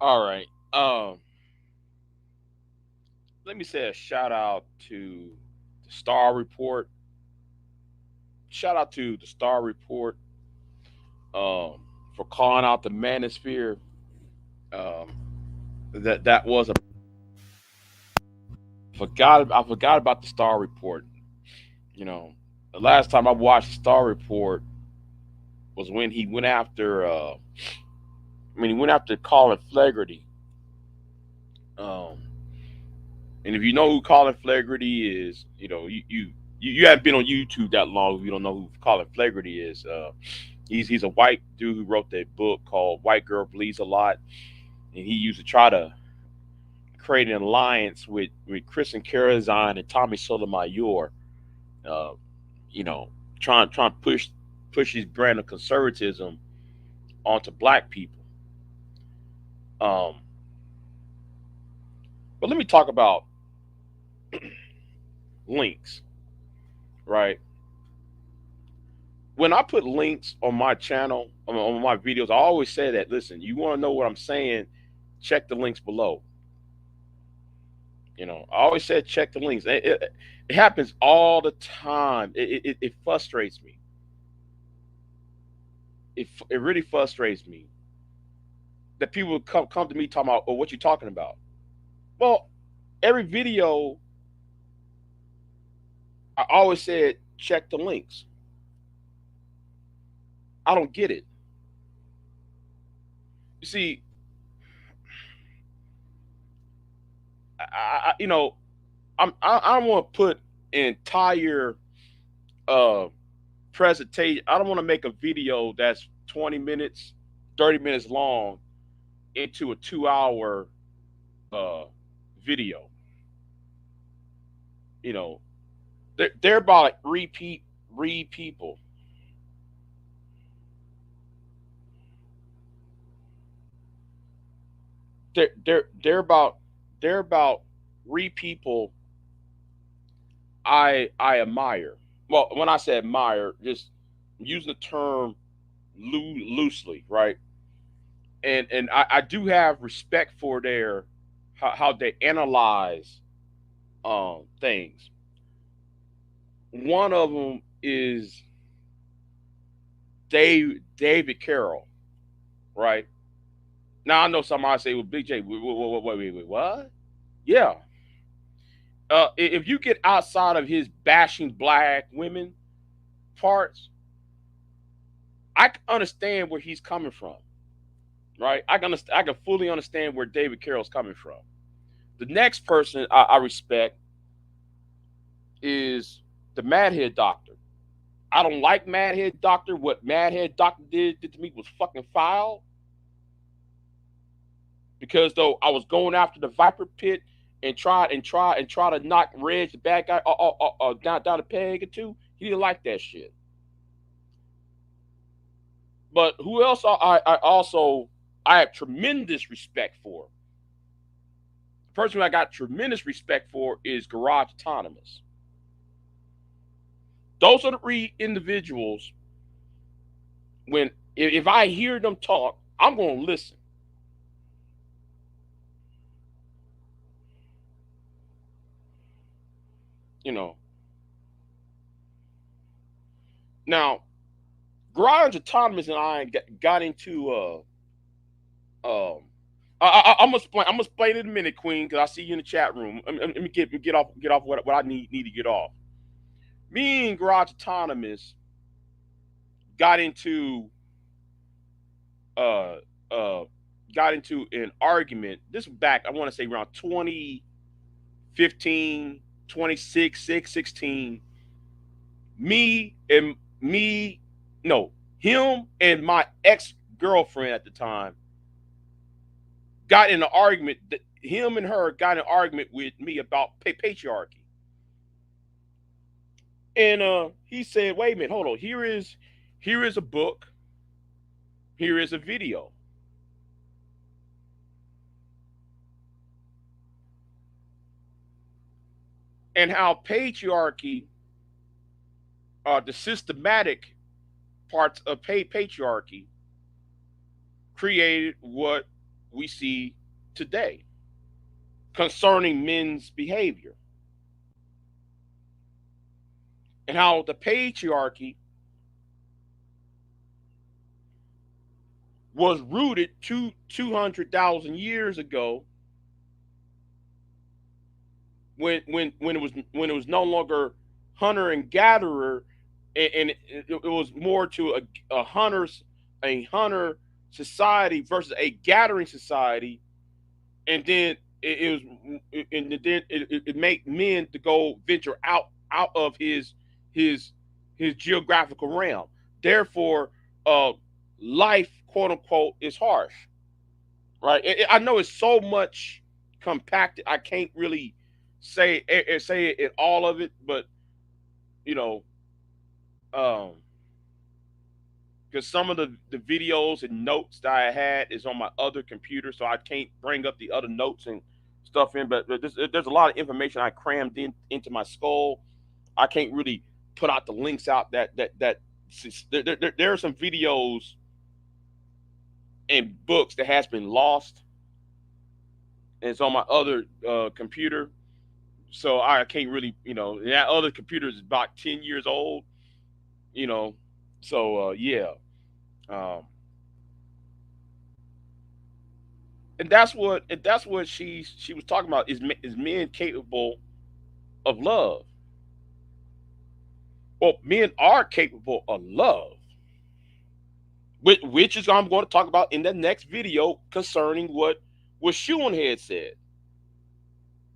All right. Let me say a shout out to the Star Report. Shout out to the Star Report for calling out the manosphere. Um, that was a I forgot about the Star Report. You know, the last time I watched the Star Report was when he went after. He went after Colin Flaherty. Um, and if you know who Colin Flaherty is, you haven't been on YouTube that long. If you don't know who Colin Flaherty is, he's a white dude who wrote that book called "White Girl Bleeds a Lot," and he used to try to create an alliance with Kristen Karazine and Tommy Sotomayor. Uh, you know, trying to push his brand of conservatism onto black people. Um, but let me talk about links, right? When I put links on my channel, on my videos, I always say that, listen, you want to know what I'm saying, check the links below. I always said check the links. It happens all the time. It frustrates me. It really frustrates me that people come to me talking about, oh, what you talking about? Well, every video, I always said check the links. I don't get it. You see, I you know, I don't want to put an entire uh presentation. I don't want to make a video that's 20 minutes, 30 minutes long into a 2 hour uh video. You know, they're about like read people. They're they're about read people I admire. Well, when I say admire, just using the term loosely, right? And I do have respect for their how they analyze things. One of them is David Carroll, right? Now I know somebody say, "Well, Big J, wait, what?" Yeah. If you get outside of his bashing black women parts, I can understand where he's coming from, right? I can fully understand where David Carroll's coming from. The next person I respect is the Madhead Doctor. I don't like Madhead Doctor. What Madhead Doctor did to me was fucking foul. Because though I was going after the Viper Pit and try to knock Reg the bad guy down the peg or two, he didn't like that shit. But who else I also I have tremendous respect for. The person I got tremendous respect for is Garage Autonomous. Those are the three individuals. When if I hear them talk, I'm gonna listen. You know. Now, Garage Autonomous and I got into um I'm gonna explain. I'm gonna explain in a minute, Queen, because I see you in the chat room. Let me get off what I need to get off. Me and Garage Autonomous got into uh uh got into an argument. This was back, I want to say around 2015, 16. Me and me, no, him and my ex girlfriend at the time got in an argument. That him and her got in an argument with me about patriarchy. And he said, "Wait a minute, hold on. Here is a book. Here is a video, and how patriarchy, the systematic parts of patriarchy, created what." we see today concerning men's behavior and how the patriarchy was rooted 200,000 years ago when it was no longer hunter and gatherer, and it was more to a hunter society versus a gathering society, and then it was and then it made men to go venture out of his his geographical realm. Therefore, uh, life, quote unquote, is harsh, right? I know it's so much compacted. I can't really say it all of it, but you know, um, because some of the videos and notes that I had is on my other computer, so I can't bring up the other notes and stuff in. But there's a lot of information I crammed into my skull. I can't really put out the links out that there are some videos and books that has been lost, and it's on my other computer. So I can't really, that other computer is about 10 years old, you know. So yeah, um, and that's what she was talking about is men capable of love. Well, men are capable of love, which is I'm going to talk about in the next video concerning what Shoein had said.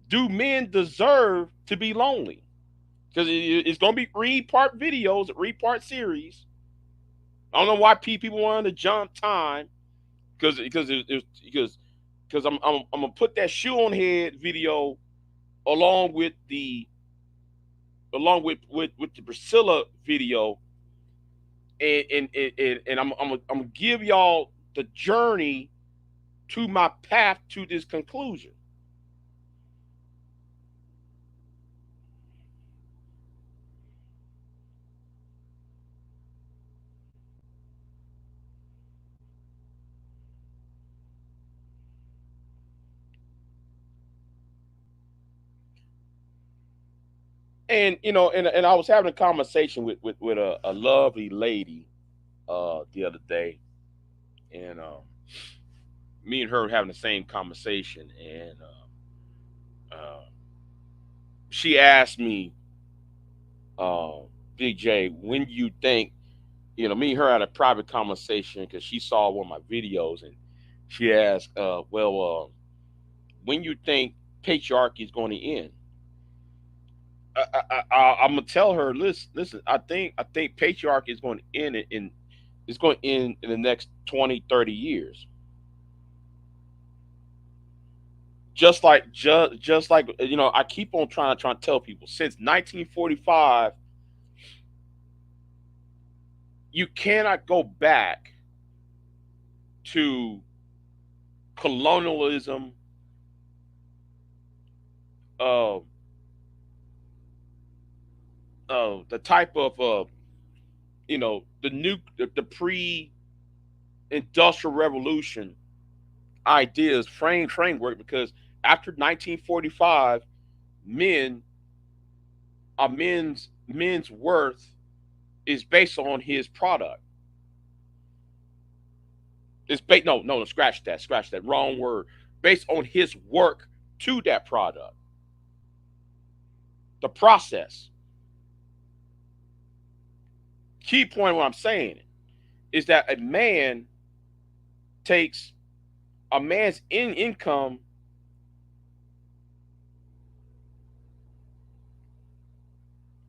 Do men deserve to be lonely? Because it's going to be three-part videos, a three-part series. I don't know why people wanted to jump time because I'm gonna put that shoe on head video along with the Priscilla video, and I'm gonna give y'all the journey to my path to this conclusion. And and I was having a conversation with a lovely lady the other day, and me and her having the same conversation, and she asked me, uh, Big J, when you think, me and her had a private conversation because she saw one of my videos, and she asked, well, when you think patriarchy is going to end? I'm gonna tell her, listen. I think patriarchy is going to end it's going to end in the next 20, 30 years. Just like I keep on trying to tell people since 1945, you cannot go back to colonialism, uh, the type of the pre-industrial revolution ideas framework, because after 1945, men men's worth is based on his product. It's based, no, scratch that, wrong word. Based on his work to that product, the process. Key point of what I'm saying is that takes a man's income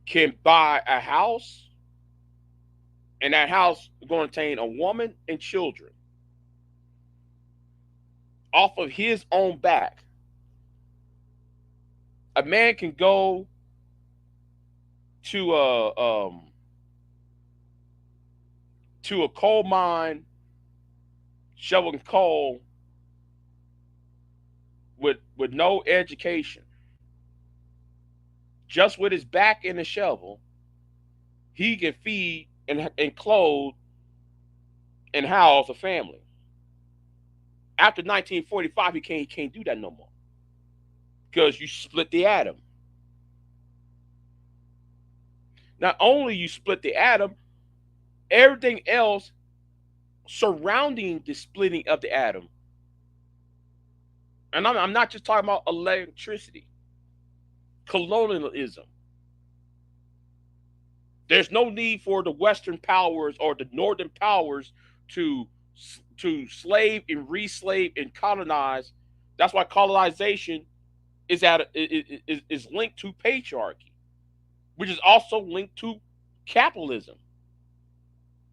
can buy a house, and that house is going to contain a woman and children off of his own back. A man can go to a coal mine, shoveling coal with no education, just with his back in the shovel. He can feed and clothe and house a family. After 1945, he can't do that no more because you split the atom. Not only you split the atom, everything else surrounding the splitting of the atom, and I'm not just talking about electricity, colonialism. There's no need for the Western powers or the Northern powers to slave and re-slave and colonize. That's why colonization is linked to patriarchy, which is also linked to capitalism.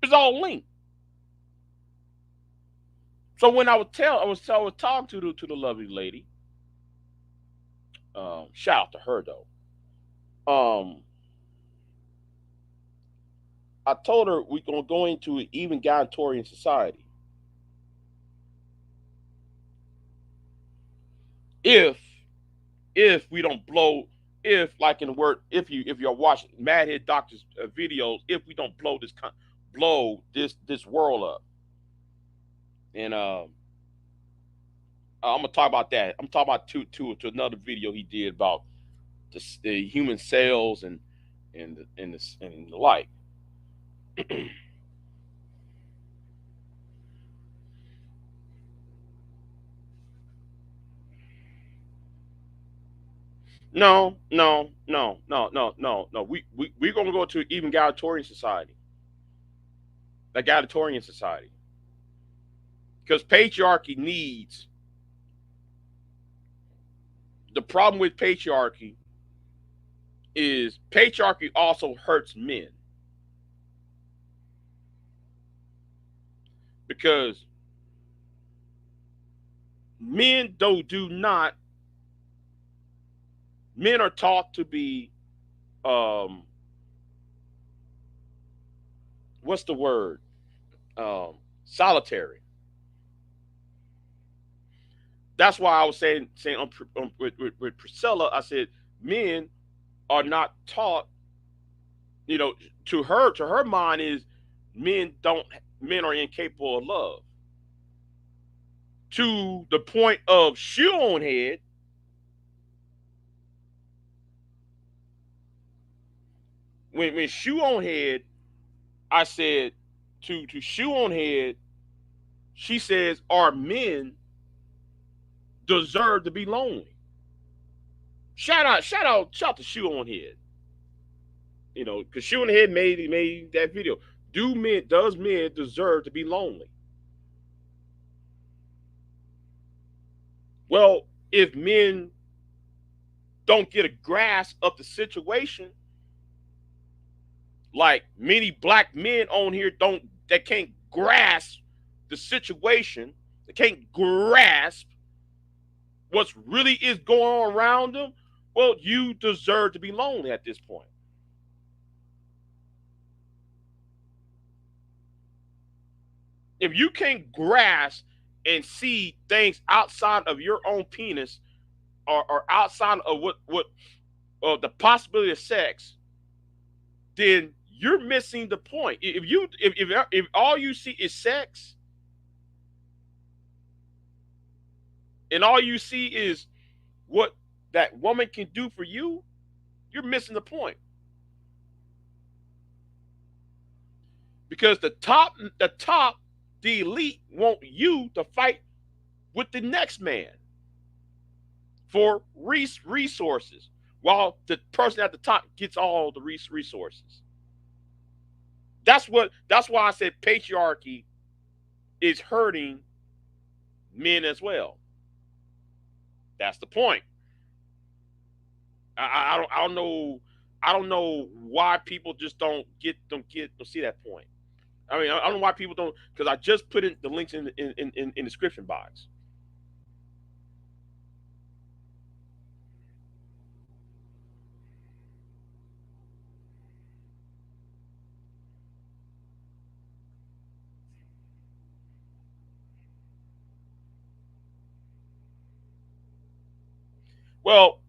It's all linked. So when I was talking to the lovely lady. Shout out to her though. Um, I told her we're gonna go into an egalitarian society if we don't blow, if like in the word, if you're watching Mad Head Doctor's videos, if we don't blow this world up. And I'm gonna talk about that. I'm talking about to another video he did about the human cells and the like. No, no, no, no, no, no, no. We're gonna go to even egalitarian society, egalitarian society, because patriarchy needs. The problem with patriarchy is patriarchy also hurts men because men do not. Men are taught to be um what's the word, solitary. That's why I was saying with Priscilla, I said men are not taught. You know, to her mind is men don't men are incapable of love. To the point of shoe on head, when shoe on head, I said to shoe on head, she says our men deserve to be lonely. Shout out to shoe on head. You know, because shoe on head made that video. Does men deserve to be lonely? Well, if men don't get a grasp of the situation, like many black men on here that can't grasp the situation, they can't grasp what's really is going on around them, well, you deserve to be lonely at this point. If you can't grasp and see things outside of your own penis, or outside of what the possibility of sex, then you're missing the point. If all you see is sex, and all you see is what that woman can do for you, you're missing the point. Because the elite want you to fight with the next man for resources, while the person at the top gets all the resources. That's why I said patriarchy is hurting men as well. That's the point. I don't know why people just don't see that point. I mean, I don't know why people don't, because I just put in the links in the description box. Well,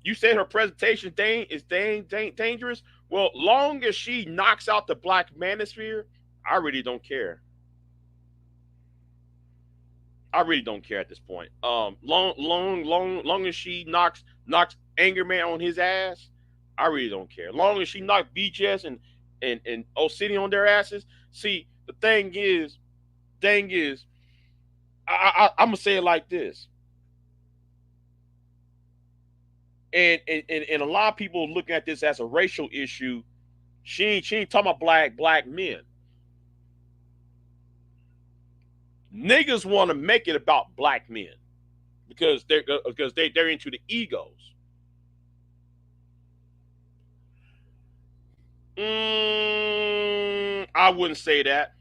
you said her presentation is dangerous. Well, long as she knocks out the black manosphere, I really don't care. I really don't care at this point. Long as she knocks Anger Man on his ass, I really don't care. Long as she knocks BGS and Obsidian on their asses. See, the thing is, I'm gonna say it like this, and a lot of people looking at this as a racial issue. She ain't talking about black men. Niggas want to make it about black men because they're into the egos. I wouldn't say that.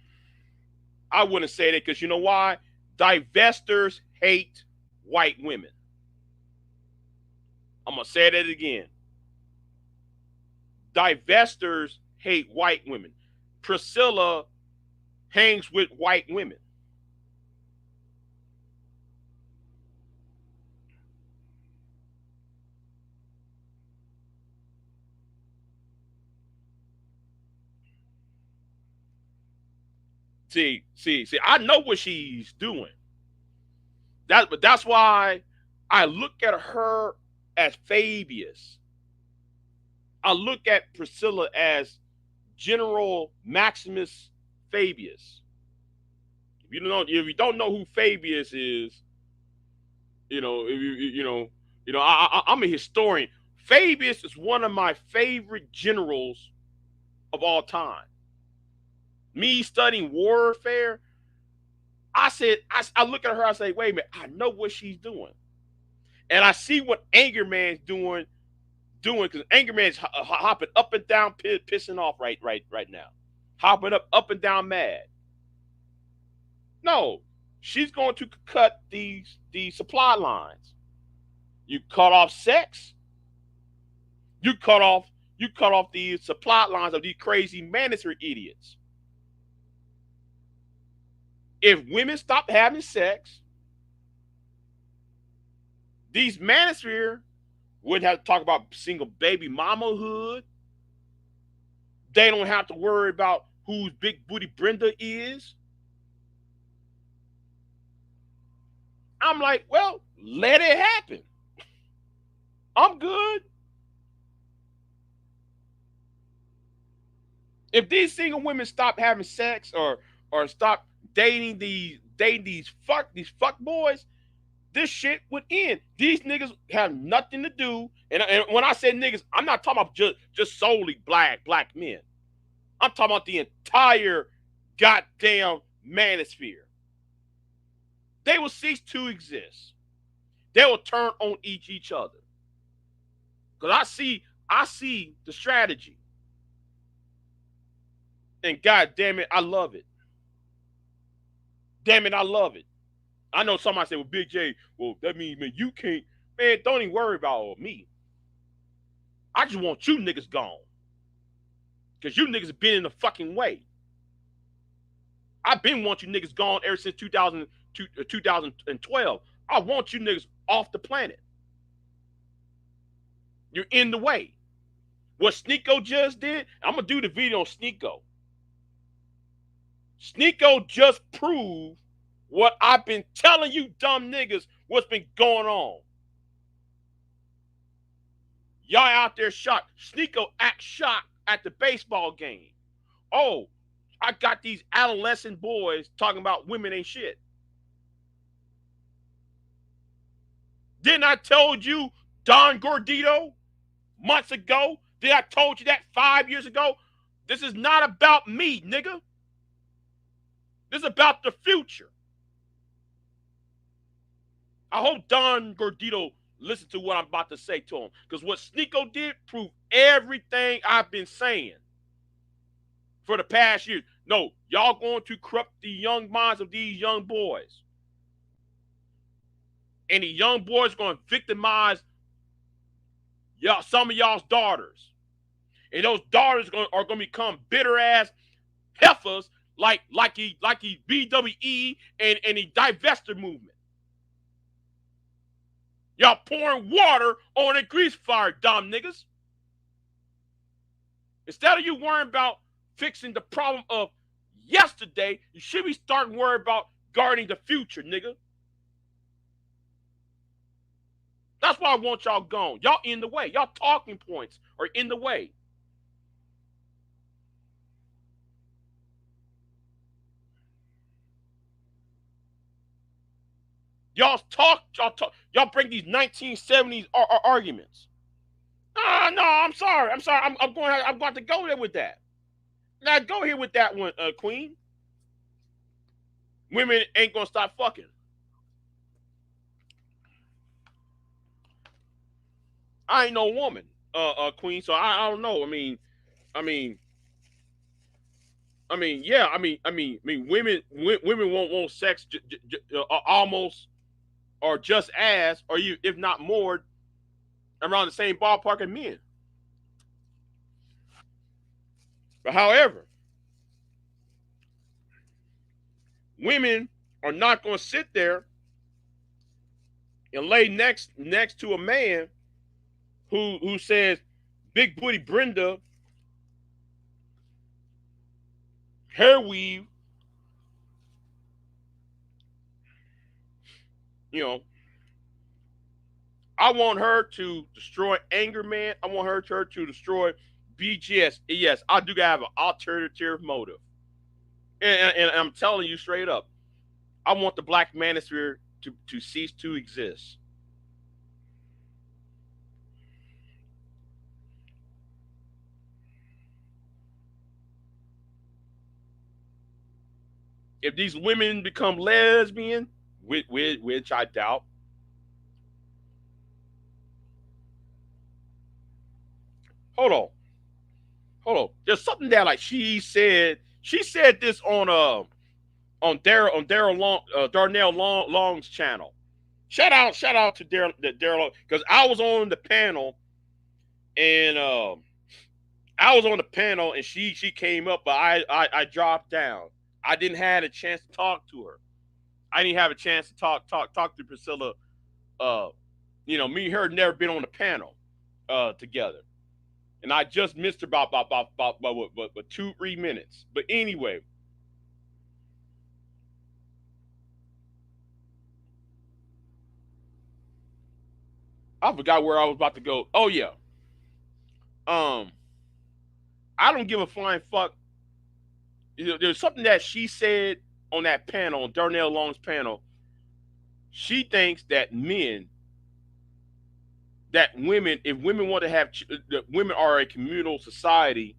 I wouldn't say that because you know why? Divestors hate white women. I'm gonna say that again. Divestors hate white women. Priscilla hangs with white women. See, I know what she's doing. But that's why I look at her as Fabius. I look at Priscilla as General Maximus Fabius. If you don't know who Fabius is, if I'm a historian. Fabius is one of my favorite generals of all time. Me studying warfare, I look at her, I say, wait a minute, I know what she's doing. And I see what Anger Man's doing because Anger Man's hopping up and down, pissing off right now. Hopping up and down mad. No, she's going to cut these supply lines. You cut off sex, you cut off the supply lines of these crazy manosphere idiots. If women stop having sex, these manosphere wouldn't have to talk about single baby mamahood. They don't have to worry about whose big booty Brenda is. I'm like, well, let it happen. I'm good. If these single women stop having sex or stop dating these fuck boys, this shit would end. These niggas have nothing to do. And when I say niggas, I'm not talking about just solely black men. I'm talking about the entire goddamn manosphere. They will cease to exist. They will turn on each other. Cause I see the strategy. And god damn it, I love it. Damn it, I love it. I know somebody say, well, Big J, well, that means, man, you can't, man, don't even worry about me. I just want you niggas gone. Because you niggas have been in the fucking way. I've been wanting you niggas gone ever since 2012. I want you niggas off the planet. You're in the way. What Sneeko just did, I'm going to do the video on Sneeko. Sneeko just proved what I've been telling you dumb niggas what's been going on. Y'all out there shocked. Sneeko acts shocked at the baseball game. Oh, I got these adolescent boys talking about women ain't shit. Didn't I told you Don Gordito months ago? Did I told you that 5 years ago? This is not about me, nigga. This is about the future. I hope Don Gordito listen to what I'm about to say to him. Because what Sneeko did proved everything I've been saying for the past years. No, y'all going to corrupt the young minds of these young boys. And the young boys are going to victimize some of y'all's daughters. And those daughters are going to become bitter ass heifers like he BWE and the divester movement. Y'all pouring water on a grease fire, dumb niggas. Instead of you worrying about fixing the problem of yesterday, you should be starting worrying about guarding the future, nigga. That's why I want y'all gone. Y'all in the way. Y'all talking points are in the way. Y'all bring these 1970s arguments. No, I'm sorry. I'm sorry. I'm going to go there with that. Now go here with that one, Queen. Women ain't gonna stop fucking. I ain't no woman, Queen. So I don't know. I mean, yeah. Women won't want sex almost or just as, or you, if not more, around the same ballpark as men. But however, women are not going to sit there and lay next to a man who says big booty Brenda, hair weave, you know. I want her to destroy Anger Man. I want her to destroy BGS. Yes, I do have an alternative motive. And I'm telling you straight up, I want the Black Manosphere to cease to exist. If these women become lesbian, which I doubt, hold on, hold on. There's something that like she said. She said this on Daryl Long, Darnell Long's channel. Shout out to Daryl because I was on the panel and I was on the panel and she came up, but I dropped down. I didn't have a chance to talk to her. I didn't have a chance to talk to Priscilla. Uh, me and her never been on the panel together, and I just missed her about 2-3 minutes. But anyway, I forgot where I was about to go. Oh yeah, um, I don't give a flying fuck. There's something that she said on that panel, on Darnell Long's panel. She thinks that women, if women want to have, that women are a communal society,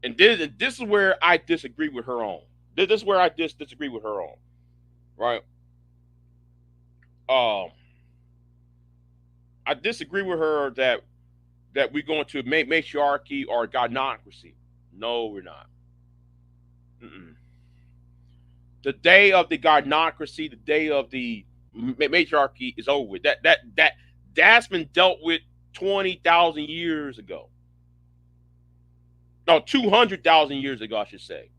and this is where I disagree with her on. This is where I disagree with her on, right? Um, I disagree with her that we're going to make matriarchy or godnocracy. No, we're not. Mm-mm. The day of the godnocracy, the day of the matriarchy is over with. That's been dealt with 20,000 years ago. No, 200,000 years ago, I should say.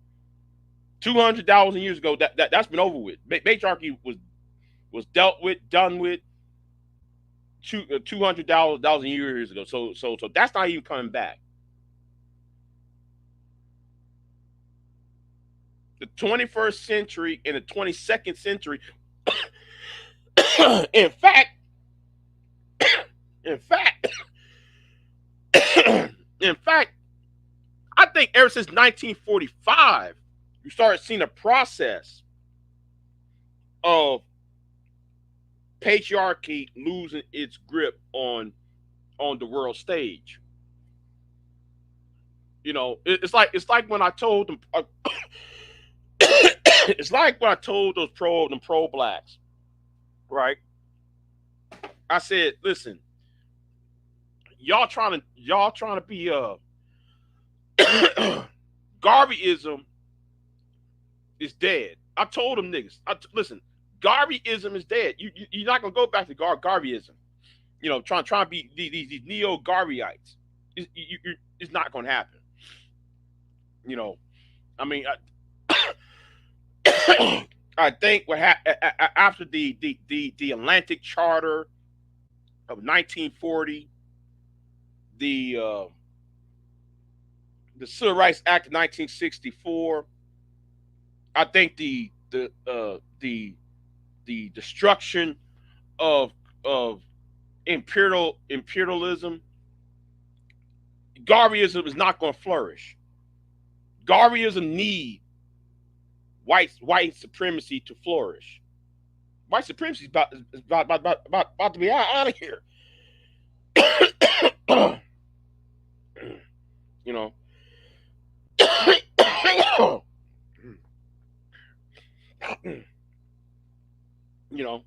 200,000 years ago, that's been over with. Matriarchy was dealt with, done with 200,000 years ago. So that's not even coming back. The 21st century and the 22nd century. in fact, in fact, in fact, I think ever since 1945, you started seeing a process of patriarchy losing its grip on the world stage. It's like when I told them. It's like when I told those pro blacks, right? I said, listen, y'all trying to be Garveyism is dead. I told them niggas. Listen, Garveyism is dead. You're not gonna go back to Garveyism. Trying to be these neo Garveyites. It's not gonna happen. You know, I mean, I think after the Atlantic Charter of 1940, the Civil Rights Act of 1964. I think the destruction of of imperialism, Garveyism is not going to flourish. Garveyism need white supremacy to flourish. White supremacy is about to be out of here. you know, you know,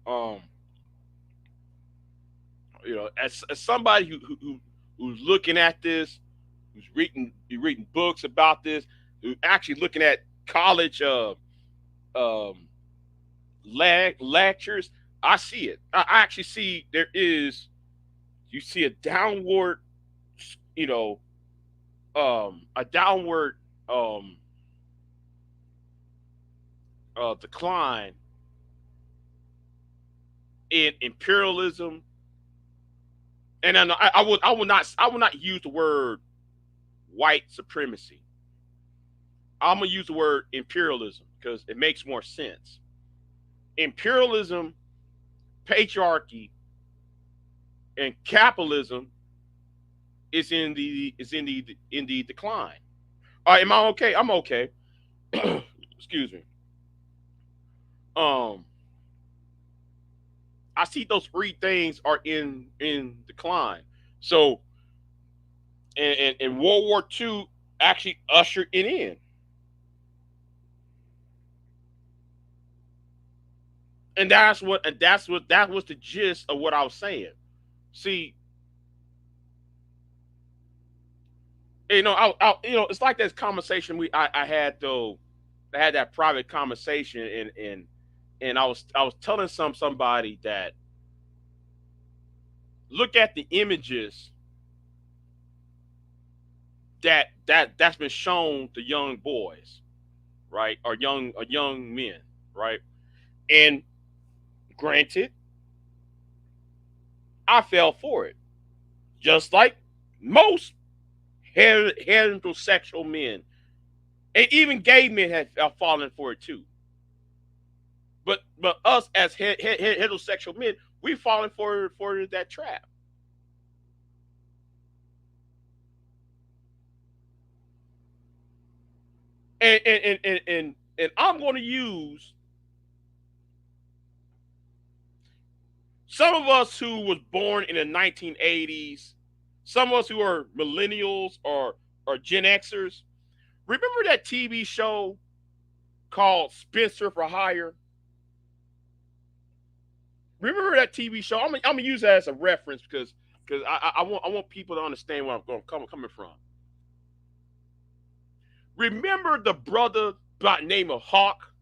um, as somebody who's looking at this, who's reading books about this, who's actually looking at college um, lectures, I see it. I actually see you see a downward, you know, a downward decline in imperialism, and I would not use the word white supremacy. I'm gonna use the word imperialism because it makes more sense. Imperialism, patriarchy, and capitalism is in the decline. Am I okay? I'm okay. Excuse me. Um, I see those three things are in decline. So, and World War II actually ushered it in, and that was the gist of what I was saying. See, it's like this conversation I had though. I had that private conversation, and I was telling somebody that look at the images that's been shown to young boys, right, or young men, right, and granted, I fell for it, just like most heterosexual men, and even gay men have fallen for it too. But us as heterosexual men, we've fallen for that trap. And I'm going to use some of us who was born in the 1980s, some of us who are millennials or Gen Xers. Remember that TV show called Spencer for Hire? Remember that TV show? I'm gonna use that as a reference because I want people to understand where I'm coming from. Remember the brother by the name of Hawk?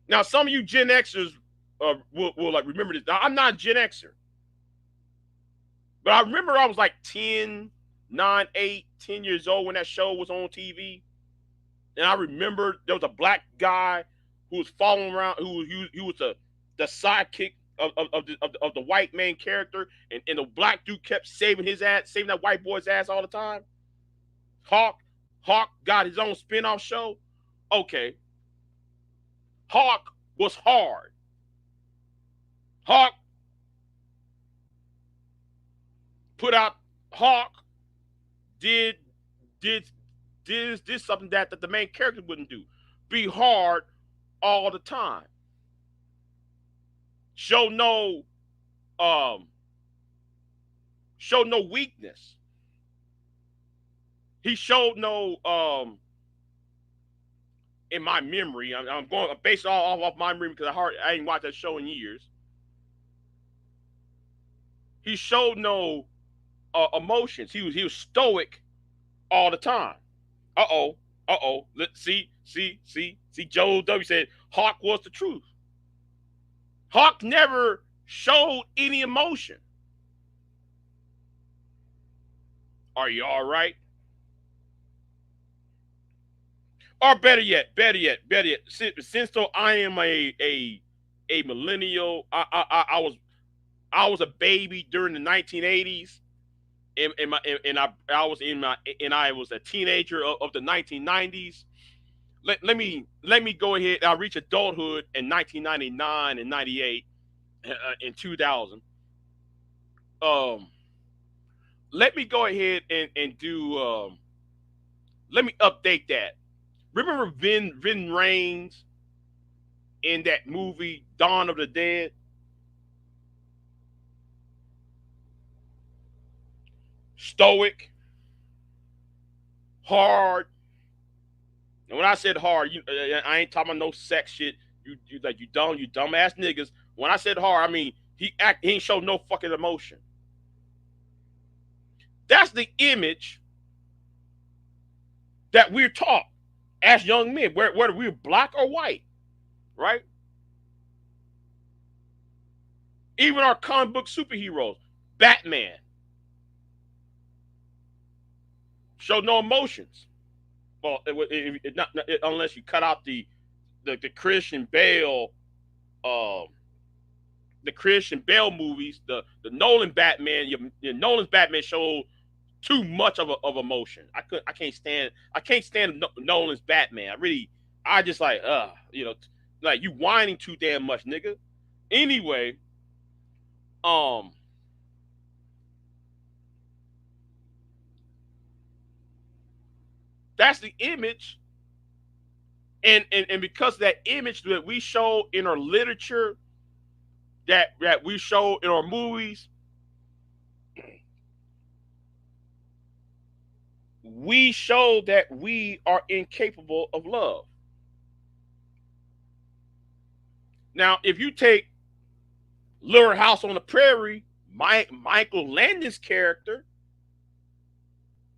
Now some of you Gen Xers will like remember this. Now, I'm not a Gen Xer, but I remember I was like 10, 9, 8, 10 years old when that show was on TV. And I remember there was a black guy who was following around, who was the sidekick of the white main character, and the black dude kept saving that white boy's ass all the time. Hawk, Hawk got his own spin-off show. Okay, Hawk was hard. Hawk put out Hawk did did did something that the main character wouldn't do. Be hard all the time. Show no um show no weakness. He showed no in my memory. I'm going based off my memory because I ain't watched that show in years. He showed no emotions. He was stoic all the time. Uh oh. Let's see. Joe W said Hawk was the truth. Hawk never showed any emotion. Are you all right? Or better yet. Since though I am a millennial, I was a baby during the 1980s, and I was in my and I was a teenager of the 1990s. let me go ahead. I reached adulthood in 1999 and 98 in 2000. Um, let me go ahead and do. Let me update that. Remember Vin Rames in that movie Dawn of the Dead? Stoic, hard. And when I said hard, I ain't talking about no sex shit. You like you dumbass niggas. When I said hard, I mean he ain't show no fucking emotion. That's the image that we're taught as young men, whether we're black or white, right? Even our comic book superheroes, Batman, show no emotions. Well, unless you cut out the Christian Bale, uh, the Christian Bale movies, the Nolan Batman. Nolan's Batman showed too much of emotion. I can't stand Nolan's Batman. I just like like you whining too damn much, nigga. Anyway, um, that's the image, and because of that image that we show in our literature, that we show in our movies, we show that we are incapable of love. Now, if you take Little House on the Prairie, Michael Landon's character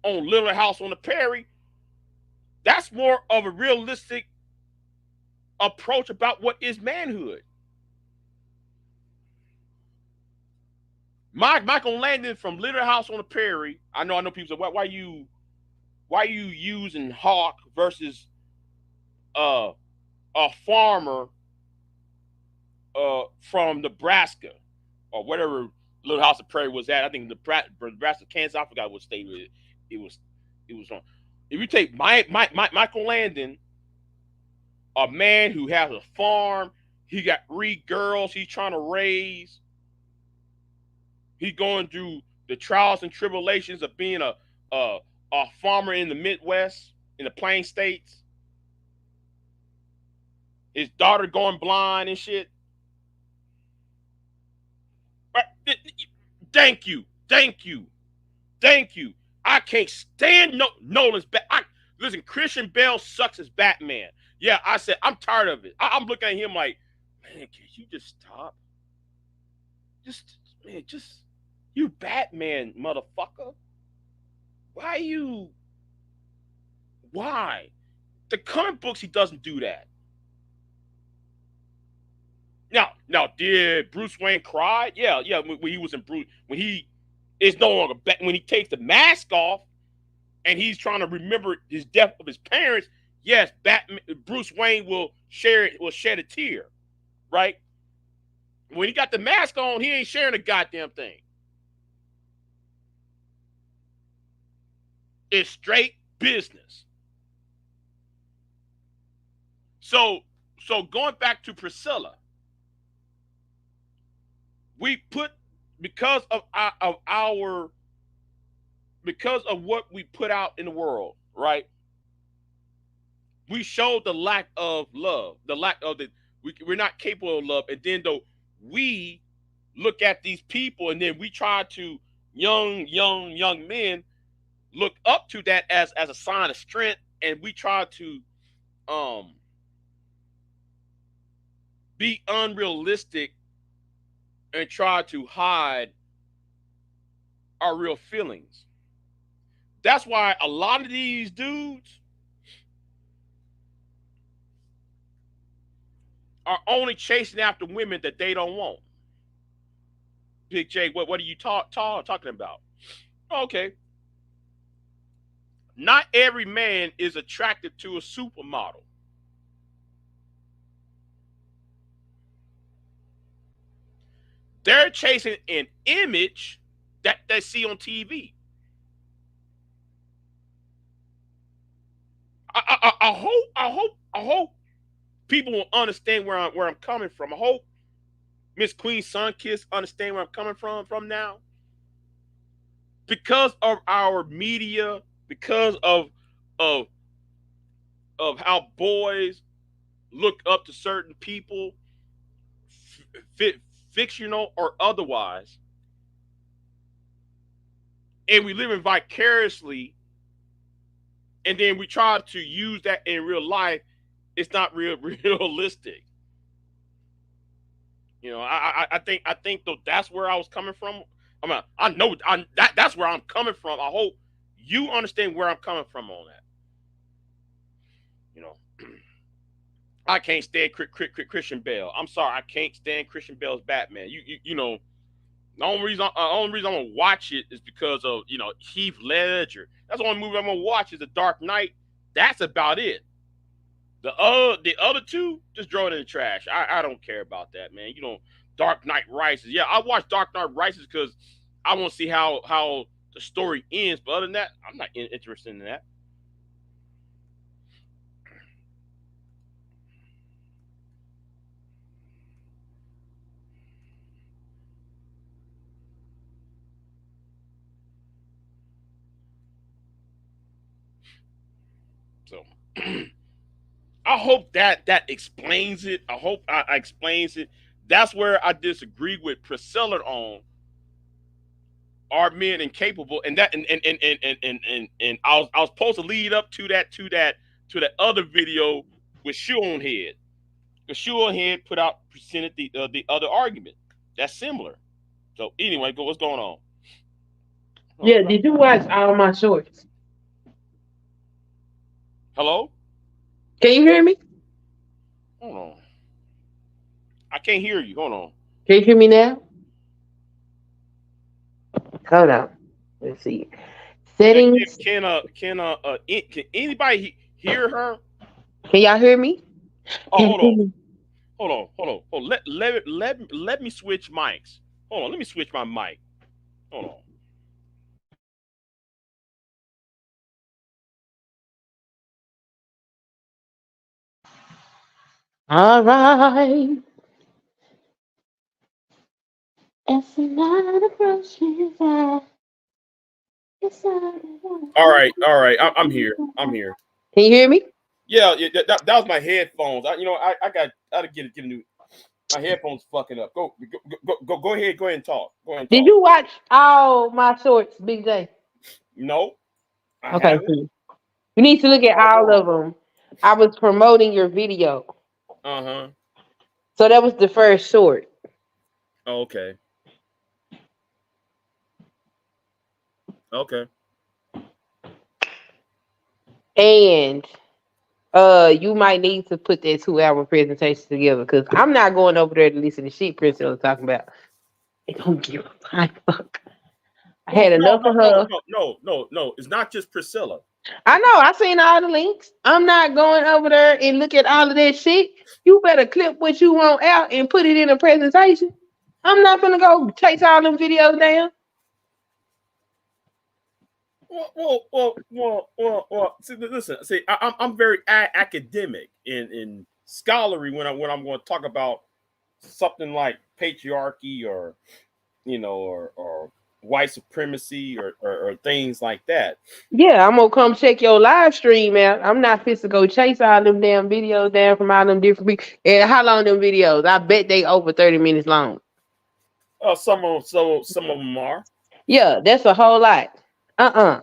on Little House on the Prairie, that's more of a realistic approach about what is manhood. Michael Landon from Little House on the Prairie. I know people say, why you using Hawk versus uh, a farmer from Nebraska or whatever Little House of Prairie was at. I think Nebraska, Kansas. I forgot what state it was on. If you take Michael Landon, a man who has a farm, he got 3 girls he's trying to raise. He's going through the trials and tribulations of being a farmer in the Midwest, in the Plain States. His daughter going blind and shit. Thank you, thank you, thank you. I can't stand Nolan's listen, Christian Bale sucks as Batman. Yeah, I said I'm tired of it. I'm looking at him like, man, can you just stop? Just you Batman, motherfucker. Why you? Why? The comic books he doesn't do that. Now, did Bruce Wayne cry? Yeah. When he was in Bruce, when he is no longer when he takes the mask off and he's trying to remember his death of his parents. Yes, Bruce Wayne will shed a tear, right? When he got the mask on, he ain't sharing a goddamn thing. It's straight business. So going back to Priscilla, we put because of our because of what we put out in the world, right? We showed the lack of love, the lack of we're not capable of love, and then though we look at these people, and then we try to young men look up to that as a sign of strength, and we try to um be unrealistic and try to hide our real feelings. That's why a lot of these dudes are only chasing after women that they don't want. Big J, what are you talking about? Okay, not every man is attracted to a supermodel. They're chasing an image that they see on TV. I hope people will understand where I'm coming from. I hope Miss Queen Sunkiss understand where I'm coming from now. Because of our media, because of of how boys look up to certain people, f- fictional or otherwise, and we live in vicariously, and then we try to use that in real life. It's not realistic. I think though that's where I was coming from. I know that's where I'm coming from. I hope you understand where I'm coming from on that. You know, I can't stand Christian Bale. I'm sorry, I can't stand Christian Bale's Batman. You know, the only reason I'm gonna watch it is because of Heath Ledger. That's the only movie I'm gonna watch is The Dark Knight. That's about it. The other two just throw it in the trash. I don't care about that, man. Dark Knight Rises. Yeah, I watched Dark Knight Rises because I want to see how the story ends. But other than that, I'm not interested in that. So I hope that explains it. I hope I explains it. That's where I disagree with Priscilla on are men incapable, and I was supposed to lead up to that other video with Shoe on Head. The Shoe on Head presented the other argument that's similar. So anyway, what's going on? Yeah, did you watch all my shorts? Hello? Can you hear me? Hold on. I can't hear you. Hold on. Can you hear me now? Hold on. Let's see. Yeah, Settings. can anybody hear her? Can y'all hear me? Oh, Can hold you on. hear me? Hold on. Let me switch mics. Hold on. Let me switch my mic. Hold on. All right. It's not approaching that. It's not All right. I'm here. I'm here. Can you hear me? Yeah, yeah that was my headphones. I gotta get a new. My headphones fucking up. Go ahead. Go ahead and talk. Go ahead and Did talk. you watch all my shorts, Big J? No, I Okay, haven't. cool. You need to look at Hold all on. of them. I was promoting your video. Uh huh. So that was the first short. Okay. Okay. And you might need to put that 2 hour presentation together because I'm not going over there to listen to shit Priscilla talking about. I don't give a fuck. I Well, had no, enough no, of no, her. no, no, no, no. It's not just Priscilla. I know. I seen all the links. I'm not going over there and look at all of that shit. You better clip what you want out and put it in a presentation. I'm not gonna go chase all them videos down. Well. See, listen. See, I'm very academic and scholarly when I'm going to talk about something like patriarchy or or white supremacy or things like that. Yeah, I'm gonna come check your live stream out. I'm not fit to go chase all them damn videos down from all them different people. And how long them videos? I bet they over 30 minutes long. Some of them are. Yeah, that's a whole lot. Uh-uh.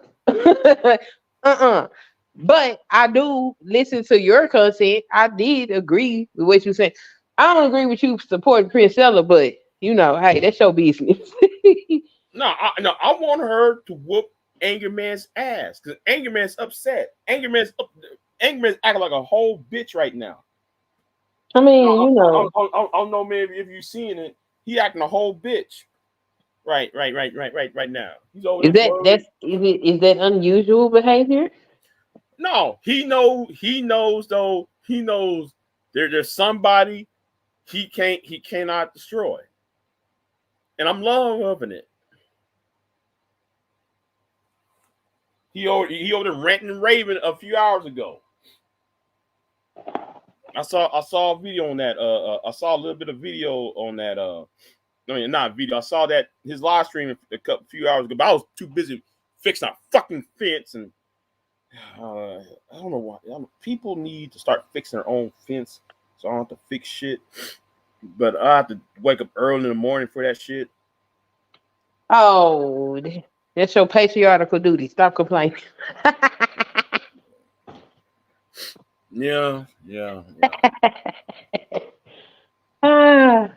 But I do listen to your content. I did agree with what you said. I don't agree with you supporting Chris Seller, but hey, that's your business. No, I want her to whoop Anger Man's ass because Anger Man's upset. Anger Man's acting like a whole bitch right now. I mean, I don't know, man, if you seen it. He acting a whole bitch. Right now. He's over is there that worried. that's is that unusual behavior? No, he knows though. He knows there's somebody he cannot destroy. And I'm loving it. He over there ranting and raving a few hours ago. I saw a video on that. I saw a little bit of video on that. I mean, not video. I saw that his live stream a few hours ago, but I was too busy fixing a fucking fence, and I don't know why. People need to start fixing their own fence, so I don't have to fix shit. But I have to wake up early in the morning for that shit. Oh, that's your patriarchal duty. Stop complaining. Yeah. Ah.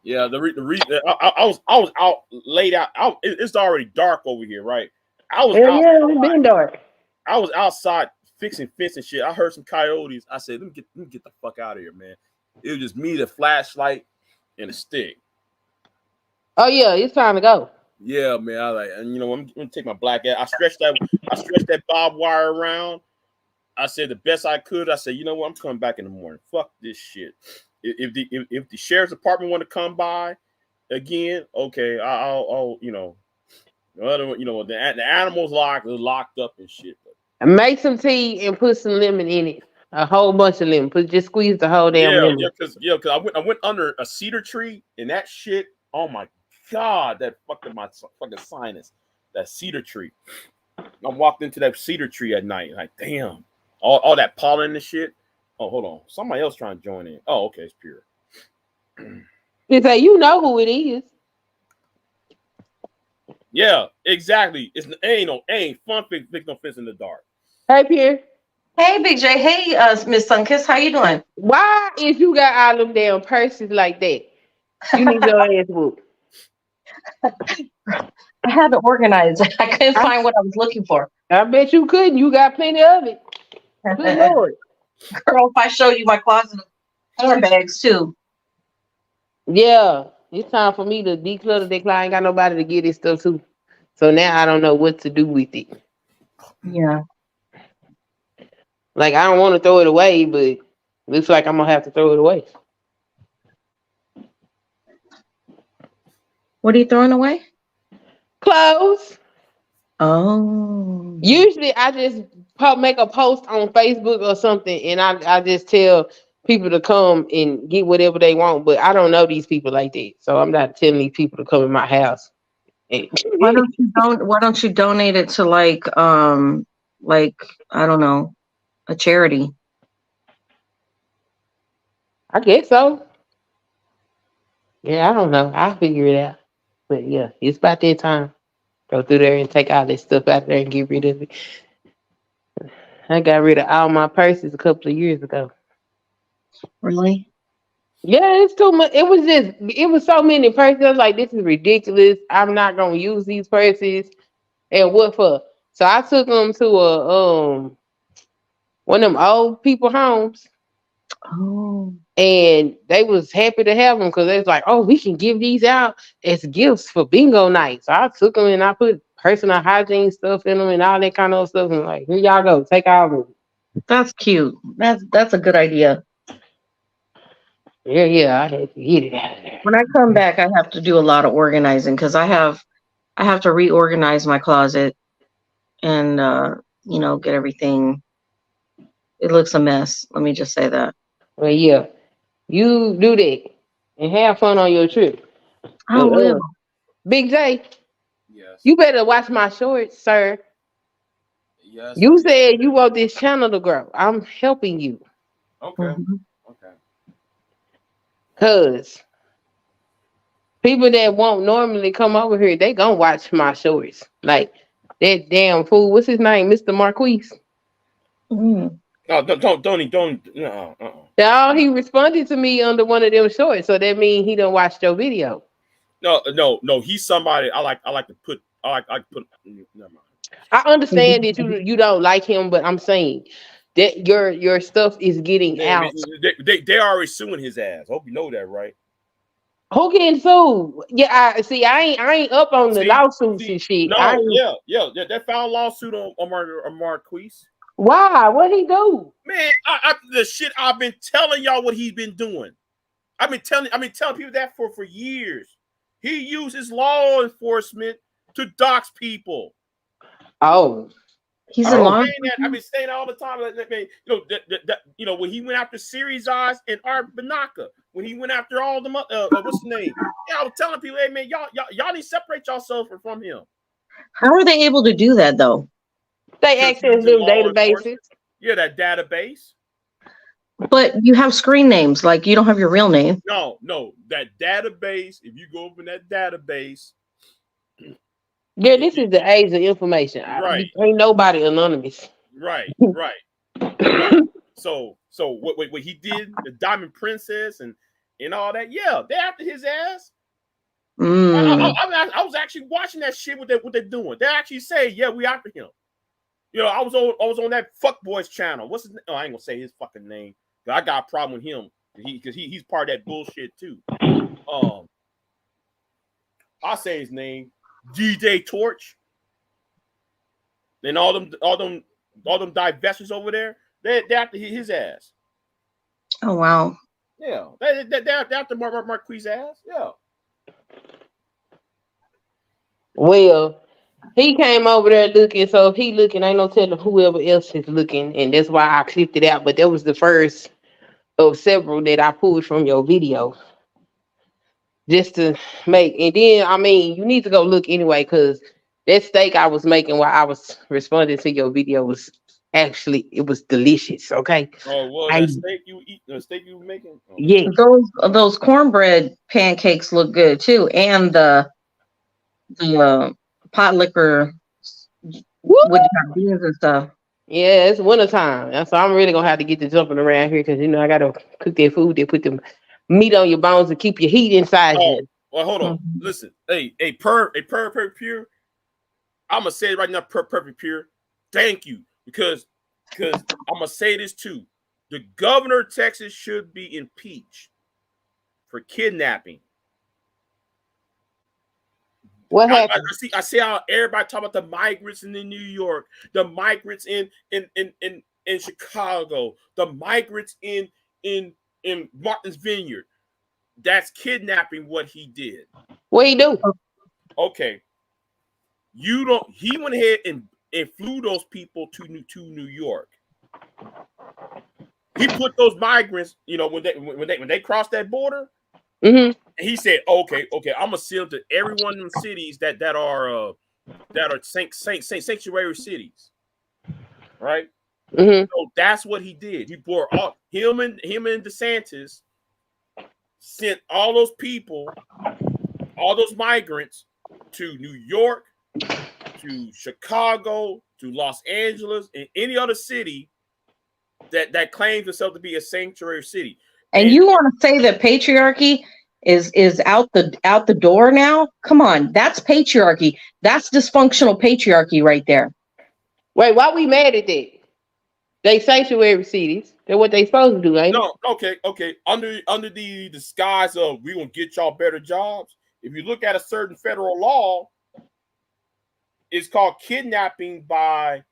Yeah, the reason I was out laid out. It's already dark over here, right? I was It's been dark. I was outside fixing fence and shit. I heard some coyotes. I said, let me get the fuck out of here, man. It was just me, the flashlight, and a stick. Oh yeah, it's time to go. Yeah, man. I'm gonna take my black ass. I stretched that barbed wire around. I said the best I could. I said, you know what? I'm coming back in the morning. Fuck this shit. If the sheriff's department want to come by again, okay, I'll the animals locked up and shit. Make some tea and put some lemon in it. A whole bunch of lemon. Just squeeze the whole damn lemon. Because I went under a cedar tree and that shit. Oh my god, that fucking my fucking sinus. That cedar tree. I walked into that cedar tree at night. Like, damn, all that pollen and shit. Oh, hold on. Somebody else trying to join in. Oh, okay, it's Pure. It's like, you know who it is. Yeah, exactly. It ain't fun fixing no fence in the dark. Hey, Pierre. Hey, Big J. Hey, Miss Sunkiss. How you doing? Why, if you got all them damn purses like that, you need your ass whooped? I had to organize. I couldn't find what I was looking for. I bet you couldn't. You got plenty of it. Good Lord. Girl, if I show you my closet of handbags too. Yeah, it's time for me to declutter that. I ain't got nobody to get this stuff to. So now I don't know what to do with it. Yeah. Like, I don't want to throw it away, but looks like I'm going to have to throw it away. What are you throwing away? Clothes. Oh. Usually I just make a post on Facebook or something, and I just tell people to come and get whatever they want, but I don't know these people like that. So I'm not telling these people to come in my house. Why don't you donate it to like I don't know, a charity? I guess so. Yeah, I don't know. I'll figure it out. But yeah, it's about that time. Go through there and take all this stuff out there and get rid of it. I got rid of all my purses a couple of years ago. Really? Yeah, it's too much. It was so many purses. I was like, this is ridiculous. I'm not gonna use these purses. And what for? So I took them to one of them old people homes. Oh. And they was happy to have them because they was like, oh, we can give these out as gifts for bingo night. So I took them and I put personal hygiene stuff in them and all that kind of stuff. And like, here y'all go, take all of them. That's cute. That's a good idea. Yeah, I had to get it out of there. When I come back, I have to do a lot of organizing because I have to reorganize my closet and get everything. It looks a mess. Let me just say that. Well, yeah, you do that and have fun on your trip. I will. Big J. Yes. You better watch my shorts, sir. Yes. You said you want this channel to grow. I'm helping you. Okay. Mm-hmm. Okay. Cause people that won't normally come over here, they gonna watch my shorts. Like that damn fool. What's his name? Mr. Marquise. Mm. No, don't. No. Now he responded to me under one of them shorts, so that means he done watched your video. No. He's somebody I like to put. I put. Never mind. I understand that you don't like him, but I'm saying that your stuff is getting out. They already suing his ass. Hope you know that, right? Who getting sued? Yeah, I ain't up on the lawsuits and shit. No, yeah. That filed lawsuit on Marquise. Why? What he do? Man, the shit I've been telling y'all what he's been doing. I've been telling people that for years. He uses law enforcement to dox people. Oh. He's I've a been law. saying that. I've been saying that all the time. When he went after Series Eyes and Art Banaka, when he went after all them, what's the name? Yeah, I was telling people, hey man, y'all need to separate yourself from him. How are they able to do that though? They Because he access was in them law databases. enforcement. Yeah, that database. But you have screen names, like you don't have your real name. No, that database. If you go open that database, Yeah, this is the age of information. Right. Ain't nobody anonymous. right. So what he did, the Diamond Princess and all that. Yeah, they after his ass. I was actually watching that shit. What they're doing? They actually say, yeah, we after him. I was on that fuckboys channel. What's his name? Oh, I ain't gonna say his fucking name. I got a problem with him because he's part of that bullshit too. I'll say his name, DJ Torch. And all them divestors over there, they're after his ass. Oh wow. Yeah, they're after Marquis' ass. Yeah. Well, he came over there looking, so if he looking, ain't no telling whoever else is looking, and that's why I clipped it out. But that was the first of several that I pulled from your video, just to make. And then, I mean, you need to go look anyway, because that steak I was making while I was responding to your video was actually, it was delicious. Okay. Oh well, I, that steak you eat, the steak you making. Oh. yeah. Those cornbread pancakes look good too, and the pot liquor with beans and stuff. Yeah, it's wintertime. So I'm really gonna have to get to jumping around here because I gotta cook that food. They put the meat on your bones and keep your heat inside you. Well, hold on. Listen, perfect pure. I'm gonna say it right now, perfect pure. Thank you, because I'm gonna say this too. The governor of Texas should be impeached for kidnapping. What happened? I see how everybody talk about the migrants in New York, the migrants in Chicago, the migrants in Martha's Vineyard. That's kidnapping what he did. What he do? Okay. He went ahead and flew those people to New York. He put those migrants, when they crossed that border, and he said, okay, I'm gonna send them to every one of them cities that are sanctuary cities, right? So that's what he did. He brought all him and DeSantis sent all those people, all those migrants to New York, to Chicago, to Los Angeles, and any other city that claims itself to be a sanctuary city. And you want to say that patriarchy is out the door now? Come on, that's patriarchy. That's dysfunctional patriarchy right there. Wait, why we mad at that? They sanctuary cities. They're what they supposed to do, ain't no, okay. Under the disguise of we gonna get y'all better jobs. If you look at a certain federal law, it's called kidnapping by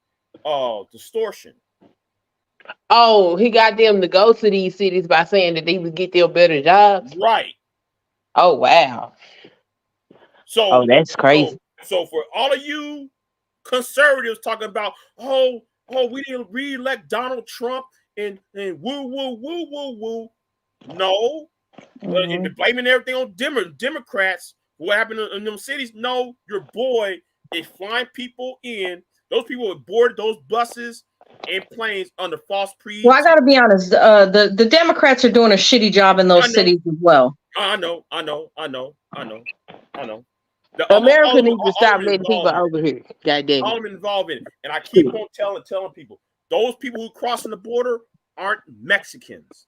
distortion. Oh, he got them to go to these cities by saying that they would get them better jobs. Right. Oh wow. So that's crazy. So for all of you conservatives talking about we didn't re-elect Donald Trump and woo. No. Blaming everything on Democrats. What happened in them cities? No, your boy is flying people in. Those people boarded those buses and planes under false pretenses. Well, I gotta be honest. The Democrats are doing a shitty job in those cities as well. I know. America needs to stop letting people over here. God damn it. I'm involved in it. And I keep on telling people, those people who crossing the border aren't Mexicans.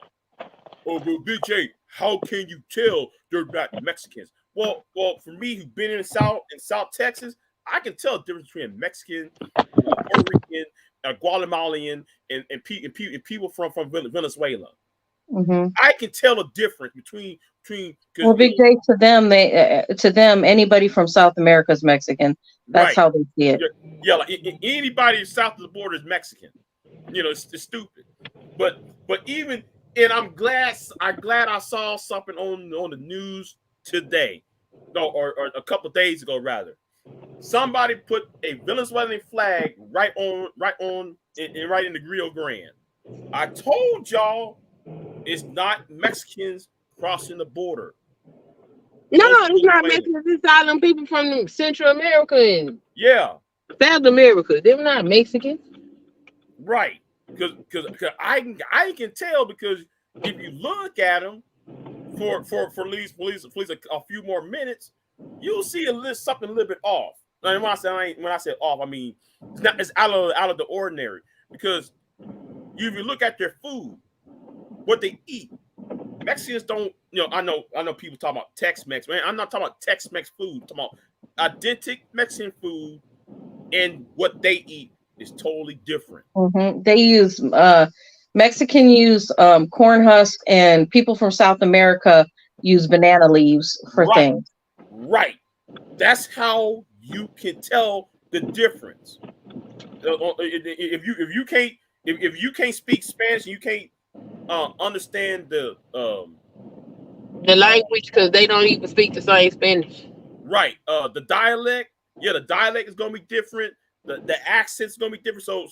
Oh, well, BJ, how can you tell they're not Mexicans? Well, for me, who've been in South Texas, I can tell the difference between a Mexican, Puerto Rican, Guatemalan, and people from Venezuela. Mm-hmm. I can tell a difference between. Well, Big J, to them, anybody from South America is Mexican. That's how they see it. Yeah, like anybody south of the border is Mexican. It's stupid. But even, and I'm glad I saw something on the news today, or a couple of days ago rather. Somebody put a Venezuelan flag right in the Rio Grande. I told y'all it's not Mexicans crossing the border. No, Those it's not Venezuelans. Mexicans. It's all them people from Central America and Yeah, South America. They're not Mexicans. right. Because I can tell because if you look at them for at least a few more minutes, you'll see something a little bit off. And when I say off, I mean it's out of the ordinary. Because if you look at their food, what they eat, Mexicans don't. I know people talk about Tex-Mex, man. I'm not talking about Tex-Mex food. I'm talking about authentic Mexican food, and what they eat is totally different. They use Mexican use corn husk, and people from South America use banana leaves for things. Right. That's how you can tell the difference. If you can't speak Spanish, and you can't understand the language, because they don't even speak the same Spanish. Right. The dialect, the dialect is gonna be different. The accent's gonna be different. So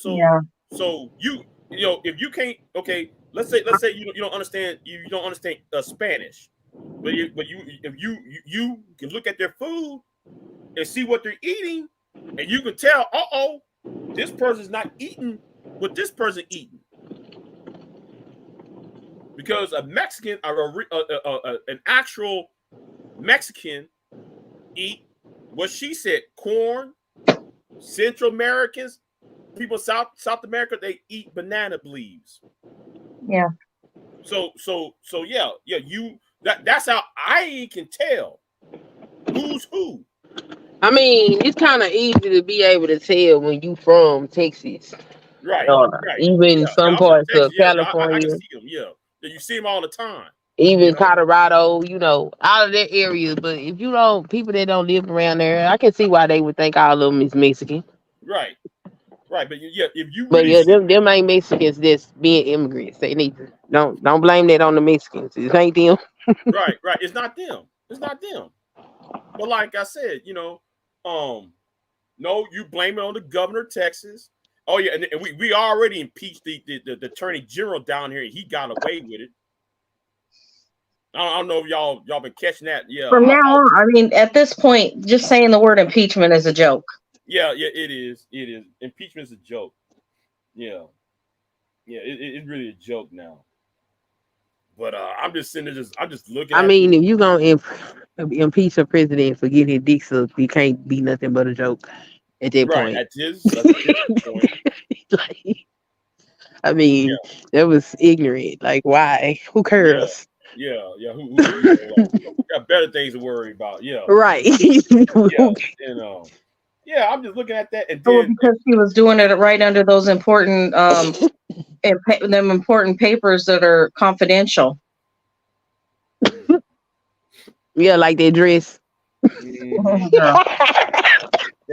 if you can't, okay, let's say you don't understand Spanish, but if you can look at their food and see what they're eating, and you can tell, this person's not eating what this person eating. Because a Mexican, an actual Mexican, eat what she said: corn. Central Americans, people South America, they eat banana leaves. Yeah. So yeah. That's how I can tell who's who. I mean, it's kind of easy to be able to tell when you from Texas. Right. Even some parts of California. I can see them. Yeah. You see them all the time. Even Colorado, all of that area. But if you don't, people that don't live around there, I can see why they would think all of them is Mexican. Right. But if you really them ain't Mexicans that's being immigrants. They need to don't blame that on the Mexicans. It ain't them. Right. It's not them. But like I said, no, you blame it on the governor of Texas. Oh yeah, and we already impeached the attorney general down here, and he got away with it. I don't know if y'all been catching that. Yeah. From now on, I mean, at this point, just saying the word impeachment is a joke. Yeah, it is. Impeachment is a joke. Yeah. It's really a joke now. But I'm just sitting there, I'm just looking. I mean, if you gonna impeach a president for getting his dick sucked, it can't be nothing but a joke at that point. At his point. I mean, that was ignorant. Like, why? Who cares? Yeah. Who got better things to worry about? Yeah. Right. Yeah, I'm just looking at that, and then, because he was doing it right under those important important papers that are confidential. Yeah, like their dress. And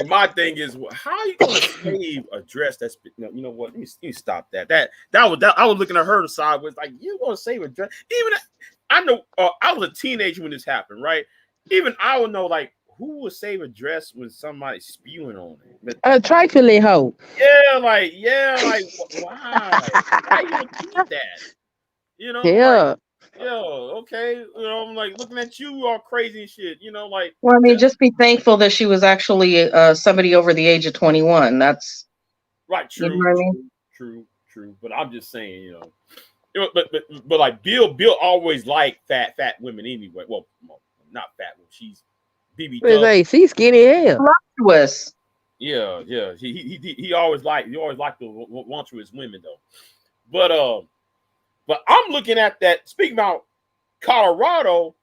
my thing is, how are you going to save a dress that's you know what? Let me stop that. I was looking at her sideways, like, you going to save a dress? Even I know I was a teenager when this happened, right? Even I would know, like, who would save a dress when somebody's spewing on it? A trifling hoe. Yeah, like why? Why you would do that? Yeah. Okay. I'm like looking at you all crazy and shit. Like. Well, I mean, just be thankful that she was actually somebody over the age of 21. That's right. True. You know what I mean? True. But I'm just saying, but like Bill always liked fat women anyway. Well, not fat women. She's BB. Like, she's skinny as hell. Voluptuous. Yeah. He always liked the voluptuous women though. But I'm looking at that. Speaking about Colorado,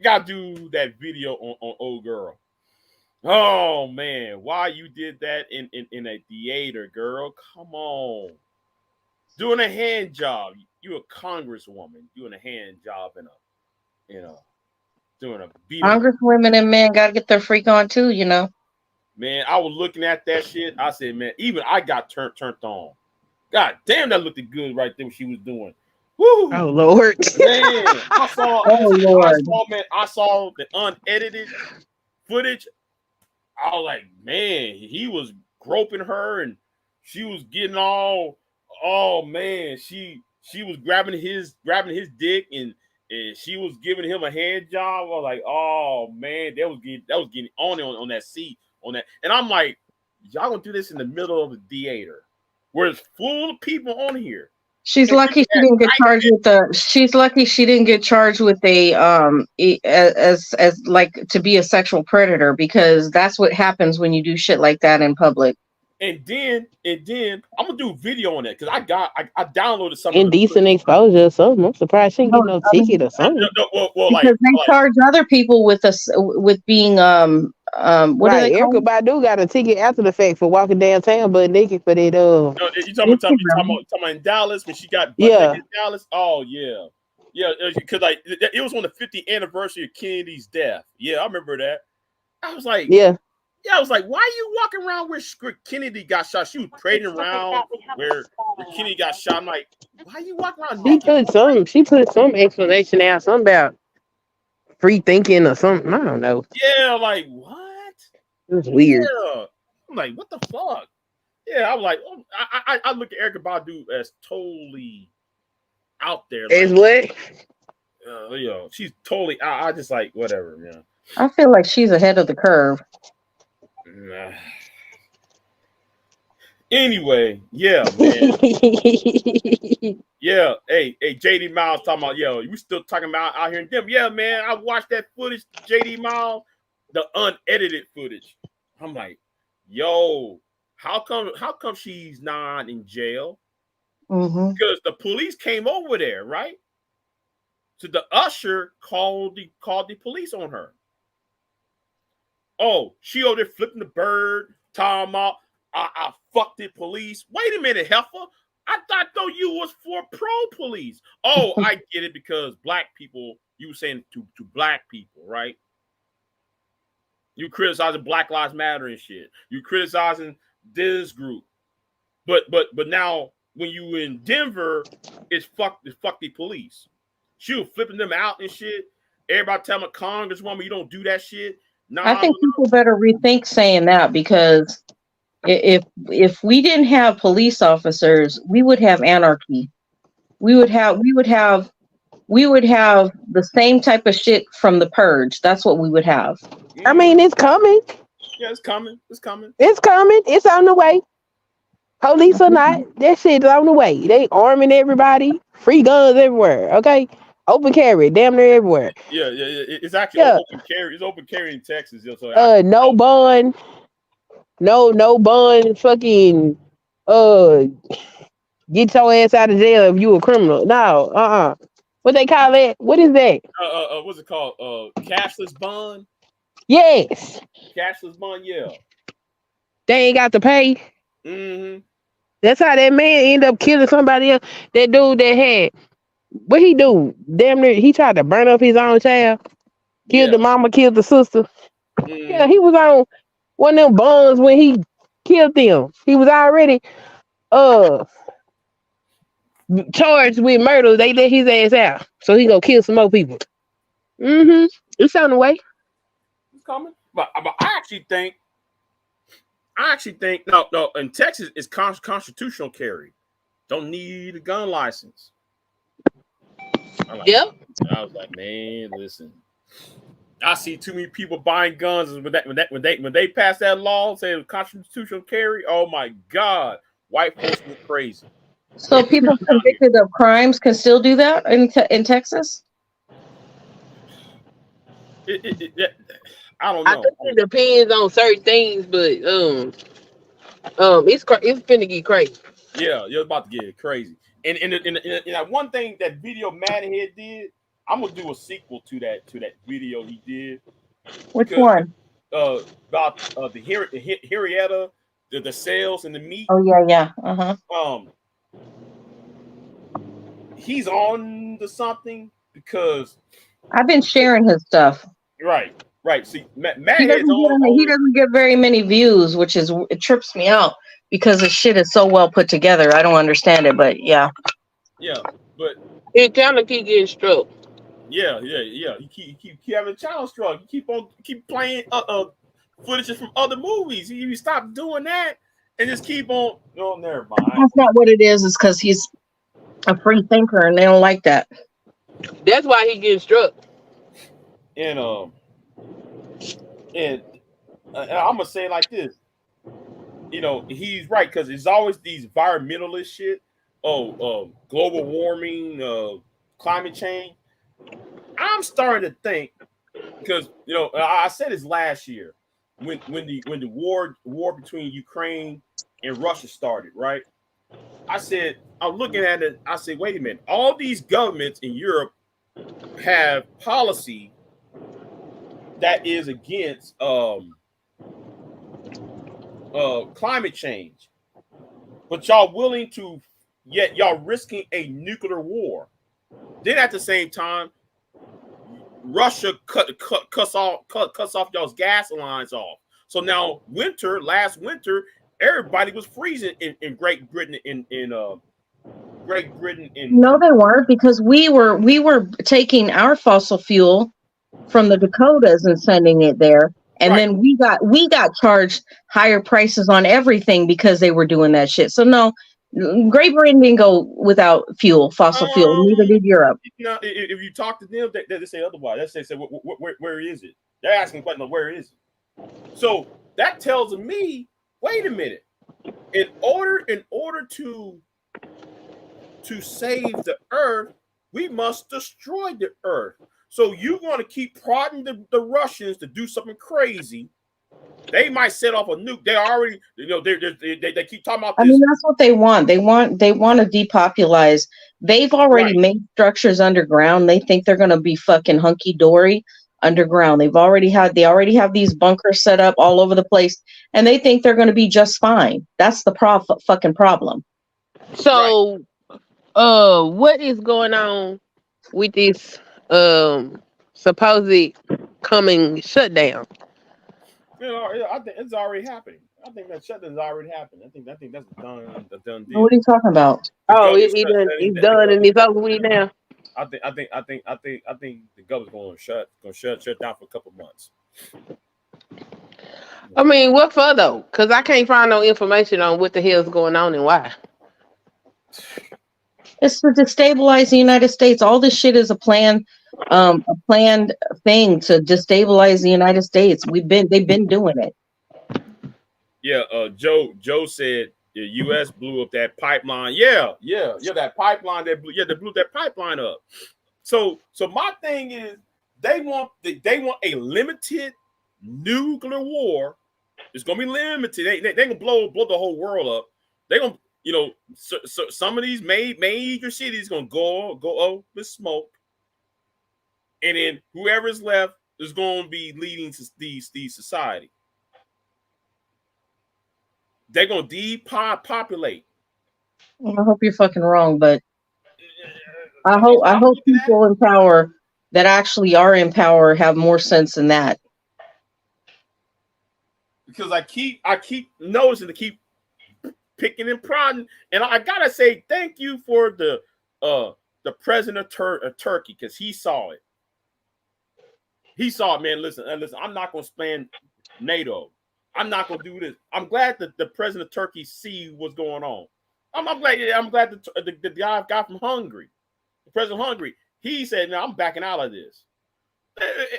gotta do that video on old girl. Oh man, why you did that in a theater, girl? Come on, doing a hand job. You a congresswoman doing a hand job doing a beat. Congresswomen and men gotta get their freak on too, Man, I was looking at that shit. I said, man, even I got turned on. God damn, that looked good right there. What she was doing. Woo! Oh Lord, man! I saw. Oh Lord! I saw the unedited footage. I was like, man, he was groping her and she was getting all, oh man, she was grabbing his dick and she was giving him a hand job. I was like, oh man, that was getting on that seat on that. And I'm like, y'all gonna do this in the middle of the theater where it's full of people on here. She's lucky she didn't get charged with she's lucky she didn't get charged with a as like to be a sexual predator, because that's what happens when you do shit like that in public. And then I'm gonna do a video on that because I downloaded something. Indecent exposure or something. I'm surprised she didn't get no ticket or something. Well, because they charge other people with being right. Erykah Badu got a ticket after the fact for walking downtown but naked for that No, you talking about in Dallas when she got naked in Dallas? Oh yeah. Yeah, because like it was on the 50th anniversary of Kennedy's death. Yeah, I remember that. I was like, I was like, why are you walking around where Kennedy got shot? She was parading around where Kennedy got shot. I'm like, why are you walking around naked? She put some explanation out, something about free thinking or something. I don't know. Yeah, like what? It was weird. Yeah. I'm like, what the fuck? Yeah, I was like, oh, I look at Erykah Badu as totally out there. As what? She's totally. I just like whatever, man. I feel like she's ahead of the curve. Anyway, yeah, man. Yeah, hey, JD Miles talking about, we still talking about out here in Denver. Yeah, man, I watched that footage, JD Miles, the unedited footage. I'm like, yo, how come she's not in jail? Mm-hmm. Because the police came over there, right? So the usher called the police on her. Oh, she over there flipping the bird, talking about I fucked the police. Wait a minute, heifer. I thought though you was for pro-police. Oh, I get it because black people, you were saying to black people, right? You criticizing Black Lives Matter and shit. You criticizing this group. But now when you in Denver, it's fuck the police. She was flipping them out and shit. Everybody telling Congresswoman you don't do that shit. I think people better rethink saying that, because if we didn't have police officers, we would have anarchy. We would have the same type of shit from the Purge. That's what we would have. I mean, it's coming. Yeah, it's coming. It's coming. It's coming. It's on the way. Police or not, that shit's on the way. They arming everybody. Free guns everywhere. Okay. Open carry, damn near everywhere. Yeah. It's actually open carry. It's open carry in Texas. So no bond. No bond. Fucking get your ass out of jail if you a criminal. No, What they call that? What is that? What's it called? Cashless bond. Yes. Cashless bond. Yeah. They ain't got to pay. Mm-hmm. That's how that man ended up killing somebody else. That dude that had. What he do? Damn near, he tried to burn up his own child. Killed the mama, killed the sister. Mm. Yeah, he was on one of them bonds when he killed them. He was already charged with murder. They let his ass out, so he gonna kill some more people. Mm-hmm. It's on the way. It's coming. But I actually think no. In Texas, it's constitutional carry. Don't need a gun license. I was like, man, listen. I see too many people buying guns when they pass that law saying constitutional carry. Oh my God, white folks go crazy. So people convicted of crimes can still do that in Texas? I don't know. I think it depends on certain things, but it's finna get crazy. Yeah, you're about to get crazy. And that one thing that video Madhead did, I'm gonna do a sequel to that video he did. Which one? About the Henrietta, the sales and the meat. Oh yeah. Uh-huh. He's on to something because I've been sharing his stuff. Right. See, He doesn't get very many views, which it trips me out because the shit is so well put together. I don't understand it, but yeah. Yeah, but it kind of keep getting struck. Yeah. You keep having a child struck. You keep playing footage from other movies. You stop doing that and just keep on. No, never mind. That's not what it is. It's because he's a free thinker and they don't like that. That's why he getting struck. And I'm gonna say it like this. You know, he's right because it's always these environmentalist shit. Global warming, climate change. I'm starting to think because you know I said this last year when the war between Ukraine and Russia started, right? I said I'm looking at it. I said, wait a minute, all these governments in Europe have policy that is against climate change, but y'all willing to, yet y'all risking a nuclear war. Then at the same time, Russia cuts off y'all's gas lines off. So now last winter, everybody was freezing in Great Britain Great Britain. No, they weren't, because we were taking our fossil fuel from the Dakotas and sending it there. And Right. then we got charged higher prices on everything because they were doing that shit. So no, Great Britain didn't go without fossil fuel. Neither did Europe. You know, if you talk to them, they say otherwise. They say, where is it? They're asking questions, where is it? So that tells me, wait a minute. In order to save the earth, we must destroy the earth. So you're going to keep prodding the Russians to do something crazy. They might set off a nuke. They already, you know, they keep talking about this. I mean, that's what they want. They want to depopulize. They've already made structures underground. They think they're going to be fucking hunky dory underground. They already have these bunkers set up all over the place, and they think they're going to be just fine. That's the fucking problem. So, what is going on with this supposed coming shutdown? You know, I think it's already happening. I think that shutdown's already happened. I think that's a done deal. What are you talking about? Oh, it's done and it's over with now. I think the government's gonna shut down for a couple months. I mean, what for though? Because I can't find no information on what the hell's going on and why. It's to destabilize the United States. All this shit is a planned thing to destabilize the United States. They've been doing it. Yeah, Joe said the U.S. blew up that pipeline. Yeah, that pipeline they blew that pipeline up. So my thing is they want a limited nuclear war. It's gonna be limited. They gonna blow the whole world up. They gonna, you know, so some of these major cities gonna go up with smoke, and then whoever's left is gonna be leading to these society. They're gonna depopulate. I hope you're fucking wrong, but I hope people in power that actually are in power have more sense than that. Because I keep noticing to keep picking and prodding, and I gotta say thank you for the president of Turkey, because he saw it. He saw it, man. Listen. I'm not gonna span NATO. I'm not gonna do this. I'm glad that the president of Turkey see what's going on. I'm glad the guy from Hungary, the president of Hungary, he said, "No, I'm backing out of this."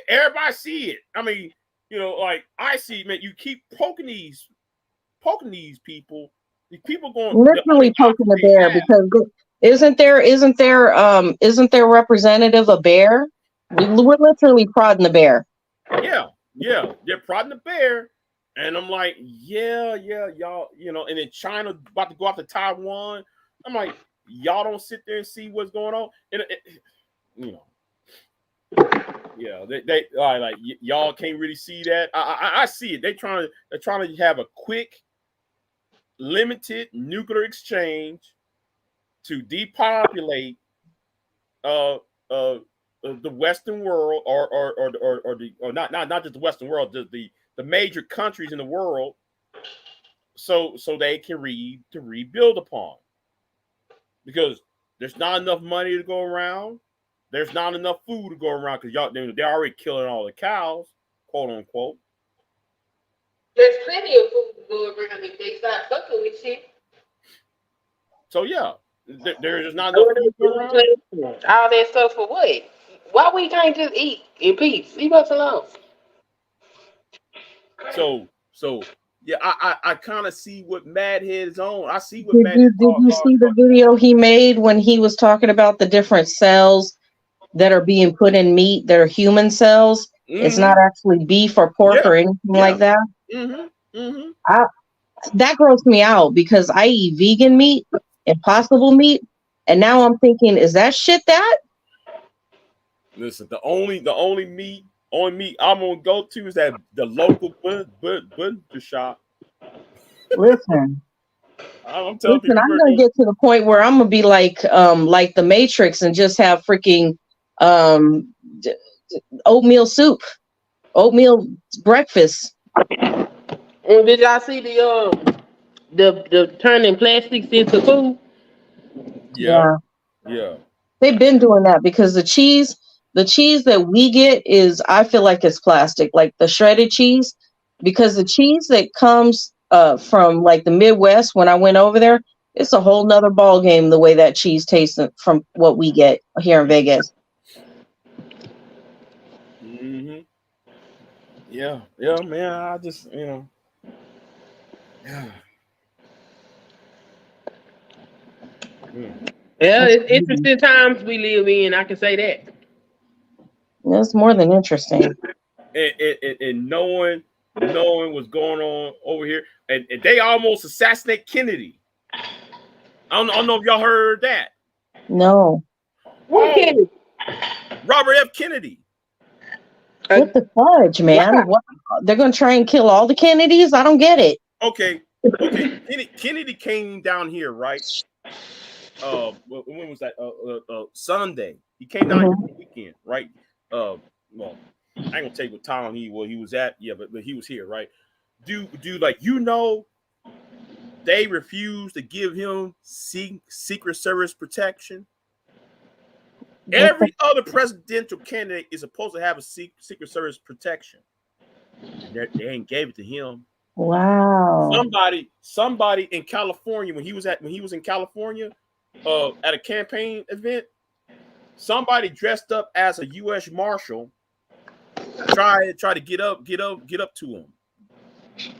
Everybody see it. I mean, you know, like I see, man. You keep poking these people. These people going literally poking the bear, because isn't there representative a bear? We're literally prodding the bear. Yeah, they're prodding the bear. And I'm like, yeah, y'all, you know, and then China about to go after Taiwan. I'm like, y'all don't sit there and see what's going on. And you know, yeah, they like y'all can't really see that. I see it. They're trying to have a quick, limited nuclear exchange to depopulate the Western world, or not just the Western world, the major countries in the world, so they can rebuild upon, because there's not enough money to go around. There's not enough food to go around, because they're already killing all the cows, quote unquote. There's plenty of food to go around if they start fucking with shit. So yeah, there is not enough food to go around. All that stuff for what? Why we can't just eat in peace? Leave us alone. So yeah, I kind of see what Madhead is on. I see what Did Madhead you did you see the video he made when he was talking about the different cells that are being put in meat that are human cells? It's not actually beef or pork or anything like that. That grossed me out because I eat vegan meat, impossible meat, and now I'm thinking, is that shit that? Listen, the only meat I'm gonna go to is that the local butcher shop. Listen, I'm telling listen, people, I'm gonna get to the point where I'm gonna be like the Matrix and just have freaking oatmeal soup, oatmeal breakfast. Did y'all see the turning plastics into food? Yeah. They've been doing that because the cheese that we get is, I feel like it's plastic, like the shredded cheese, because the cheese that comes from like the Midwest, when I went over there, it's a whole nother ball game the way that cheese tastes from what we get here in Vegas. Yeah, man. I just, yeah. Yeah, it's interesting times we live in. I can say that. That's more than interesting. And knowing what's going on over here, and they almost assassinated Kennedy. I don't know if y'all heard that. No. What Kennedy? Robert F. Kennedy. What the fudge, man? What? They're gonna try and kill all the Kennedys? I don't get it. Okay. Kennedy came down here, right? When was that? Sunday. He came down here for the weekend, right? Well, I ain't gonna tell you what town he was at. Yeah, but he was here, right? Dude, like, they refused to give him Secret Service protection. Every other presidential candidate is supposed to have a Secret Service protection. They ain't gave it to him. Wow. Somebody in California, when he was in California, at a campaign event, somebody dressed up as a U.S. Marshal try to get up to him,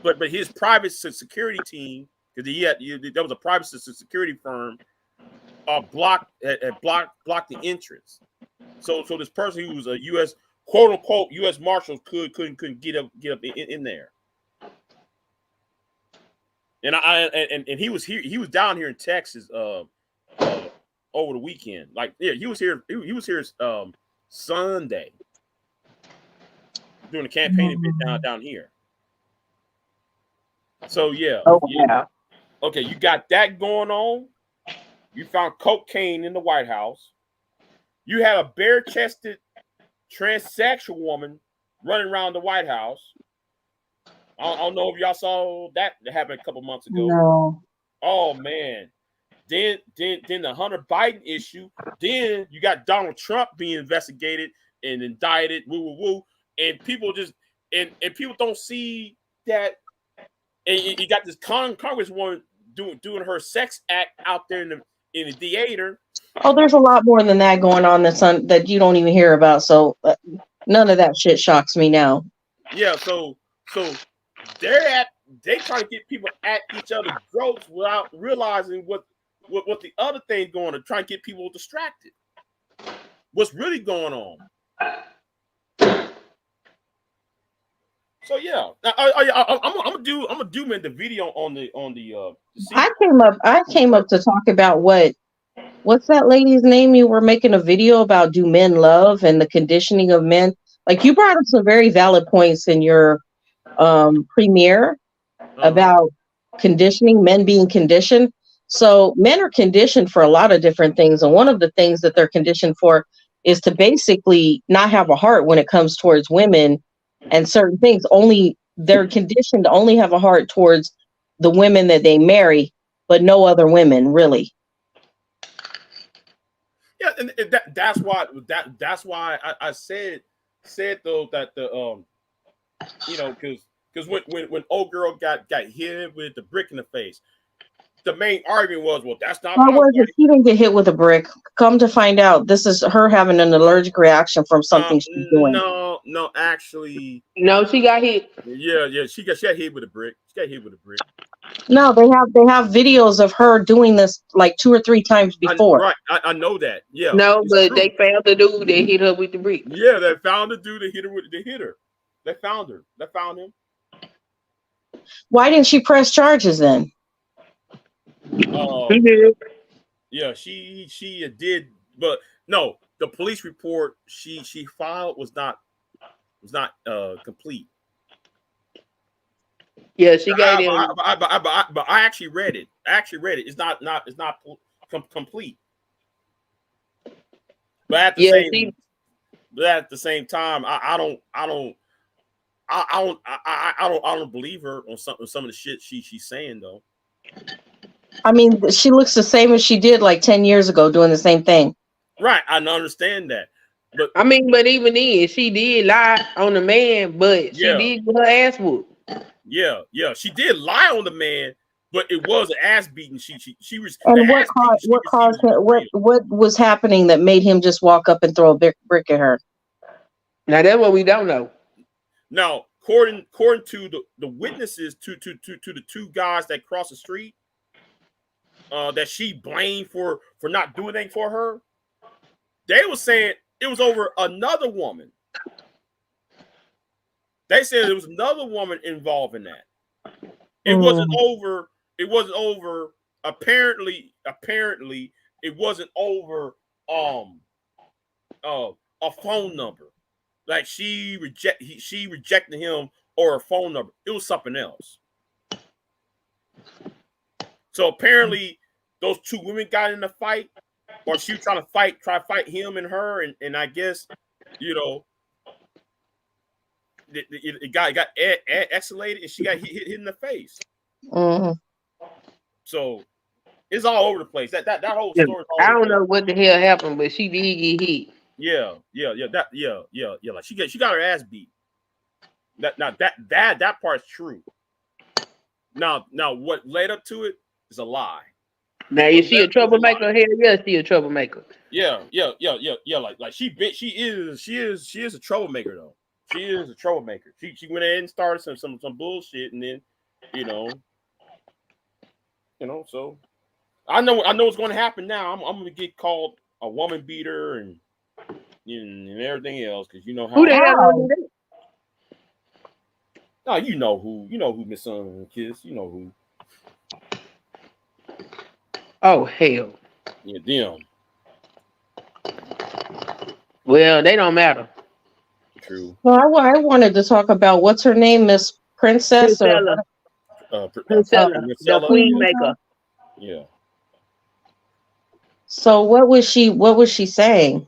but his private security team, because there was a private security firm, blocked the entrance. So this person who was a U.S. quote unquote U.S. Marshal couldn't get up in there. And he was here. He was down here in Texas over the weekend. Like, yeah, he was here. He was here Sunday doing a campaign event down here. So yeah. Okay, you got that going on. You found cocaine in the White House. You had a bare-chested transsexual woman running around the White House. I don't know if y'all saw that happened a couple months ago. No. Oh man. Then the Hunter Biden issue. Then you got Donald Trump being investigated and indicted. And people just and people don't see that. And you got this Congresswoman doing her sex act out there in the theater. Oh, there's a lot more than that going on that you don't even hear about. So none of that shit shocks me now. Yeah, so they try to get people at each other's throats without realizing what the other thing going to try and get people distracted. What's really going on? So yeah, I'm gonna do the video on the. I came up to talk about what's that lady's name you were making a video about? Do men love and the conditioning of men? Like, you brought up some very valid points in your premiere about conditioning, men being conditioned. So men are conditioned for a lot of different things, and one of the things that they're conditioned for is to basically not have a heart when it comes towards women and certain things. Only they're conditioned to only have a heart towards the women that they marry, but no other women, really. Yeah, and that's why I said though that the because Because when old girl got hit with the brick in the face, the main argument was, well, that's not Or my was it wife. she didn't get hit with a brick? Come to find out, this is her having an allergic reaction from something she's doing. No, actually, No, she got hit. yeah, she got hit with a brick. She got hit with a brick. No, they have videos of her doing this like 2 or 3 times before. I know that. Yeah. No, it's but true. they found the dude that hit her with the brick. Yeah, they found the dude that hit her. They found her. They found him. Why didn't she press charges then? She did. Yeah, she did, but no, the police report she filed was not complete. Yeah, she gave him. But I actually read it. It's not complete. But at the same time, I don't believe her on some of the shit she's saying though. I mean, she looks the same as she did like 10 years ago doing the same thing. Right, I understand that. But I mean, but even then, she did lie on the man, but she did get her ass whooped. Yeah, she did lie on the man, but it was an ass beating. She was. And what was happening that made him just walk up and throw a brick at her? Now that's what we don't know. Now, according to the witnesses to the 2 guys that crossed the street, that she blamed for not doing anything for her, they were saying it was over another woman. They said there was another woman involved in that. It wasn't over. It wasn't over. Apparently, it wasn't over. A phone number. Like she rejected him or a phone number. It was something else. So apparently, those 2 women got in a fight, or she was trying to fight him and her, and I guess, it got escalated, and she got hit in the face. Mm-hmm. So it's all over the place. That whole story. I don't know what the hell happened, but she did get hit. Yeah. Like she got her ass beat. That part's true. Now what led up to it is a lie. Now is she a troublemaker? Hell yeah, she a troublemaker. Yeah. Like she is a troublemaker though. She is a troublemaker. She went in and started some bullshit, and then so I know what's going to happen now. I'm going to get called a woman beater and everything else, because you know how. Who the hell do that? Oh, you know who Miss Kiss. You know who. Oh hell. Yeah, them. Well, they don't matter. True. Well, I wanted to talk about what's her name, Miss Princess Priscilla. Priscilla, the queen maker. Yeah. So what was she saying?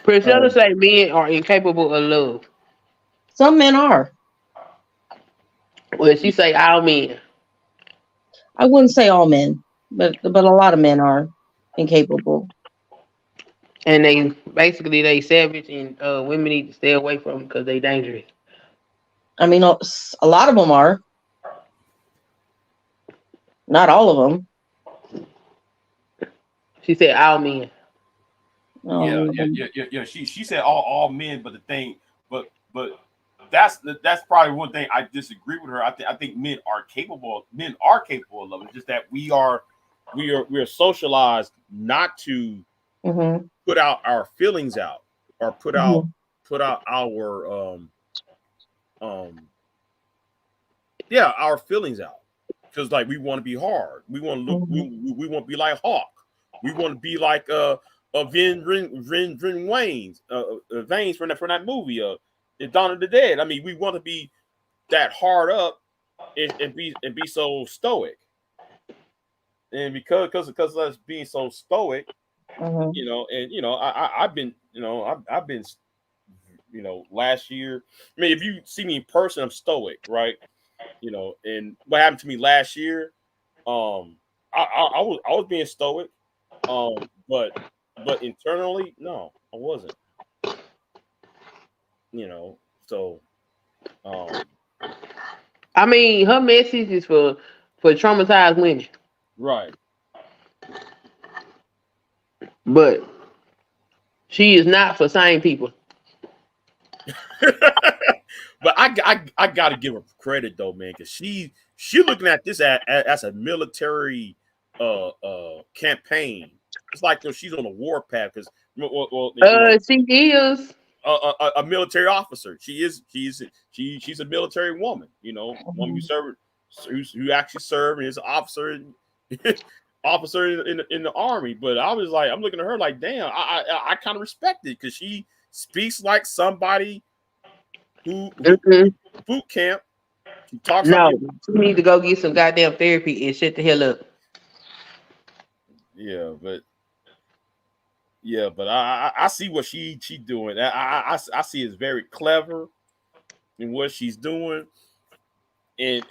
Priscilla say men are incapable of love. Some men are. Well, she say all men. I wouldn't say all men, but a lot of men are incapable. And they savage, and women need to stay away from them because they dangerous. I mean, a lot of them are. Not all of them. She said all men. Yeah. She said all men, but the thing, but that's probably one thing I disagree with her. I think men are capable of love. It's just that we are socialized not to put out our feelings out, or put out our our feelings out, because like we want to be hard. We want to look. We want to be like Hawk. We want to be like Vin Wayne's Veins from that movie. Dawn of the Dead. I mean, we want to be that hard up and be so stoic. And because of us being so stoic, I've been last year. I mean, if you see me in person, I'm stoic, right? And what happened to me last year, I was being stoic, but internally, no, I wasn't. So I mean, her message is for traumatized women, Right. but she is not for sane people. But I got to give her credit though, man, because she looking at this as a military campaign. It's like though she's on a war path because She is. a military officer. She's a military woman. You know, woman who actually served and is an officer officer in the army. But I was like, I'm looking at her like, damn, I kind of respect it because she speaks like somebody who boot camp. She talks No, like you need to go get some goddamn therapy and shut the hell up. yeah, but I see what she doing. I see it's very clever in what she's doing, and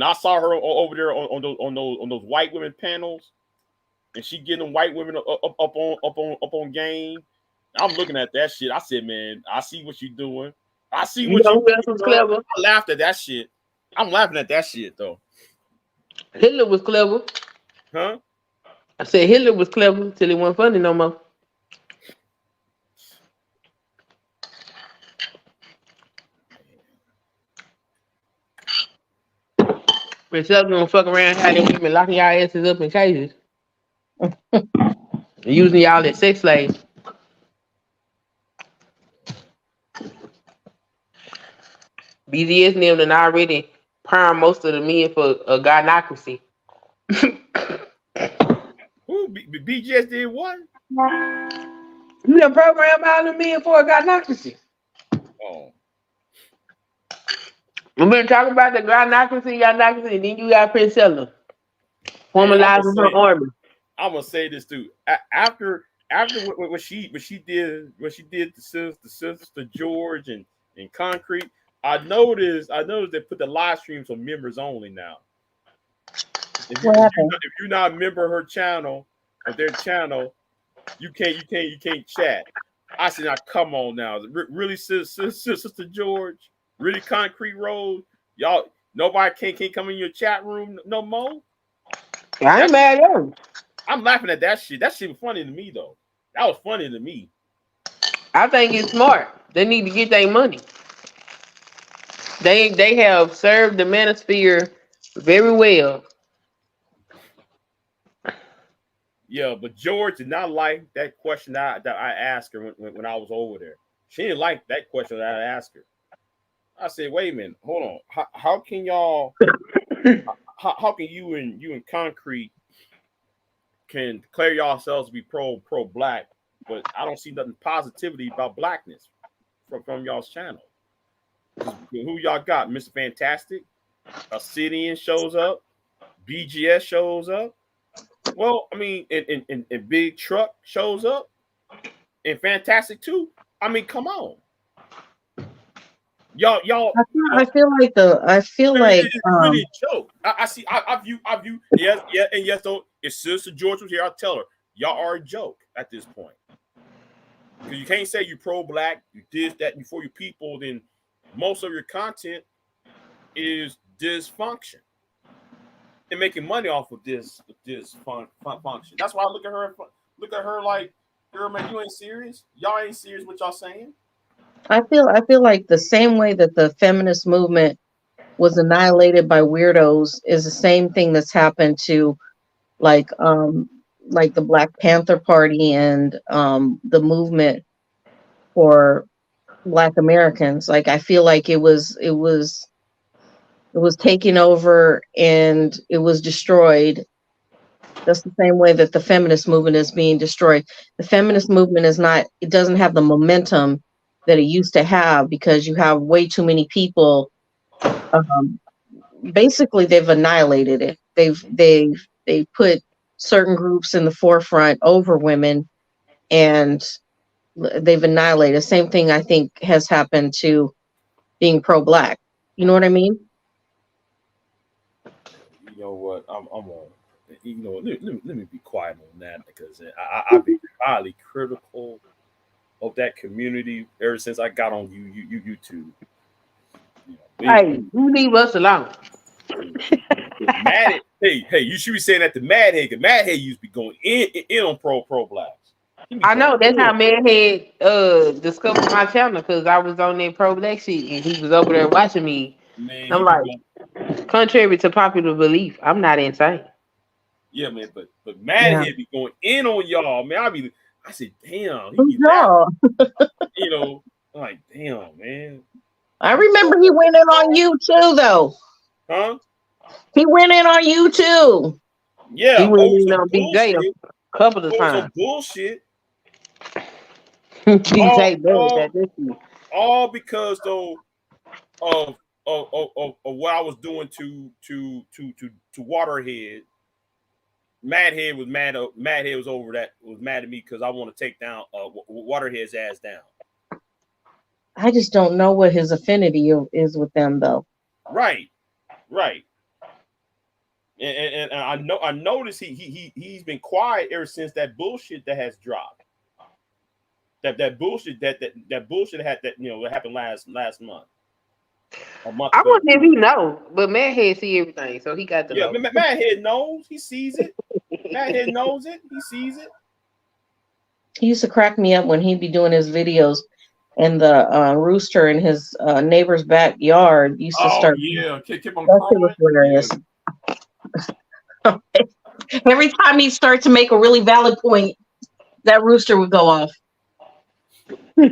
I saw her over there on those white women panels, and she getting white women up on game. I'm looking at that shit. I said, man, I see what you're doing. I see You what know you who else was clever? I laughed at that shit. I'm laughing at that shit though. Hitler was clever. Huh? I said Hitler was clever till it wasn't funny no more. But y'all gonna fuck around how them women locking y'all asses up in cages. Using y'all as sex slaves. BDS named and already primed most of the men for a gynocracy. Who BGS did what? You done program all the men for a gynocracy. Oh. We've been talking about the gynocracy, and then you got Priscilla formalizing her army. I'm gonna say this too. After what she did to Sister George and Concrete, I noticed they put the live streams on members only now. If you're not a member of her channel or their channel, you can't chat. I said, now come on now, really, Sister George, really, Concrete Road, y'all, nobody can't come in your chat room no more. I ain't mad at her. I'm laughing at that shit. That shit was funny to me though. That was funny to me. I think it's smart. They need to get their money. They have served the manosphere very well. Yeah, but George did not like that question that I asked her when I was over there. She didn't like that question that I asked her. I said, wait a minute, hold on. How can y'all how can you and Concrete can declare yourselves to be pro black, but I don't see nothing positivity about blackness from y'all's channel. Who y'all got? Mr. Fantastic, Obsidian shows up, BGS shows up. Well, I mean, and Big Truck shows up, and Fantastic too. I mean, come on, y'all. I feel like it's really a joke. I view. Yes, yeah, and yes. Though if Sister George was here, I'll tell her y'all are a joke at this point. Because you can't say you pro black, you did that before your people. Then most of your content is dysfunction and making money off of this function. That's why I look at her like, girl, man, you ain't serious. Y'all ain't serious what y'all saying. I feel like the same way that the feminist movement was annihilated by weirdos is the same thing that's happened to like the Black Panther Party and the movement for Black Americans. Like I feel like it was taken over and it was destroyed. That's the same way that the feminist movement is being destroyed. The feminist movement it doesn't have the momentum that it used to have because you have way too many people. Basically, they've annihilated it. They've put certain groups in the forefront over women, and they've annihilated. Same thing I think has happened to being pro-black. You know what I mean? You know what? I'm on. You know, let me be quiet on that because I've been highly critical of that community ever since I got on YouTube. Hey, you leave us alone. Mad, hey, you should be saying that to Madhead, because Madhead used to be going in on Pro Blacks. I know that's how Madhead discovered my channel, because I was on that pro black shit and he was over there watching me. Man, I'm like, contrary to popular belief, I'm not insane. Yeah, man, but Madhead be going in on y'all, man. I said, damn, he be you know, I'm like, damn, man. I remember he went in on you too, though. Huh? He went in on you too. Yeah, he went in on BJ a couple of times. Bullshit. all because though of what I was doing to Waterhead. Madhead was mad. Madhead was mad at me because I want to take down Waterhead's ass down. I just don't know what his affinity is with them, though. Right. And I noticed he's been quiet ever since that bullshit that has dropped. That bullshit that bullshit had that what happened last month. I wouldn't if he know, but Madhead see everything, so he got the know. Madhead knows. He sees it. Madhead knows it. He sees it. He used to crack me up when he'd be doing his videos, and the rooster in his neighbor's backyard used to start. Yeah, keep on that was hilarious. Yeah. Every time he started to make a really valid point, that rooster would go off. The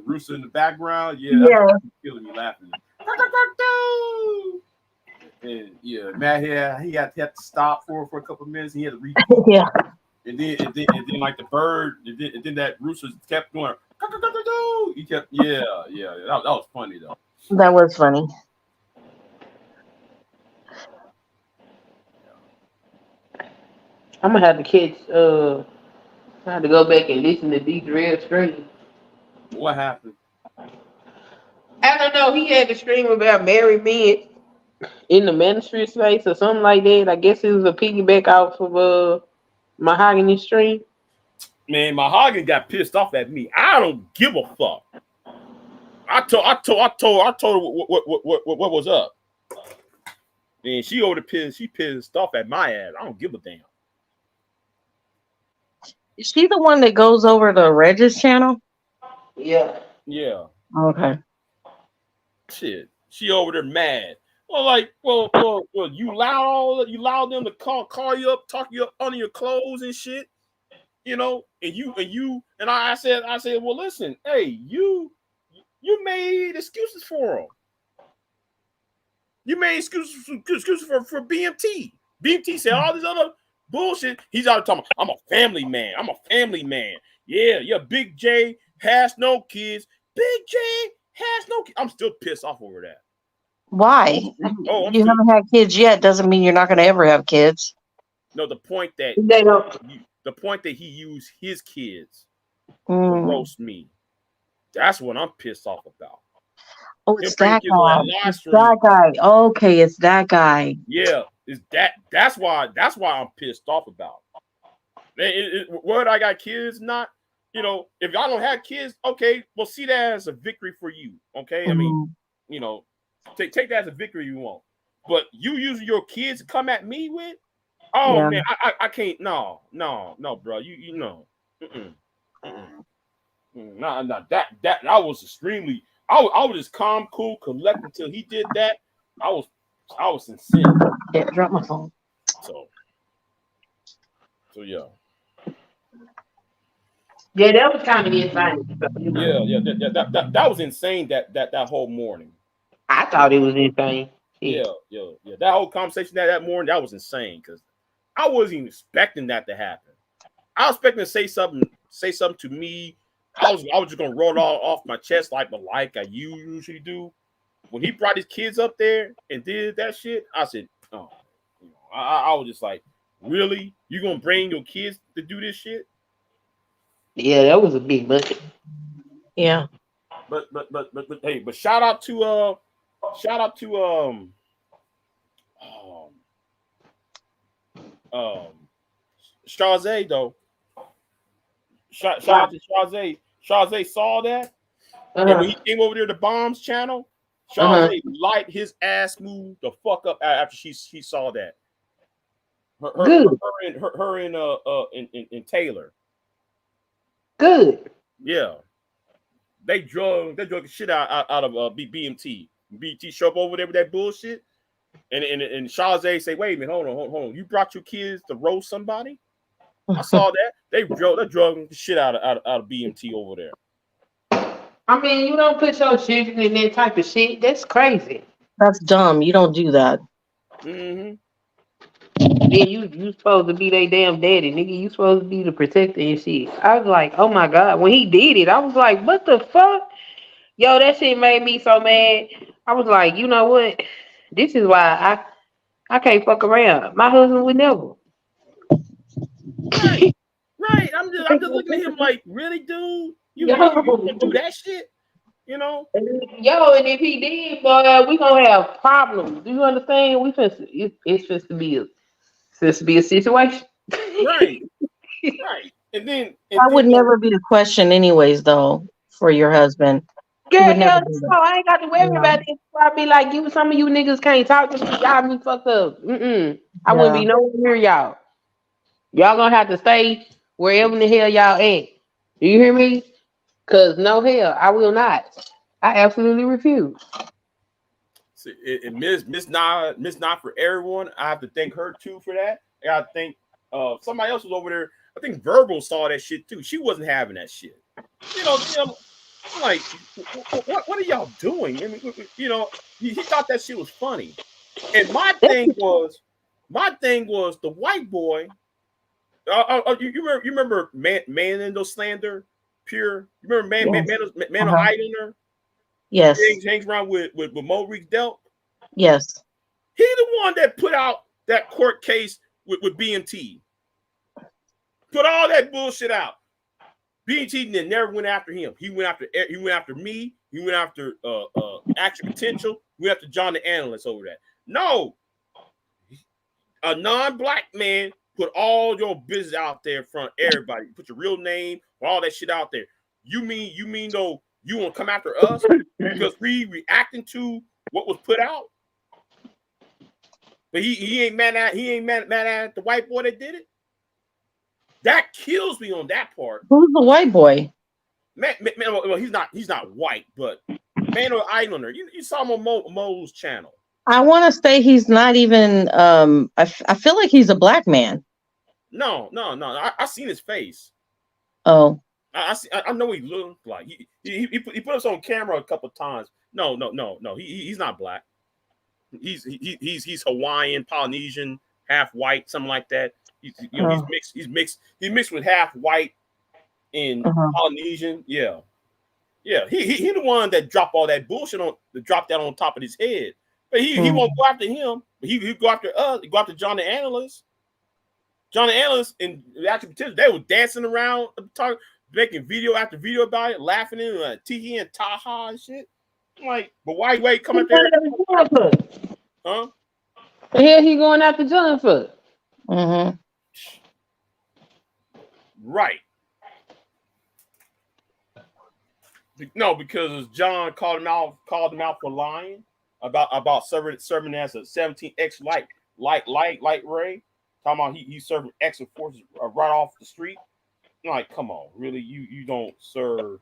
rooster in the background. Yeah, that's killing me laughing. And Madhead, he had to stop for a couple of minutes. He had to read. Yeah. And then like the bird, and then that rooster kept going. He kept that was funny though. That was funny. I'm gonna have to catch. I had to go back and listen to these real streams. What happened? I don't know. He had a stream about married men in the ministry space or something like that. I guess it was a piggyback off of Mahogany stream. Man, Mahogany got pissed off at me. I don't give a fuck. I told her what was up. And she over the she pissed off at my ass. I don't give a damn. Is she the one that goes over to Reg's channel? Yeah. Yeah. Okay. Shit. She over there mad. Well, you allow them to call you up, talk you up under your clothes and shit. And I said, well, listen, hey, you made excuses for them. You made excuses for BMT. BMT said all this other bullshit. He's out talking. I'm a family man. Yeah. Big J has no kids. Big J has no kids. I'm still pissed off over that. Why? You haven't had kids yet doesn't mean you're not going to ever have kids. No, the point that he used his kids to roast me. That's what I'm pissed off about. Oh, it's that guy. It's that guy. Okay, it's that guy. Yeah, that's why I'm pissed off about. Whether I got kids, not, if I don't have kids, okay, well, see that as a victory for you. Okay, I mean, take that as a victory you want. But you using your kids to come at me with, man, I can't. No, bro, you know, nah, that I was extremely. I was just calm, cool, collect until he did that. I was sincere. Yeah, drop my phone. So yeah. Yeah, that was kind of insane. Yeah, that was insane. That whole morning. I thought it was insane. Yeah. That whole conversation that morning, that was insane because I wasn't even expecting that to happen. I was expecting to say something to me. I was just gonna roll it all off my chest like I usually do. When he brought his kids up there and did that shit, I said, "Oh, I was just like, really? You gonna bring your kids to do this shit?" Yeah, that was a big bucket. Yeah. But hey, but shout out to Shazay though. Shout out to Shazay. Shazay saw that And when he came over there to Bomb's channel, Uh-huh. Charlotte light his ass moved the fuck up after she saw that. Good. Her and Taylor. Good. Yeah. They drug the shit out of BMT. BMT show up over there with that bullshit. And Shazay say, wait a minute, hold on. You brought your kids to roast somebody? I saw that. They drug the shit out of BMT over there. I mean, you don't put your children in that type of shit. That's crazy. That's dumb. You don't do that. Mm-hmm. Then you supposed to be their damn daddy, nigga. You supposed to be the protector and shit. I was like, oh my God. When he did it, I was like, what the fuck? Yo, that shit made me so mad. I was like, you know what? This is why I can't fuck around. My husband would never. Right. I'm just looking at him like, really, dude? You gonna do that shit? You know? Yo, and if he did, boy, we gonna have problems. Do you understand? It's supposed to be a situation. Right. And then That would never be a question, anyways, though, for your husband. Girl, would never hell do no, that. I ain't got to worry about this. I'd be like, some of you niggas can't talk to me. Y'all be fucked up. I wouldn't be nowhere near y'all. Y'all gonna have to stay wherever in the hell y'all at. Do you hear me? Cause no hell, I will not. I absolutely refuse. Miss Not for everyone. I have to thank her too for that. I gotta thank somebody else was over there. I think Verbal saw that shit too. She wasn't having that shit. You know I'm like, what are y'all doing? I mean, you know, he thought that shit was funny. And my thing was the white boy. You remember Manindo Slander, Pure? You remember Man Islander? Yes. Hangs around with Maurice Delp. Yes. He the one that put out that court case with BMT. Put all that bullshit out. BMT never went after him. He went after me. He went after Action Potential. He went after John the Analyst over that. No, a non-black man put all your business out there in front of everybody. Put your real name, all that shit out there. You mean though you want to come after us because we reacting to what was put out? But he ain't mad at the white boy that did it. That kills me on that part. Who's the white boy? Man, well, he's not white, but Mano Islander. You saw him on Mo's channel. I want to say he's not even. I feel like he's a black man. No. I seen his face. Oh. I know what he looked like. He put us on camera a couple of times. No. He's not black. He's Hawaiian, Polynesian, half white, something like that. He's mixed. He's mixed with half white and Polynesian. Yeah. He the one that dropped all that bullshit dropped that on top of his head. But he won't go after him. But he go after us. He go after John the Analyst. John the Analyst and the Action Potential, they were dancing around, making video after video about it, laughing in Tiki and Taha and shit. I'm like, but why come out there? Huh? The hell he going after John for? Mm-hmm. Right. No, because John called him out for lying about serving as a 17X light ray. Talking about he's serving X forces right off the street. I'm like, come on, really? You don't serve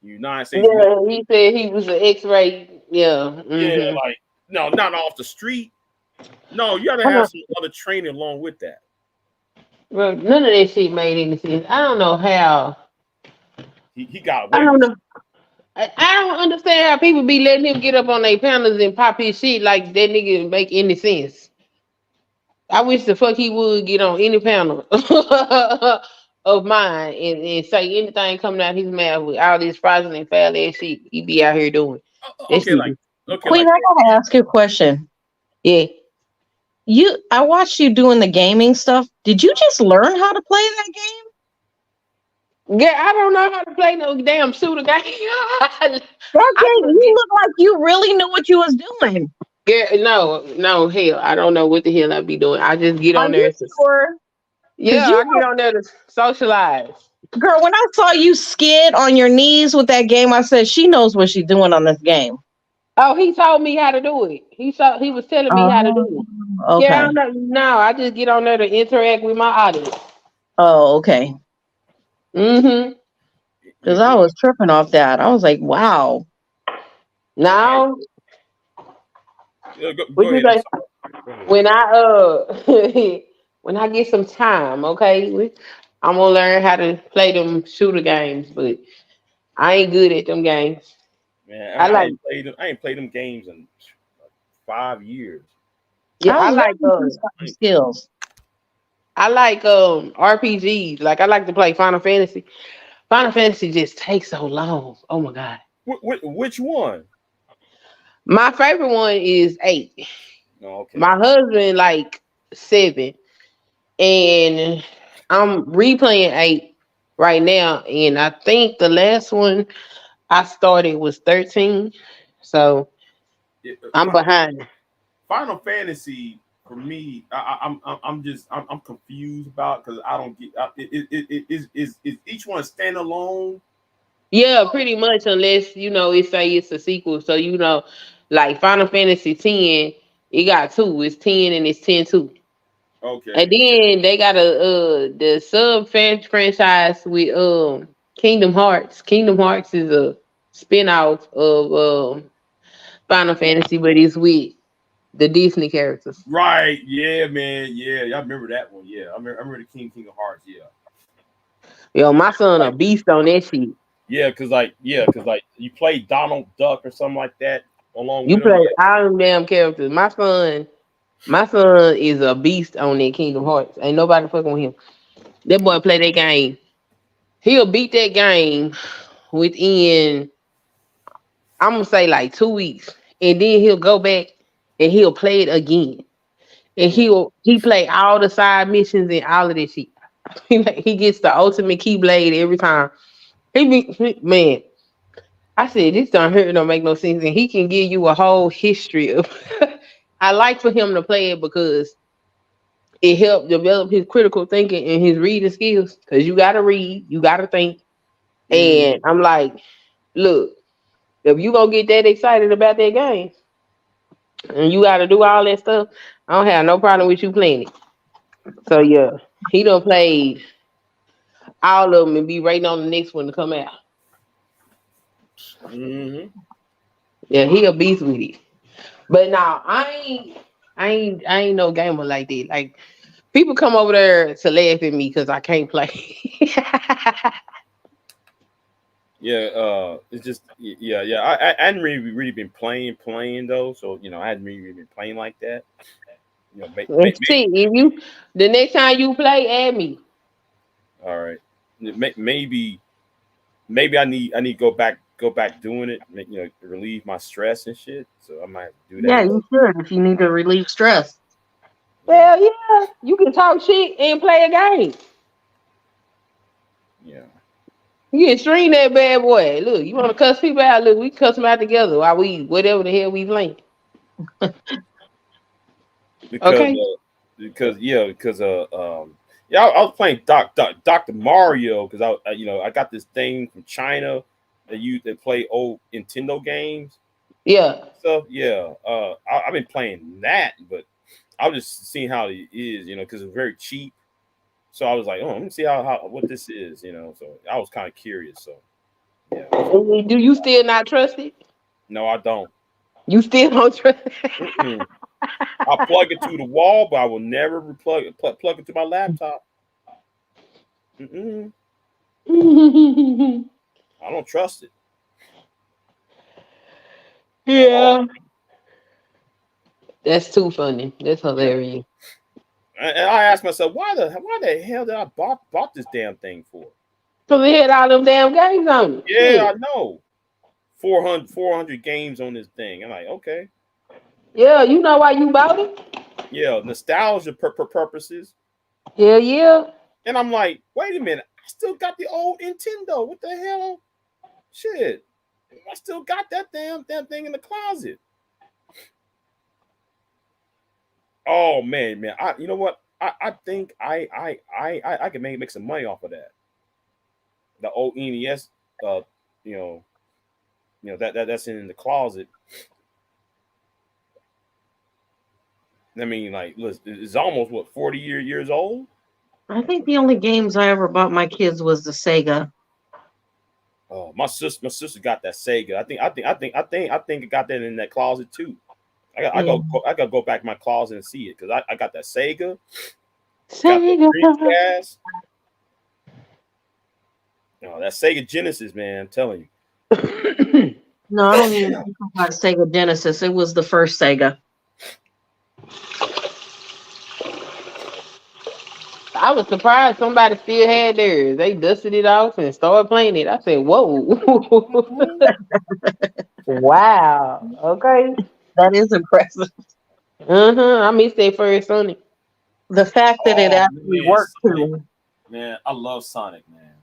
United States? Yeah, he said he was an X-ray. Yeah. Mm-hmm. Yeah, like no, not off the street. No, you gotta have some other training along with that. Well, none of that shit made any sense. I don't know how. He got away. I don't know. I don't understand how people be letting him get up on their panels and pop his shit like that nigga make any sense. I wish the fuck he would get on any panel of mine and say anything coming out his mouth with all this fraudulent foul ass shit he be out here doing. Queen, I gotta ask you a question. Yeah. I watched you doing the gaming stuff. Did you just learn how to play that game? Yeah, I don't know how to play no damn shooter game. You look like you really knew what you was doing. Yeah, no, hell, I don't know what the hell I be doing. I just get on there. Sure? Yeah, I get on there to socialize. Girl, when I saw you skid on your knees with that game, I said she knows what she's doing on this game. Oh, he told me how to do it. He was telling me how to do it. Yeah, I Okay. don't know. No, I just get on there to interact with my audience. Oh, okay. Mm-hmm. Because I was tripping off that. I was like, wow. Now, Go what you ahead. I'm say? sorry. Go ahead. When when I get some time, okay, I'm gonna learn how to play them shooter games, but I ain't good at them games. Man, I like, I ain't played them games in 5 years. yeah, I was very impressed by your skills. I like RPGs. Like I like to play Final Fantasy. Final Fantasy just takes so long. Oh my god. Which one? My favorite one is 8. Oh, okay. My husband like 7, and I'm replaying 8 right now. And I think the last one I started was 13, so I'm behind. Final Fantasy for me, I'm confused about because I don't get is each one standalone. Yeah, pretty much. Unless it say it's a sequel. So like Final Fantasy 10, it got two. It's 10 and it's 10 too. And Okay, then they got the sub franchise with Kingdom Hearts. Kingdom Hearts is a spin-off of Final Fantasy, but it's with the Disney characters. right? Yeah, man. Yeah, I remember that one. Yeah, I remember the King of Hearts. Yeah, Yo, my son a like beast on that shit. because like you play Donald Duck or something like that along You with him. play Yeah, all them damn characters. My son is a beast on that Kingdom Hearts. Ain't nobody fucking with him. That boy play that game. He'll beat that game within, I'm gonna say, like 2 weeks, and then he'll go back and he'll play it again, and mm, he play all the side missions and all of that shit. He gets the ultimate keyblade every time. Man. I said this don't make no sense, and he can give you a whole history of. I like for him to play it because it helped develop his critical thinking and his reading skills. Because you got to read, you got to think, mm. and I'm like, look, if you gonna get that excited about that game and you got to do all that stuff, I don't have no problem with you playing it. So yeah, he done played all of them and be waiting on the next one to come out. Mm-hmm. Yeah, he a beast with it. But now I ain't no gamer like that. Like people come over there to laugh at me because I can't play. Yeah, it's just yeah. I hadn't really been playing though, so I hadn't really been playing like that. See, if you the next time you play, add me. All right. Maybe I need to go back doing it, relieve my stress and shit. So I might have to do Yeah, that. you should if you need to relieve stress. Yeah, Well, yeah, you can talk shit and play a game. yeah. You can stream that bad boy. Look, you want to cuss people out? Look, we cuss them out together while we whatever the hell we playing. Because Okay. I was playing Dr. Mario because I got this thing from China that play old Nintendo games. Yeah. So yeah, I've been playing that, but I was just seeing how it is, because it's very cheap. So I was like, oh, let me see how what this is, So I was kind of curious. So yeah, Do you still not trust it? no, I don't. You still don't trust Mm-mm. I'll plug it to the wall, but I will never plug it to my laptop. Mm-mm. it? I don't trust it at all. Yeah. That's too funny. That's Yeah, hilarious. and I asked myself, why the hell did I bought this damn thing for? Cause they had all them damn games on it. Yeah, Shit. I know. 400 games on this thing. I'm like, okay, Yeah, you know why you bought it? yeah, nostalgia purposes. Hell yeah. And I'm like, wait a minute, I still got the old Nintendo. What the hell? Shit, I still got that damn thing in the closet. Oh man, you know what? I think I can make some money off of that. the old NES, you know that's in the closet. I mean, like, listen, it's almost what 40 years old. I think the only games I ever bought my kids was the Sega. Oh, my sister got that Sega. I think it got that in that closet too. I gotta go back to my closet and see it because I got that Sega, got the Dreamcast. No, that Sega Genesis, man. I'm telling you. No, I don't even think about Sega Genesis. It was the first Sega. I was surprised somebody still had theirs. They dusted it off and started playing it. I said, "Whoa, wow, okay." That is impressive. I missed that first Sonic. The fact that it actually worked Sonic. too. Man, I love Sonic, man.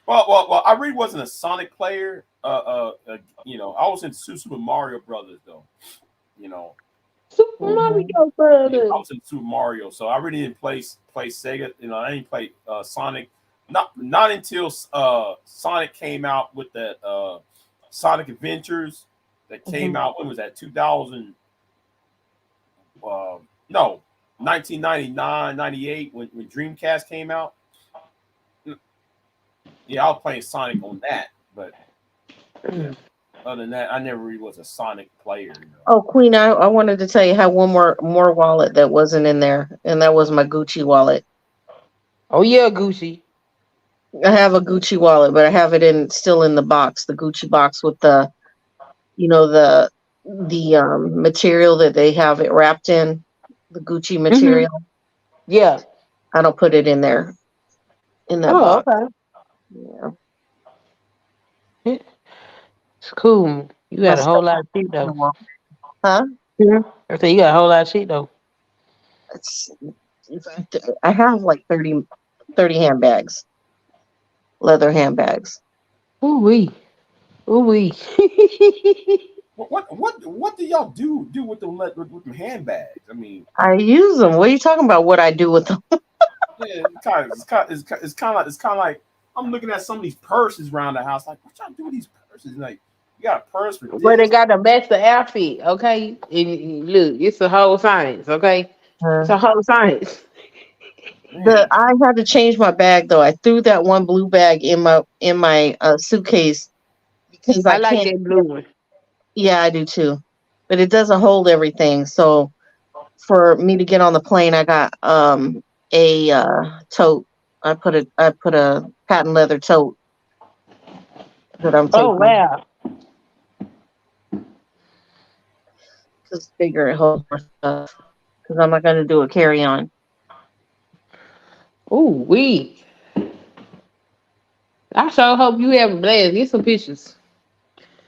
Well, I really wasn't a Sonic player. You know, I was in Super Mario Brothers though. You know, Super Mario Brothers. I was in Super Mario, so I really didn't play Sega. You know, I didn't play Sonic. Not until Sonic came out with that Sonic Adventures that came out. When was that? 2000? No, 1999, 98 when Dreamcast came out. Yeah, I was playing Sonic on that, but other than that, I never really was a Sonic player. You know? Oh, Queen, I wanted to tell you I had one more wallet that wasn't in there, and that was my Gucci wallet. Oh yeah, Gucci. I have a Gucci wallet, but I have it still in the box, the Gucci box with the, you know, the material that they have it wrapped in, the Gucci material. Yeah. I don't put it in there, in that box. Okay. Yeah. It's cool. You got a whole lot of shit though. Huh? Yeah. I said you got a whole lot of shit though. In fact, I have like 30 handbags, leather handbags. Ooh wee. Ooh wee. What do y'all do with the handbags? I mean, I use them. What are you talking about? What I do with them? yeah, it's kind of like I'm looking at some of these purses around the house. Like, what y'all do with these purses? Like, you got a purse for this. But they got to match the outfit, okay? And look, it's a whole science, okay? It's a whole science. I had to change my bag though. I threw that one blue bag in my suitcase because I like that blue one. Yeah, I do too, but it doesn't hold everything. So for me to get on the plane, I got a tote. I put a patent leather tote that I'm taking. Oh wow! Because bigger, it holds more stuff. Because I'm not going to do a carry on. Ooh wee! I sure hope you have a blast. Get some pictures.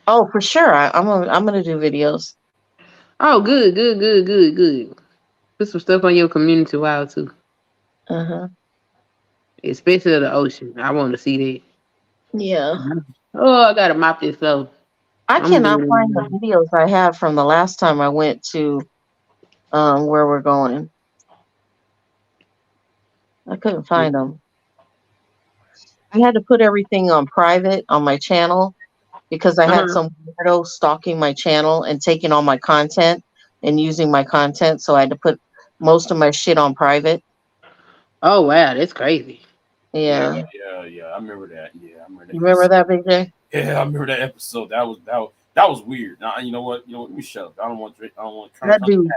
Oh, for sure. I'm gonna do videos. Oh, good. Put some stuff on your community wall too. Especially the ocean. I want to see that. Yeah. Oh, I gotta mop this floor. I cannot find the videos I have from the last time I went to where we're going. I couldn't find them. I had to put everything on private on my channel because I had some weirdo stalking my channel and taking all my content and using my content. So I had to put most of my shit on private. Oh wow, that's crazy. Yeah. I remember that. Yeah, I remember that. You remember that, Big J? Yeah, I remember that episode. That was weird. Now, you know what? Let me shut up. I don't want. That dude.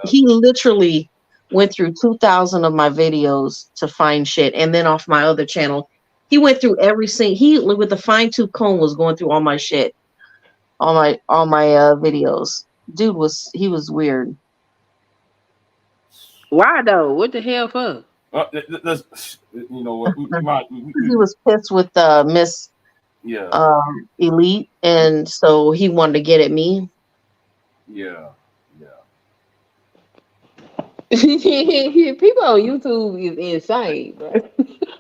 He literally went through 2,000 of my videos to find shit, and then off my other channel, he went through every single. He with the fine-tooth comb was going through all my shit, all my videos. Dude was weird. Why though? What the hell for? You know what? He was pissed with Miss Elite, and so he wanted to get at me. Yeah. People on YouTube is insane, bro.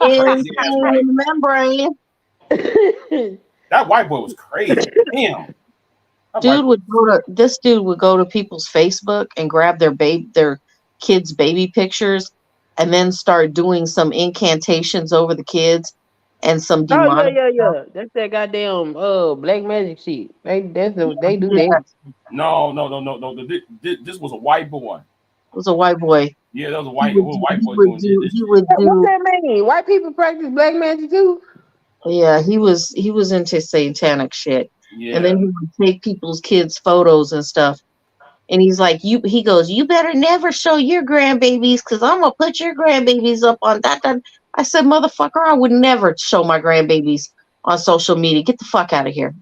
Insane membrane. That white boy was crazy. Damn. This dude would go to people's Facebook and grab their kids' baby pictures and then start doing some incantations over the kids and some Oh demonic stuff. yeah. That's that goddamn black magic shit. They they do Yeah, that. No. This was a white boy. it was a white boy. Yeah, that was a He white would do, white he boy would doing do, this he shit. would What do. that mean? White people practice black magic too? Yeah, he was into satanic shit, and Yeah. then he would take people's kids' photos and stuff. And he's like, he goes, you better never show your grandbabies because I'm gonna put your grandbabies up on that. I said, motherfucker, I would never show my grandbabies on social media. Get the fuck out of here.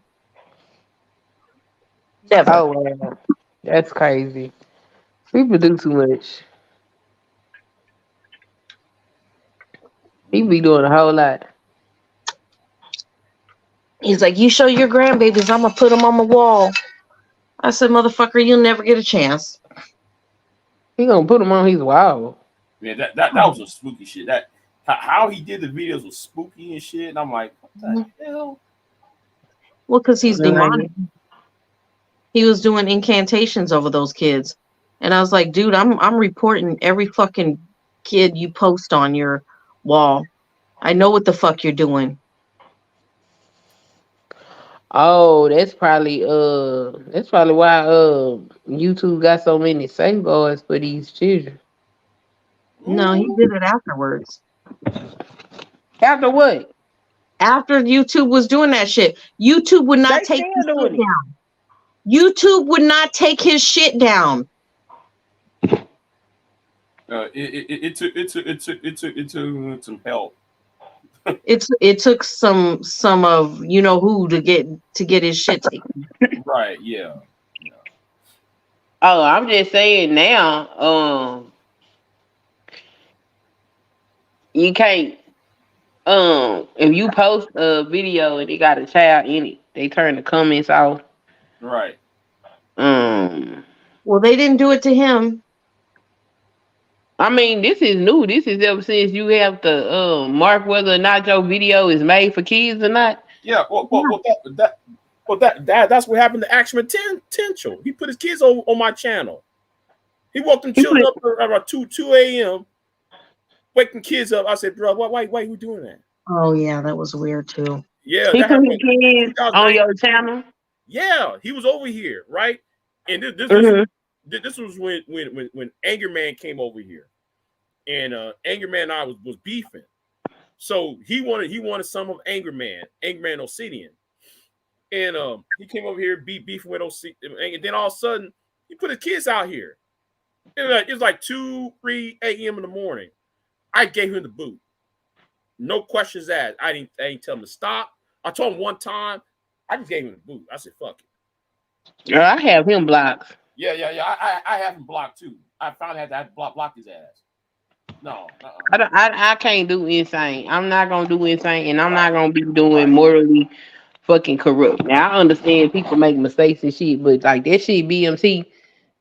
Never. Oh wow, that's crazy. People do too much. People be doing a whole lot. He's like, you show your grandbabies, I'm gonna put them on the wall. I said, motherfucker, you'll never get a chance. He gonna put them on his wall. Man, that was a spooky shit. That how he did the videos was spooky and shit. And I'm like, what the hell? Well, because he's Right. demonic. He was doing incantations over those kids. And I was like, dude, I'm reporting every fucking kid you post on your wall. I know what the fuck you're doing. Oh, that's probably why YouTube got so many safeguards for these children. No, he did it afterwards. After what? After YouTube was doing that shit, YouTube would not They take still his doing shit it. down. YouTube would not take his shit down. It took some help. It took some of you know who to get his shit taken. Right, yeah. Oh, I'm just saying now, you can't if you post a video and it got a child in it, they turn the comments off. Right. Well, they didn't do it to him. I mean, this is new. This is ever since you have to mark whether or not your video is made for kids or not. Yeah, that's what happened to Action Potential. He put his kids on my channel. He woke them children up around 2 a.m. waking kids up. I said, bro, why you doing that? Oh yeah, that was weird too. Yeah, He that put his happened kids on 2009. your channel. Yeah, he was over here, right? And this was when Anger Man came over here, and Anger Man and I was beefing. So he wanted some of Anger Man Obsidian, and he came over here beefing with Obsidian, and then all of a sudden he put his kids out here. It was like 2-3 a.m. in the morning. I gave him the boot, no questions asked. I didn't tell him to stop. I told him one time. I just gave him the boot. I said, "Fuck it." Girl, I have him blocked. Yeah. I have him blocked too. I finally had to block his ass. No. I can't do insane. I'm not gonna do insane, and I'm not gonna be doing morally fucking corrupt. Now I understand people make mistakes and shit, but like that shit BMC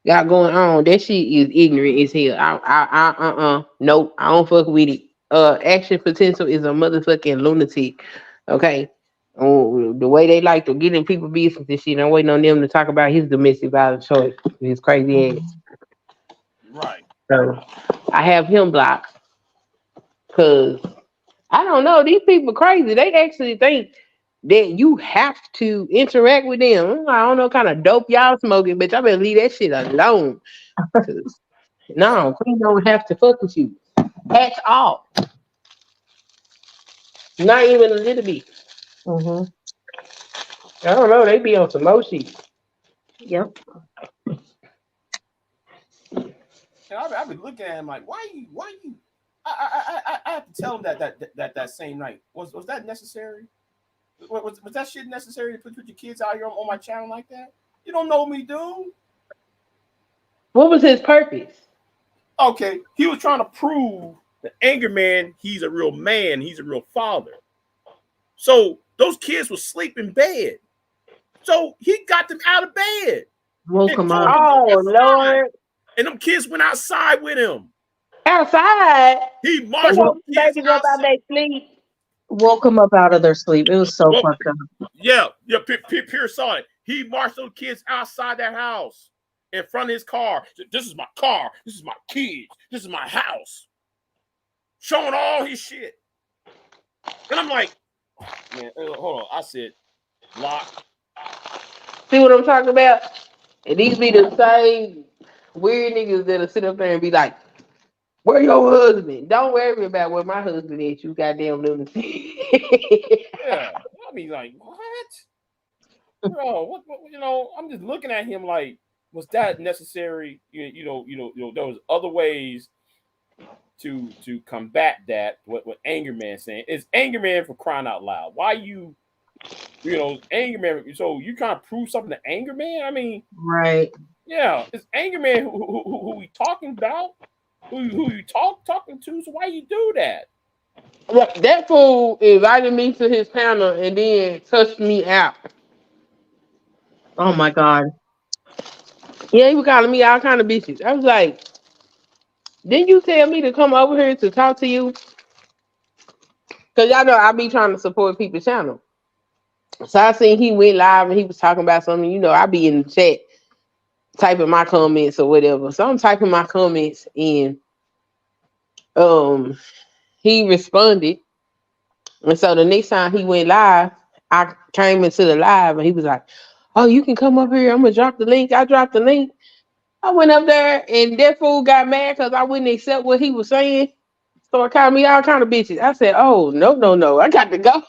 got going on, that shit is ignorant as hell. Nope, I don't fuck with it. Action Potential is a motherfucking lunatic. Okay. The way they like to get in people's business and shit, I'm waiting on them to talk about his domestic violence choice. His crazy ass. Right. So I have him blocked. Cause I don't know, these people crazy. They actually think that you have to interact with them. I don't know what kind of dope y'all smoking, bitch. I better leave that shit alone. No, we don't have to fuck with you at all. Not even a little bit. Mm-hmm. I don't know. They be on some more shit. Yep. And I've been looking at him like, why you? I have to tell him that same night. Was that necessary? Was that shit necessary to put your kids out here on my channel like that? You don't know me, dude. What was his purpose? Okay, he was trying to prove the Anger Man, he's a real man, he's a real father. So those kids were sleep in bed. So he got them out of bed. Woke him up. Oh Lord! And them kids went outside with him. Outside? He marched Woke the kids babies up out outside. their sleep. Woke them up out of their sleep. It was so fucked up. Yeah, Pierce saw it. He marched those kids outside that house in front of his car. This is my car. This is my kids. This is my house. Showing all his shit. And I'm like, Man, hold on. I said lock. See what I'm talking about? And these be the same weird niggas that'll sit up there and be like, "Where your husband? Don't worry about where my husband is, you goddamn lunacy." Yeah. I mean, like, what? Bro, what you know, I'm just looking at him like, was that necessary? There was other ways to combat that. What Anger Man saying is Anger Man for crying out loud. Why Anger Man? So you trying to prove something to Anger Man? I mean, Right. yeah, it's Anger Man who we talking about, who you talking to. So why you do that? Look, that fool invited me to his panel and then touched me out. Oh my God. Yeah, he was calling me all kind of bitches. I was like, didn't you tell me to come over here to talk to you? Because y'all know I be trying to support people's channel. So I seen he went live and he was talking about something. You know, I be in the chat typing my comments or whatever. So I'm typing my comments and he responded. And so the next time he went live, I came into the live and he was like, "Oh, you can come up here. I'm gonna drop the link." I dropped the link. I went up there and that fool got mad because I wouldn't accept what he was saying. So it called me all kind of bitches. I said, "Oh, no, no, no. I got to go."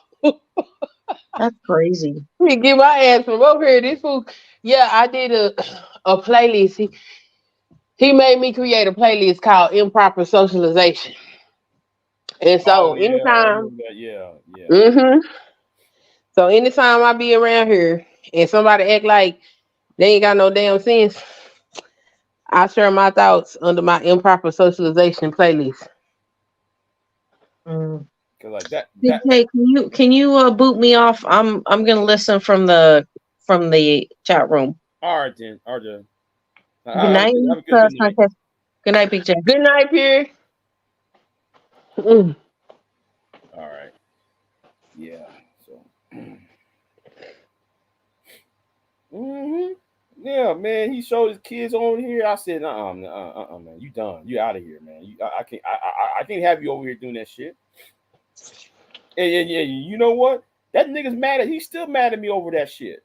That's crazy. Let me get my ass from over here. This fool, yeah, I did a playlist. He made me create a playlist called Improper Socialization. And Oh so yeah, I anytime, remember that. Yeah, yeah. mm-hmm. So anytime I be around here and somebody act like they ain't got no damn sense, I share my thoughts under my Improper Socialization playlist. Mm. Cause like that Big that K, can you boot me off? I'm gonna listen from the chat room. all right then, all right then. Good night, Have a good night. Good night, Big J. Good night, Pierre. Mm. All right. Yeah. So. hmm Yeah, man. He showed his kids on here. I said, man. You done. You out of here, man. I can't. I can't have you over here doing that shit. And you know what? That nigga's mad at. He's still mad at me over that shit.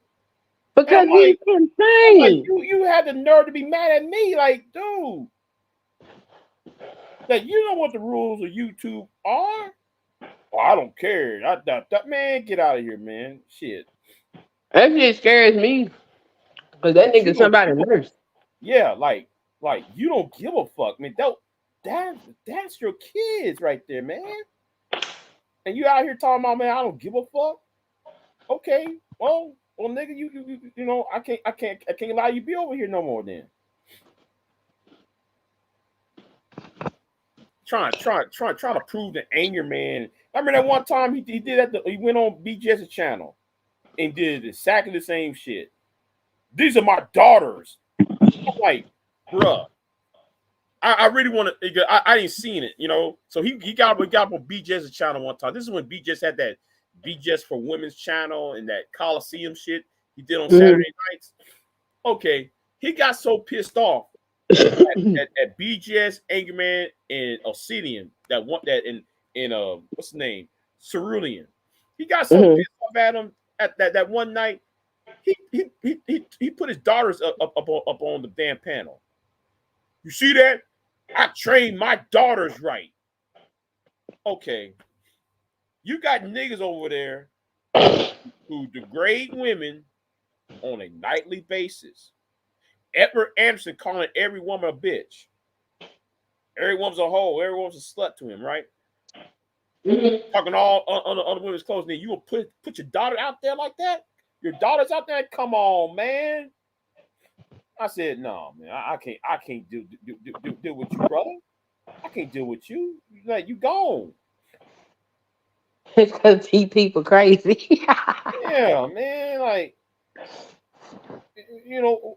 And Because he's I'm like, insane. you had the nerve to be mad at me, like, dude. Like, you know what the rules of YouTube are? Oh, I don't care. That man, get out of here, man. Shit. That shit scares me. Because that You nigga don't somebody give a, nurse. yeah, like you don't give a fuck, man. That's your kids right there, man. And you out here talking about, man, I don't give a fuck. Okay, well, nigga, you know, I can't allow you to be over here no more. Then trying to prove the Anger Man. I remember that one time he did that. He went on BJ's channel and did exactly the same shit. These are my daughters. I'm like, bruh. I really want to. I ain't seen it, you know. So he got on BJ's channel one time. This is when BJ's had that BJ's for Women's channel and that Coliseum shit he did on Saturday nights. Okay, he got so pissed off at BJ's, Angerman, and Obsidian that in what's the name, Cerulean. He got so pissed off at him at that one night. He put his daughters up on the damn panel. You see that? I trained my daughters right. Okay. You got niggas over there who degrade women on a nightly basis. Edward Anderson calling every woman a bitch. Every woman's a hoe. Every woman's a slut to him, right? Talking all other women's clothes. Then you will put your daughter out there like that? Your daughter's out there? Come on, man. I said, no, man, I can't deal with you, brother. I can't deal with you. Like, you gone. It's because he people crazy. Yeah, man. Like, you know,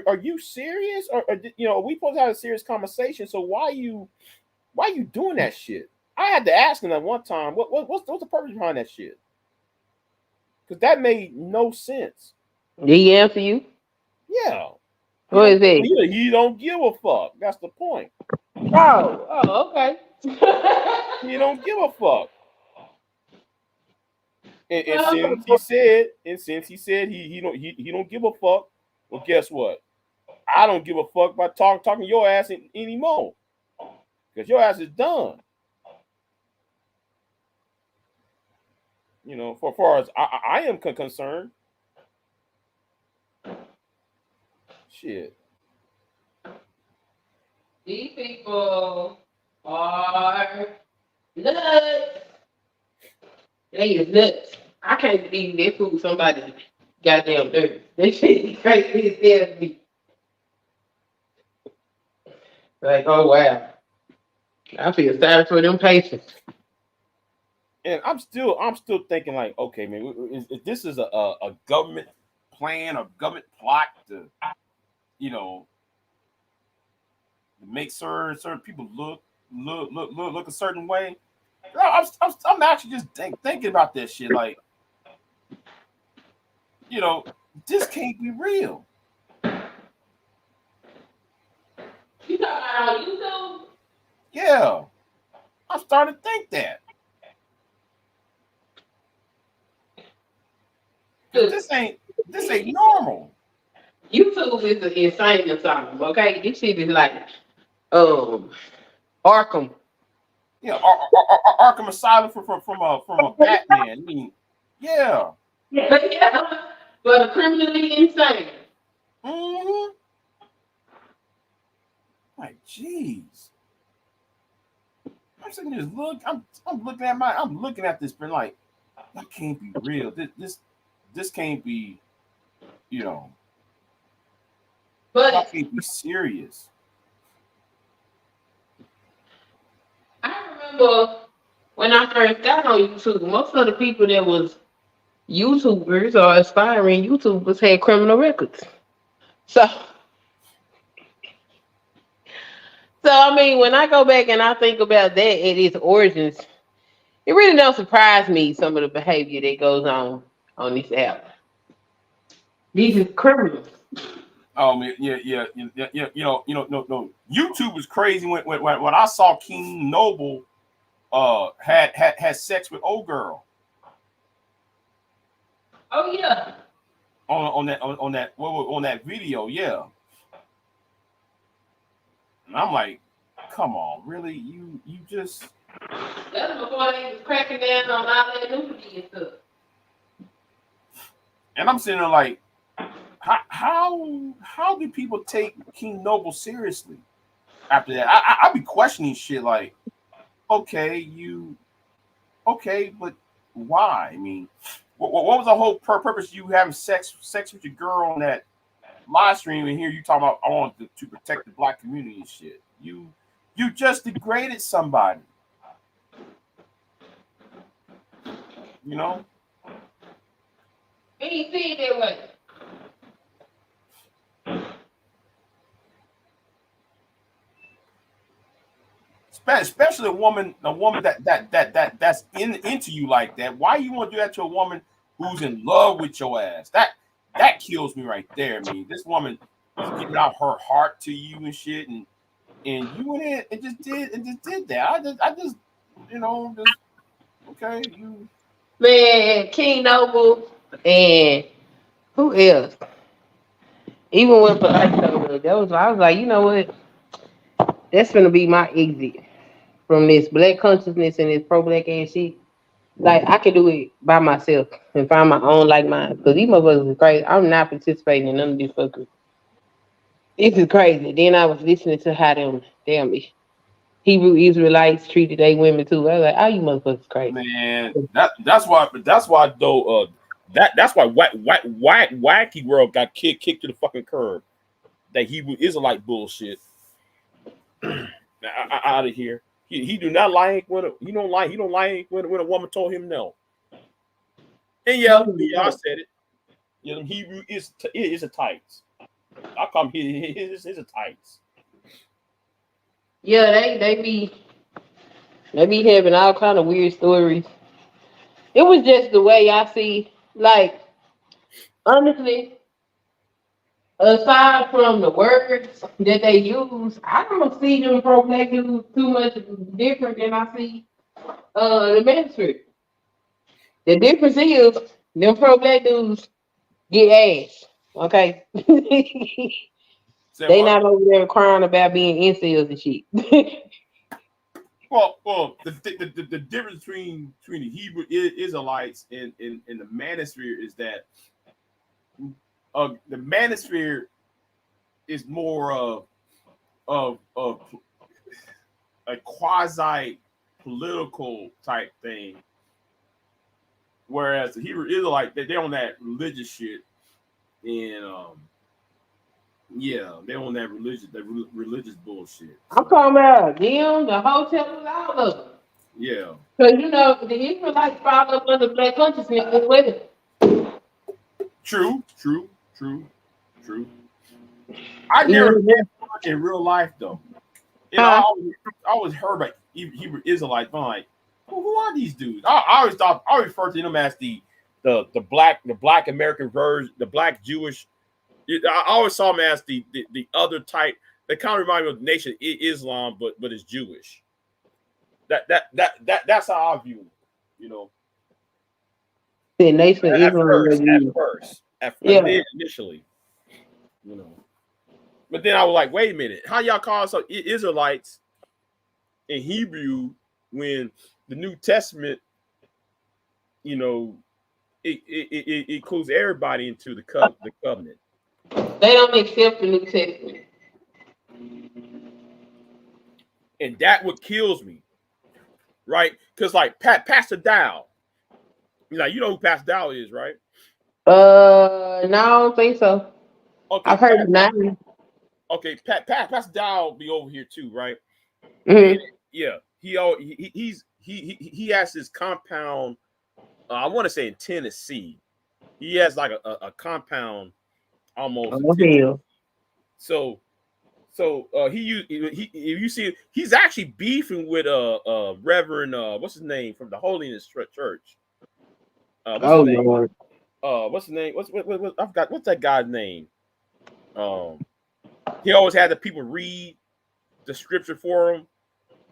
are you serious? Or you know, we supposed to have a serious conversation. So why you doing that shit? I had to ask him that one time. What's the purpose behind that shit? Because that made no sense. Did he answer you? Yeah. What is it? He don't give a fuck. That's the point. Oh, okay. He don't give a fuck. And since he said he don't give a fuck, well, guess what? I don't give a fuck about talking your ass anymore, because your ass is done. You know, for far as I am concerned. Shit. These people are nuts. They is nuts. I can't believe they fooled somebody goddamn dirt. They shit is crazy as hell to me. Like, oh wow. I feel sorry for them patients. And I'm still thinking like, okay, man, if this is a government plan or government plot to, you know, to make certain people look a certain way. I'm actually just thinking about that shit. Like, you know, this can't be real. You talking about on YouTube? Yeah, I'm starting to think that. This ain't normal. YouTube is an insane asylum, okay? This shit is like Arkham. Yeah, Arkham Asylum from a Batman. I mean, yeah. Yeah. But criminally insane. Mm-hmm. Like, jeez. I'm sitting here I'm looking at this, but like, that can't be real. This can't be, you know, But that can't be serious. I remember when I first got on YouTube, most of the people that was YouTubers or aspiring YouTubers had criminal records. So I mean, when I go back and I think about that at its origins, it really don't surprise me some of the behavior that goes on this app. These is criminals. Yeah. No. YouTube was crazy when I saw King Noble had sex with old girl. Oh yeah. On that video, yeah. And I'm like, come on, really? You just. That's before they was cracking down on all that nudity and stuff. And I'm sitting there like, how do people take King Noble seriously after that? I be questioning shit like, okay, but why? I mean, what was the whole purpose of you having sex with your girl on that live stream, and here you talking about I want to protect the black community and shit? You just degraded somebody. You know? Ain't see it that way. Especially a woman that's into you like that. Why you want to do that to a woman who's in love with your ass? That kills me right there. I mean, this woman is giving out her heart to you and shit, and you went in and just did that. I just okay, you. Man, King Noble and who else? Even with that I was like, you know what? That's gonna be my exit from this black consciousness and this pro-black ass shit. Like, I can do it by myself and find my own like mind. Because these motherfuckers is crazy. I'm not participating in none of this fuckery. This is crazy. Then I was listening to how them damn Hebrew Israelites treated they women too. I was like, oh, you motherfuckers crazy. Man, that's why though that's why Wacky World got kicked to the fucking curb. That Hebrew Israelite bullshit. Out of here. He do not like when he don't like when a woman told him no. And yeah, I said it. You know, Hebrew is a tights. I call him his a tights. Yeah, they be having all kind of weird stories. It was just the way I see, like, honestly, aside from the words that they use, I don't see them pro-black dudes too much different than I see the manuscript. The difference is them pro black dudes get ass. Okay. Say They what? not over there crying about being incels and shit. Well, the difference between the Hebrew Israelites and the Manosphere is that the Manosphere is more of a quasi political type thing, whereas the Hebrew Israelite they're on that religious shit, and yeah, they're on that religious bullshit. I'm So talking about them, the hotels, all of them. yeah, Because you know the Israelites fall up under black consciousness as well. true. I never Even met one in real life though. You know, huh? I always heard about Hebrew Israelites. I'm like, who are these dudes? I always refer to them as the black American version, the black Jewish. I always saw them as the other type. They kind of remind me of the Nation Islam, but it's Jewish. That's how I view them. You know, The nation of Islam. initially, you know, but then I was like, wait a minute, how y'all call some Israelites in Hebrew when the New Testament, you know, it includes everybody into the covenant. They don't accept the New Testament. And that what kills me, right? Because like Pastor Dow, you know who Pastor Dow is, right? No, I don't think so. Okay, I've heard the name. Okay, Pastor Dow be over here too, right? And, Mm-hmm. yeah, he has this compound. I want to say in Tennessee, he has like a compound almost in Oh Tennessee. hell. So he if you see he's actually beefing with Reverend what's his name from the Holiness Church. What's Oh his name? Lord. What's his name? What I forgot what's that guy's name? He always had the people read the scripture for him,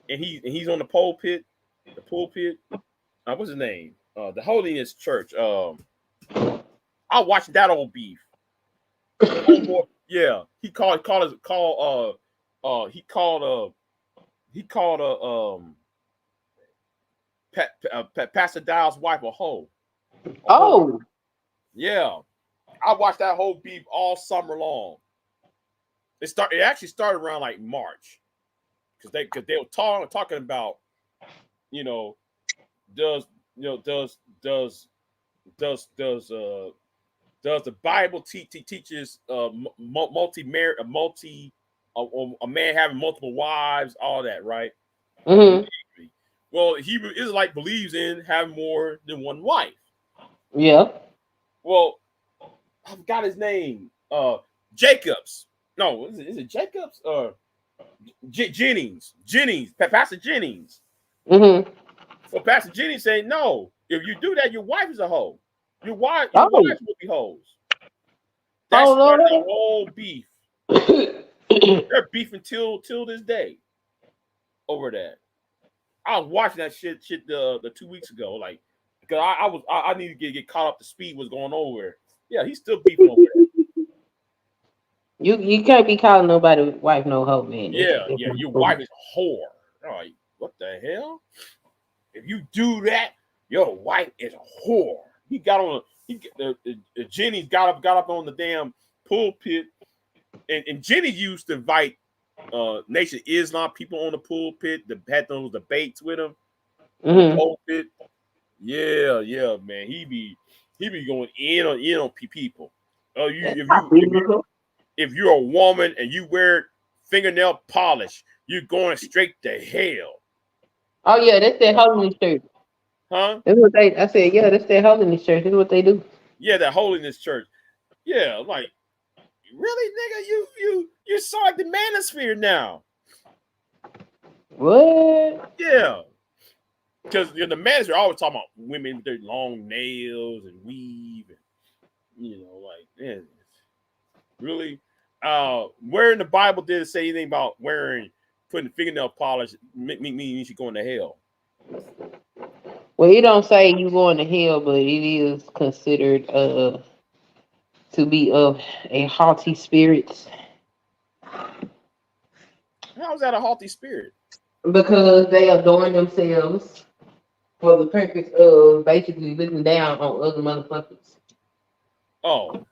and he's on the pulpit. What's his name? The Holiness Church. I watched that old beef. Yeah, he called Pastor Dow's wife a hoe. Oh. Yeah, I watched that whole beef all summer long. It actually started around like March because they were talking about, you know, does the Bible teaches a man having multiple wives, all that, right? Mm-hmm. Well, Hebrew Israelite believes in having more than one wife. Yeah. Well, I forgot his name. Jacobs. No, is it Jacobs or Jennings? Pastor Jennings. Mm-hmm. Well, Pastor Jennings saying no. If you do that, your wife is a hoe. Your wives Oh. will be hoes. That Oh started the Lord. whole beef. They're beefing till this day over that. I was watching that shit the 2 weeks ago, like because I need to get caught up to speed what's going on over. Yeah, he's still beefing over that. You can't be calling nobody wife no hoe, man. Yeah, your wife is a whore. I'm like, what the hell? If you do that, your wife is a whore. He got on Jenny got up on the damn pulpit, and Jenny used to invite Nation Islam people on the pulpit that had those debates with him on the pulpit. Yeah, man. He be going in on people. Oh, if you're a woman and you wear fingernail polish, you're going straight to hell. Oh yeah, that's that holiness church. Huh? That's what they. I said, yeah, that's that holiness church. That's what they do. Yeah, that Holiness Church. Yeah, like really, nigga, you saw like the manosphere now. What? Yeah, because the manosphere always talking about women with their long nails and weave, and like man, really. Where in the Bible did it say anything about putting fingernail polish means you going to hell? Well, it don't say you going to hell, but it is considered to be of a haughty spirit How is that a haughty spirit? because they adorn themselves for the purpose of basically looking down on other motherfuckers. Oh,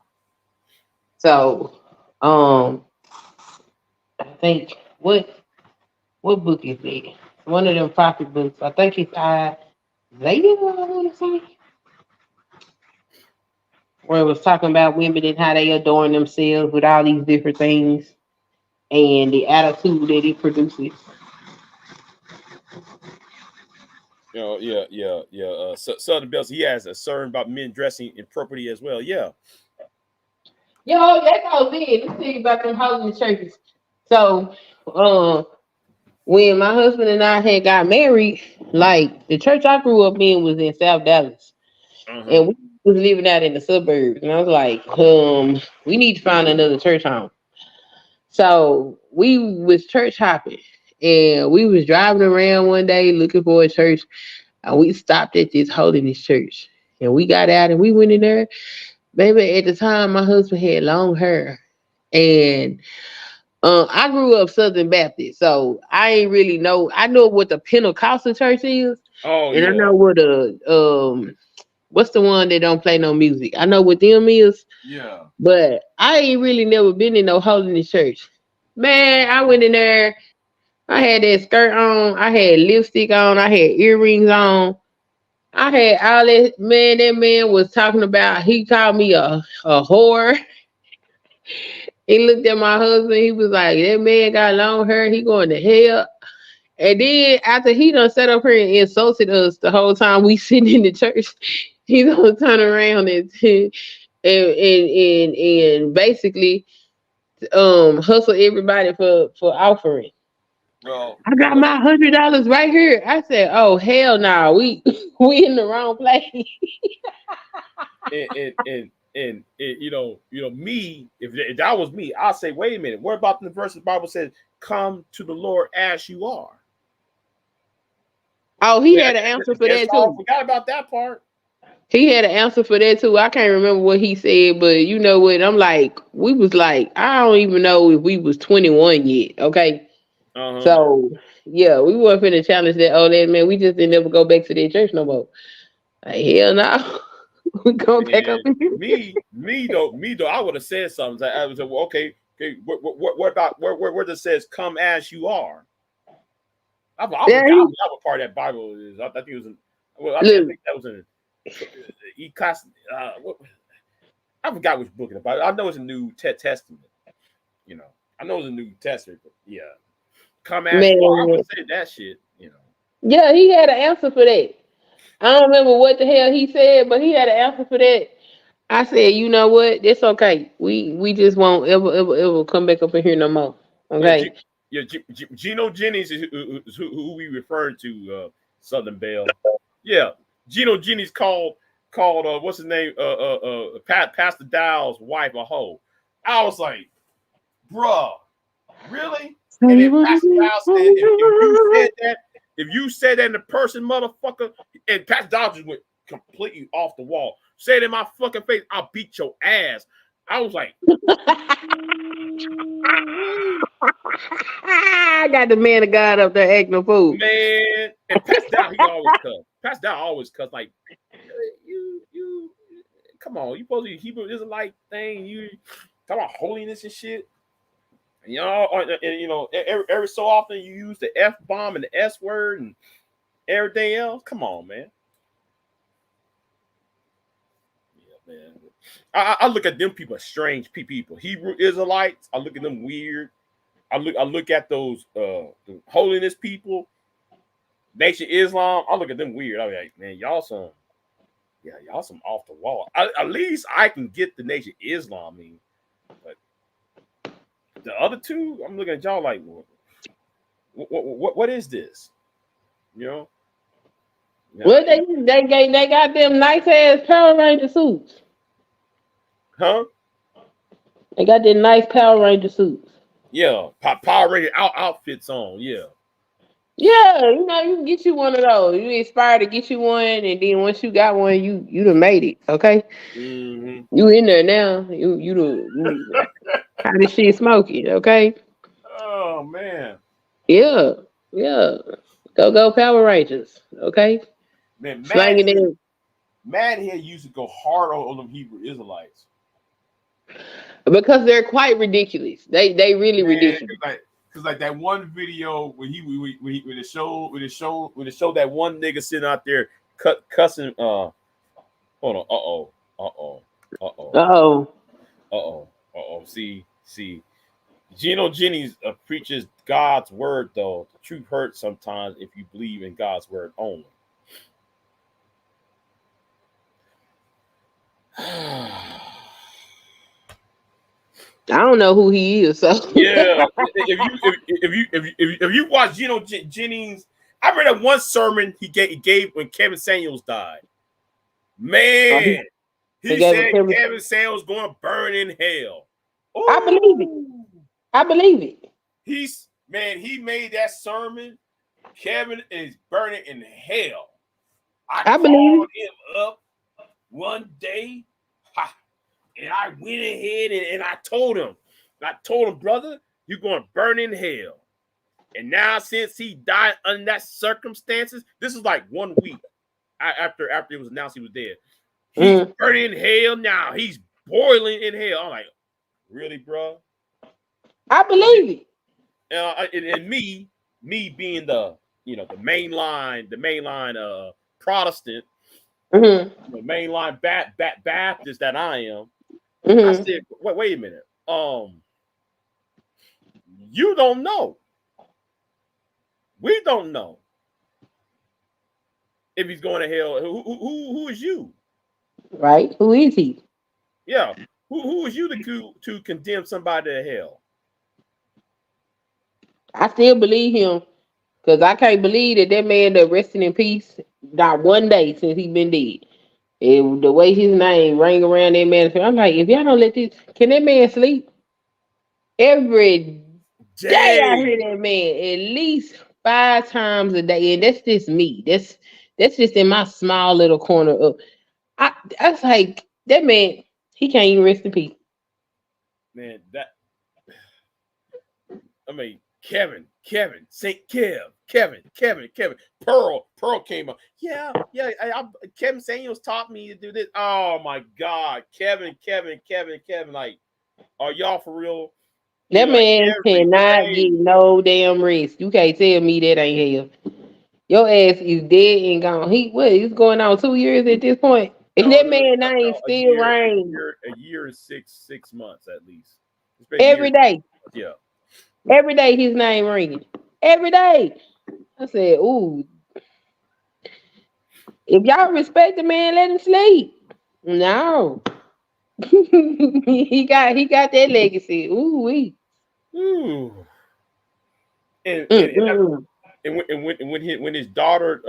So, I think what book is it? One of them prophet books. I think it's Isaiah. I want to say where it was talking about women and how they adorn themselves with all these different things and the attitude that it produces. yeah. Southern Bells, he has a concern about men dressing improperly as well. Yeah. Yo, that goes in. Let's see about them hoes in the churches. So, when my husband and I had got married, like the church I grew up in was in South Dallas, and we was living out in the suburbs. And I was like, we need to find another church home. So we was church hopping, and we was driving around one day looking for a church, and we stopped at this holiness church, and we got out and we went in there. Baby, at the time, my husband had long hair, and I grew up Southern Baptist, so I ain't really know. I know what the Pentecostal church is, Oh and I yeah. know what what's the one that don't play no music. I know what them is, Yeah. but I ain't really never been in no holiness church. Man, I went in there. I had that skirt on. I had lipstick on. I had earrings on. I had all that. Man, that man was talking about. He called me a whore. He looked at my husband. He was like, "That man got long hair. He going to hell." And then after he done sat up here and insulted us the whole time we sitting in the church, he gonna turn around and basically hustle everybody for offering. Well, I got my $100 right here. I said, "Oh hell no, we we in the wrong place." and me, if that was me, I'll say, wait a minute. What about the verse the Bible says, "Come to the Lord as you are"? Oh, he had an answer for That's that all. I too. forgot about that part. He had an answer for that too. I can't remember what he said, but you know what? I'm like, we was like, I don't even know if we was 21 yet. Okay, Uh-huh. so yeah, we weren't finna challenge that old ass man. We just didn't ever go back to that church no more. Like, hell no, we going back up And in here. me though, I would have said something. I was like, well, okay. What about where it says, "Come as you are"? I Yeah, forgot what part of that Bible is. I think it was in. Well, I look, think that was in. Class. I forgot which book in the Bible. I know it's a New Testament. I know it's a New Testament. But yeah, come as you are. I man, would say that shit. yeah, he had an answer for that. I don't remember what the hell he said, but he had an answer for that. I said, you know what? It's okay. We just won't ever come back up in here no more. Yeah, Okay. Geno Jennings is who we referred to. Southern Belle. Yeah, Geno Jennings called what's his name? Pastor Dow's wife a hoe. I was like, bruh, really? And then Pastor Dow said, if you said that in the person, motherfucker, and Pastor Dow just went completely off the wall. Say it in my fucking face, I'll beat your ass. I was like, I got the man of God up there acting a fool. man. And Pastor Dow, he always cuss. Pastor Dow always cuss like, you, come on, you supposed to be Hebrew Israelite thing. You talk about holiness and shit. Every so often you use the F bomb and the S word and everything else. Come on, man. Yeah, man. I look at them people as strange people. Hebrew Israelites, I look at them weird. I look at those the holiness people, Nation Islam. I look at them weird. I'm like, man, y'all some off the wall. At least I can get the Nation Islam but the other two, I'm looking at y'all like, what is this? Well, they got them nice ass Power Ranger suits. Huh? They got them nice Power Ranger suits. Yeah, Power Ranger outfits on. Yeah. Yeah, you know, you can get you one of those. You inspired to get you one, and then once you got one, you done made it. Okay, Mm-hmm. you in there now. You how this shit smoking? Okay, Oh man, yeah, yeah. Go Power Rangers. Okay, man, slanging it Mad Head used to go hard on them Hebrew Israelites. because they're quite ridiculous. They really Man, ridiculous. cause like that one video when it showed that one nigga sitting out there cussing. Hold on. Oh, Uh oh. See. Geno Jennings preaches God's word, though. The truth hurts sometimes if you believe in God's word only. I don't know who he is. So Yeah, if you watch Geno Jennings, I read that one sermon he gave when Kevin Samuels died. Man, he he gave it said to me. Kevin Samuels going to burn in hell. I believe it. Ooh. I believe it. He made that sermon. Kevin is burning in hell. I I believe called him up one day, and I went ahead and I told him, brother, you're going to burn in hell. And now, since he died under that circumstances, this is like 1 week after it was announced he was dead. He's burning in hell now. He's boiling in hell. I'm like, really, bro? I believe it. And me being the mainline Protestant, mainline Baptist that I am. I said, wait a minute. You don't know. We don't know if he's going to hell. Who is you? Right? Who is he? Yeah. Who is you to condemn somebody to hell? I still believe him because I can't believe that man that resting in peace not one day since he been dead. And the way his name rang around that man, I'm like, if y'all don't let this, can that man sleep? Every day I hear that man at least 5 times a day, and that's just me. That's just in my small little corner of. I was like that man. He can't even rest in peace. Man, Kevin, Saint Kevin, Pearl came up. Yeah. Kevin Samuels taught me to do this. Oh my God, Kevin. Like, are y'all for real? That man cannot day. get no damn rest. You can't tell me that ain't hell. Your ass is dead and gone. He's going on 2 years at this point. And that man name still reigns. A year and six months at least. Every day. Yeah. Every day his name ringing. Every day. I said, ooh. If y'all respect the man, let him sleep. No. he got that legacy. Ooh wee. Ooh. And when his daughter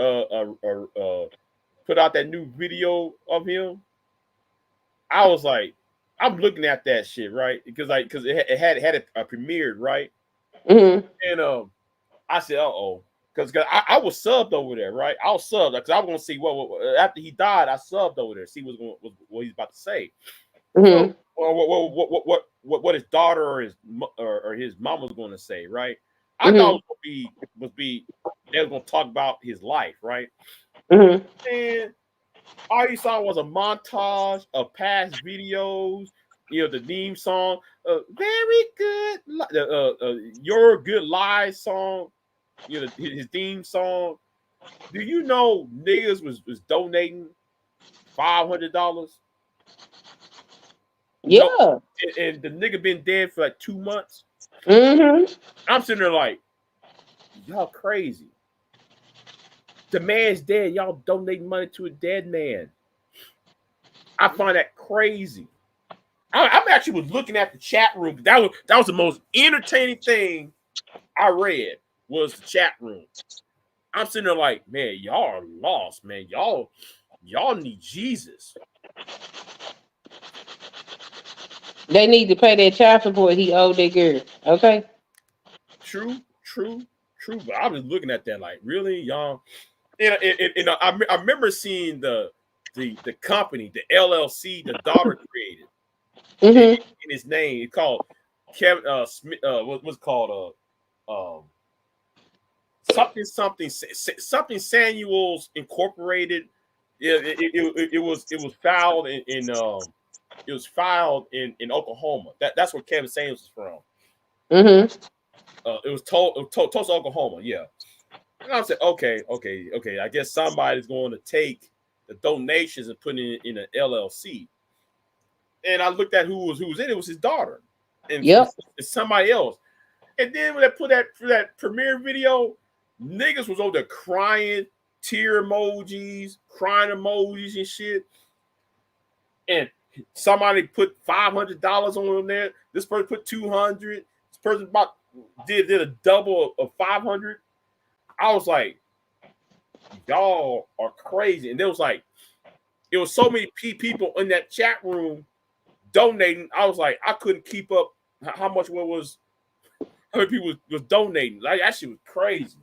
put out that new video of him, I was like, I'm looking at that shit, right? Because it had premiered, right? And I said, because I was subbed over there, right? I was subbed because I was gonna see what after he died. I subbed over there, see what he's about to say. So, what his daughter or his mom was going to say, right? I thought it was be they were going to talk about his life, right? And all you saw was a montage of past videos. The theme song, very good, Your Good Lies song. His theme song. Do you know niggas was donating $500? Yeah. And the nigga been dead for like 2 months. I'm sitting there like, y'all crazy. The man's dead. Y'all donating money to a dead man. I find that crazy. I actually was looking at the chat room. That was the most entertaining thing I read was the chat room. I'm sitting there like, man, y'all are lost, man. Y'all need Jesus. They need to pay that child support he owed that girl. Okay. True. true, but I was looking at that like, really, y'all. And I remember seeing the company, the LLC, the daughter created Mm-hmm. in his name. It's called Kevin Smith. What's it called? Something Samuels Incorporated. Yeah, it was filed in Oklahoma. That's where Kevin Samuels is from. Mm-hmm. It was Tulsa, Oklahoma. Yeah. And I said, okay. I guess somebody's going to take the donations and put it in an LLC. And I looked at who was in it. It was his daughter, and Yep. somebody else. And then when they put that premiere video, niggas was over there crying, tear emojis, crying emojis and shit. And somebody put $500 on there. This person put $200. This person did a double of $500. I was like, y'all are crazy. And there was so many people in that chat room donating. I was like, I couldn't keep up how many people was donating. Like, that shit was crazy.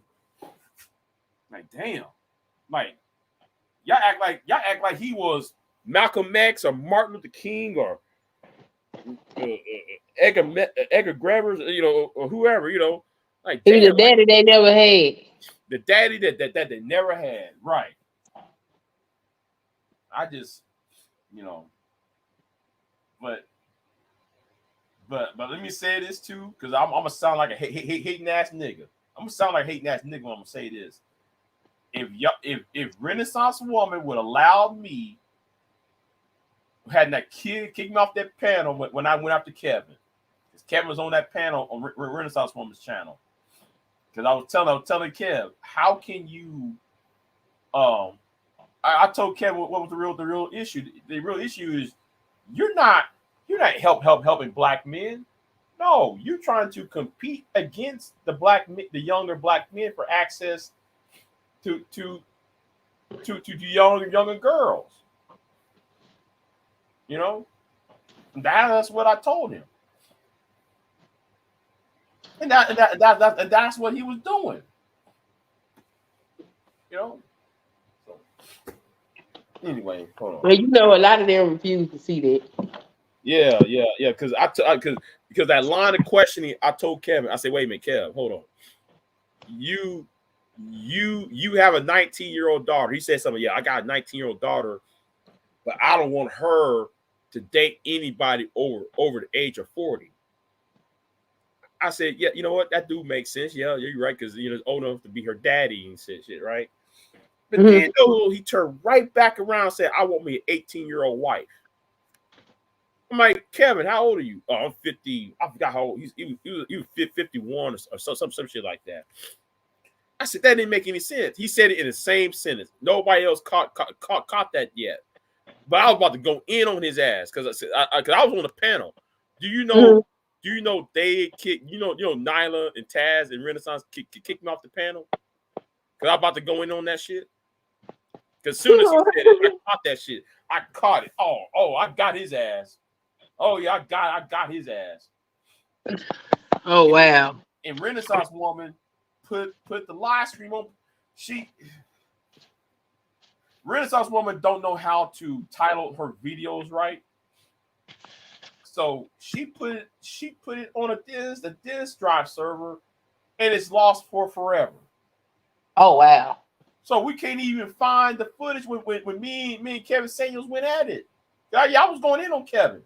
Like, damn. Like, y'all act like he was Malcolm X or Martin Luther King or Edgar Gravers, or whoever, Like, He was damn, the daddy they never had. the daddy that they never had. Right. I just, but let me say this too, because I'm gonna sound like a hating ass nigga. I'm gonna sound like a hating ass nigga when I'm gonna say this. If Renaissance Woman would allow me, had that kid kick me off that panel when I went after Kevin, because Kevin was on that panel on Renaissance Woman's channel. Because I was telling Kev, how can you? I told Kevin what was the real issue. The real issue is you're not helping black men. No, you're trying to compete against the younger black men for access to younger girls. That's what I told him, and that's what he was doing. So, anyway, hold on. Well, a lot of them refuse to see that. Yeah. Because because that line of questioning, I told Kevin, I said, wait a minute, Kev, hold on. You have a 19-year-old daughter. He said something. Yeah, I got a 19-year-old daughter, but I don't want her to date anybody over the age of 40. I said, yeah, you know what? That do make sense. Yeah, you're right, because it's old enough to be her daddy and shit, right? But then he turned right back around and said, I want me an 18-year-old wife. I'm like, Kevin, how old are you? Oh, I'm 50. I forgot how old. He was 51 or some shit like that. I said, that didn't make any sense. He said it in the same sentence. Nobody else caught that yet. But I was about to go in on his ass because I was on the panel. Do you know they kicked, Nyla and Taz and Renaissance kicked me off the panel? Because I'm about to go in on that shit. Because as soon as he said it, I caught that shit. I caught it. Oh, I got his ass. Oh yeah, I got his ass. Oh wow. And Renaissance Woman put the live stream on. Renaissance Woman don't know how to title her videos right. So she put it on the disk drive server, and it's lost for forever. Oh wow. So we can't even find the footage when me and Kevin Samuels went at it. I was going in on Kevin.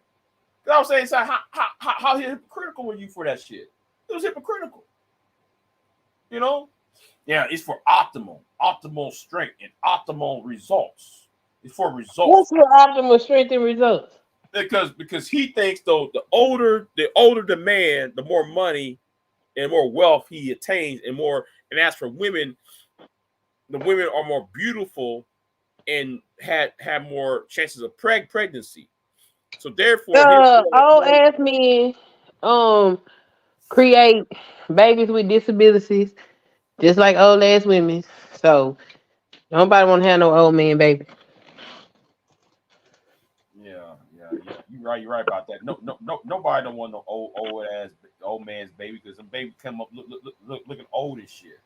I was saying, how hypocritical were you for that shit? It was hypocritical. Yeah, it's for optimal strength and optimal results. It's for results. What's for optimal strength and results? Because he thinks though the older the man, the more money and more wealth he attains, and as for women, the women are more beautiful and have more chances of pregnancy. So therefore, old ass men create babies with disabilities, just like old ass women. So nobody want to have no old man baby. Yeah. You're right about that. No, nobody don't want no old man's baby, because some baby come up looking old as shit.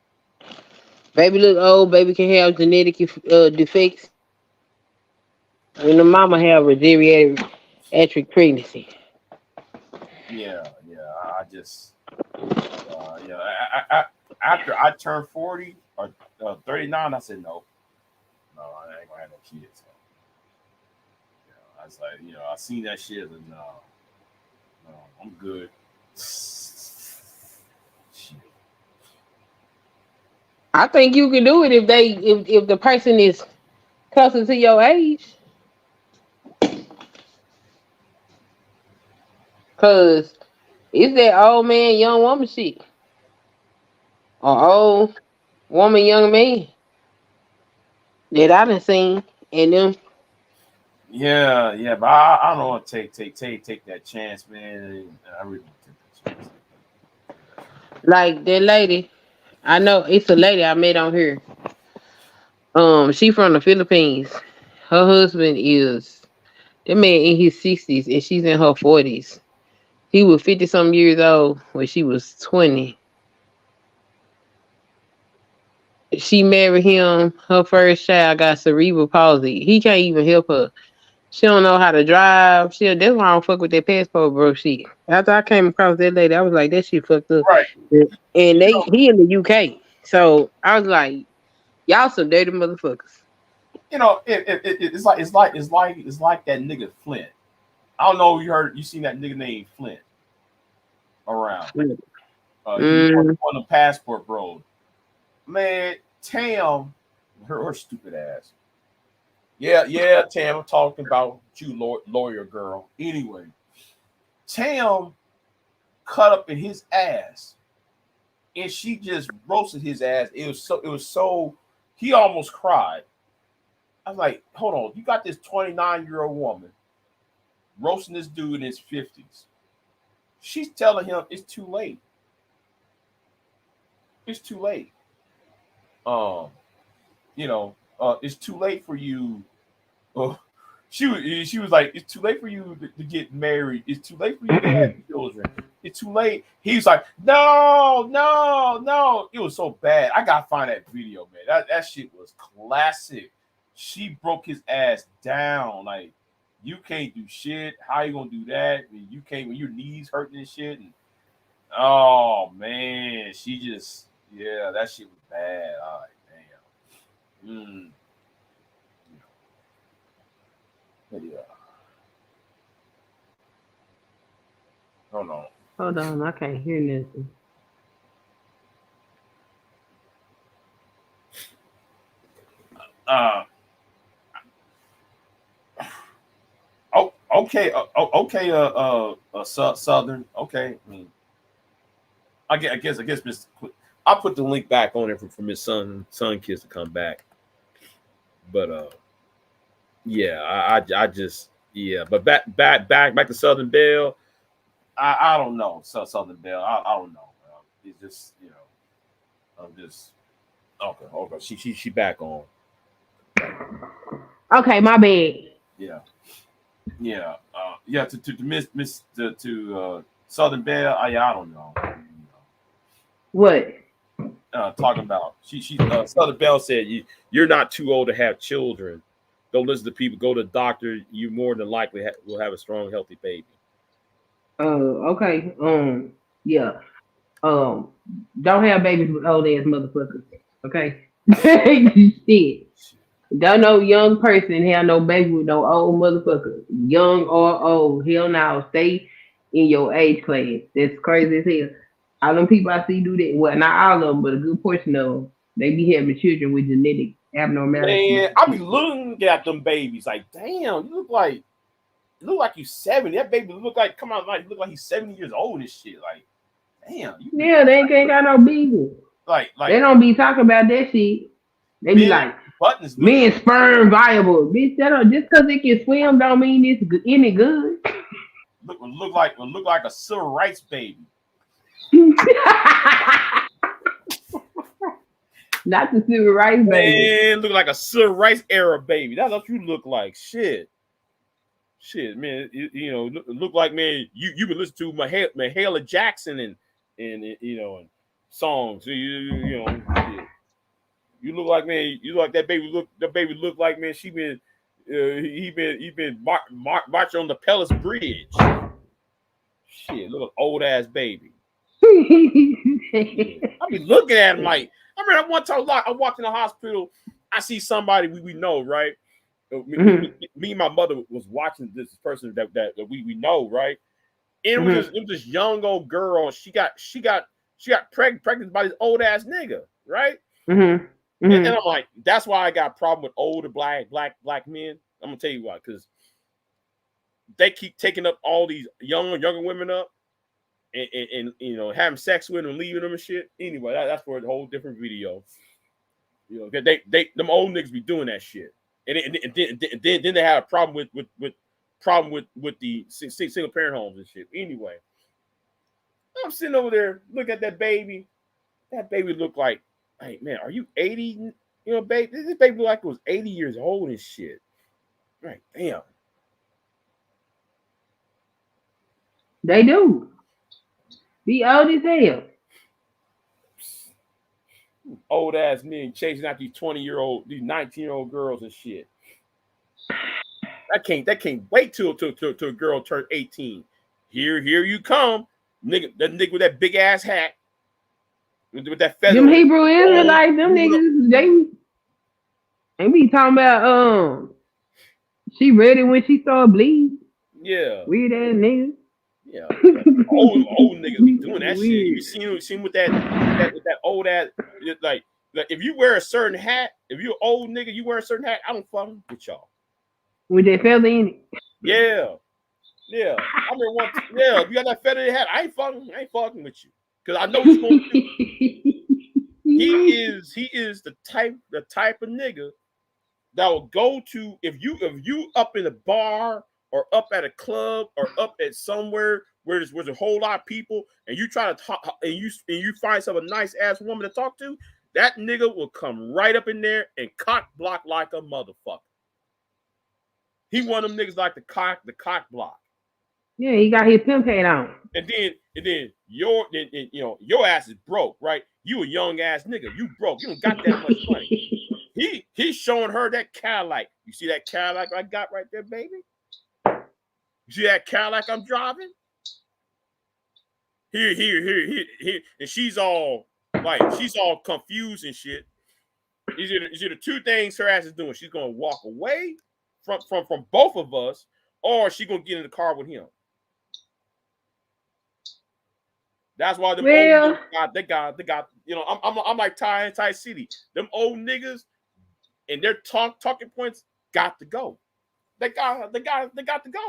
Baby look old. Baby can have genetic defects. When the mama have a geriatric pregnancy. Yeah, yeah. I just, yeah. After I turned 40 or 39, I said no, I ain't gonna have no kids. So, I was like, I seen that shit and no, I'm good. Shit. I think you can do it if the person is closer to your age. Cause it's that old man, young woman shit. Or old woman, young man that I done seen. And them Yeah, but I don't want to take that chance, man. I really don't take that chance. like that lady. I know it's a lady I met on here. She from the Philippines. Her husband is that man in his 60s and she's in her 40s. He was 50 some years old when she was 20. She married him. Her first child got cerebral palsy. He can't even help her. She don't know how to drive. That's why I don't fuck with that passport bro shit. After I came across that lady, I was like, that shit fucked up. Right. And You know, he in the UK. So I was like, y'all some dirty motherfuckers. it's like that nigga Flint. I don't know if you seen that nigga named Flint around. He was Mm, on the passport bro. Man, Tam, her stupid ass. Yeah, Tam, I'm talking about you, lawyer girl. Anyway, Tam cut up in his ass, and she just roasted his ass. It was so he almost cried. I was like, hold on, you got this 29-year-old woman roasting this dude in his 50s. She's telling him it's too late. It's too late. Um, it's too late for you. Oh, she was like, it's too late for you to get married. It's too late for you to have children. It's too late. He was like, no, no, no. It was so bad. I gotta find that video, man. That shit was classic. She broke his ass down. Like, you can't do shit. How you gonna do that? You can't when your knees hurting and shit. And oh man, that shit was bad. All right, damn. But yeah. Hold on. hold on, I can't hear nothing. Uh oh, okay. Okay. Southern. Okay. I guess. Mr. I'll put the link back on there for his son kids to come back. But yeah, I just But back to Southern Belle. I don't know. Southern Belle. I don't know. It's just I'm just okay. She back on. Okay, my bad. Yeah. To miss to Southern Belle. I don't know. What? Talking about she Southern Belle said you're not too old to have children. Don't listen to people. Go to the doctor. You more than likely will have a strong, healthy baby. Okay. Yeah. Um, don't have babies with old ass motherfuckers. Okay. Shit. Don't no young person have no baby with no old motherfucker. Young or old. Hell no. Stay in your age class. That's crazy as hell. All them people I see do that. Well, not all of them, but a good portion of them. They be having children with genetic abnormalities. Man, I be looking at them babies like, damn, you look like you 70. That baby come out like look like he's 70 years old and shit. Like, damn, Yeah, they ain't got no business. like They don't be talking about that shit. They be like, buttons. men sperm viable. Bitch, that don't, just because it can swim don't mean it's any good. Look like a civil rights baby. Not the civil rights baby. Man, look like a civil rights era baby. That's what you look like. Shit, man. Look like, man. You been listening to Mahalia Jackson and songs. Shit. You look like, man. You look like that baby. The baby look like, man. He been marching on the Pellis Bridge. Shit, little old ass baby. I be looking at him like, I remember one time I walked in the hospital. I see somebody we know, right? Me and my mother was watching this person that we know, right? And it was this young old girl. She got pregnant by this old ass nigga, right? And I'm like, that's why I got a problem with older black men. I'm gonna tell you why, because they keep taking up all these younger women up and you know, having sex with them and leaving them and shit. Anyway, that's for a whole different video. You know, them old niggas be doing that shit, and then they have a problem with the single parent homes and shit. Anyway, I'm sitting over there, look at that baby. That baby look like, hey man, are you 80? You know, baby, this baby look like it was 80 years old and shit. Right, damn. They do. Be old as hell. Old ass men chasing out these 20-year-old, these 19-year-old girls and shit. That can't wait till a girl turns 18. Here you come, nigga. That nigga with that big ass hat, with that feather. Them Hebrew Israelites, them niggas, they be talking about she ready when she started bleeding. Yeah, weird ass niggas. Yeah, old niggas be doing that shit. You seen with that old ass, like if you wear a certain hat, if you're an old nigga, you wear a certain hat, I don't fucking with y'all. With that feather in it. Yeah. I remember one. Yeah, if you got that feather in your hat, I ain't fucking with you, because I know what you're gonna do. He is the type of nigga that will go to, if you up in a bar or up at a club or up at somewhere where there's a whole lot of people, and you try to talk and you find some a nice ass woman to talk to, that nigga will come right up in there and cock block like a motherfucker. He one of them niggas like the cock block. Yeah, he got his pimp hat on. And then your ass is broke, right? You a young ass nigga. You broke. You don't got that much money. He's showing her that Cadillac. You see that Cadillac I got right there, baby? You see that Cadillac I'm driving? Here. And she's all confused and shit. These are the two things her ass is doing. She's gonna walk away from both of us, or she gonna get in the car with him. That's why them old niggas, they got, you know, I'm like Ty City. Them old niggas and their talking points got to go. They got to go.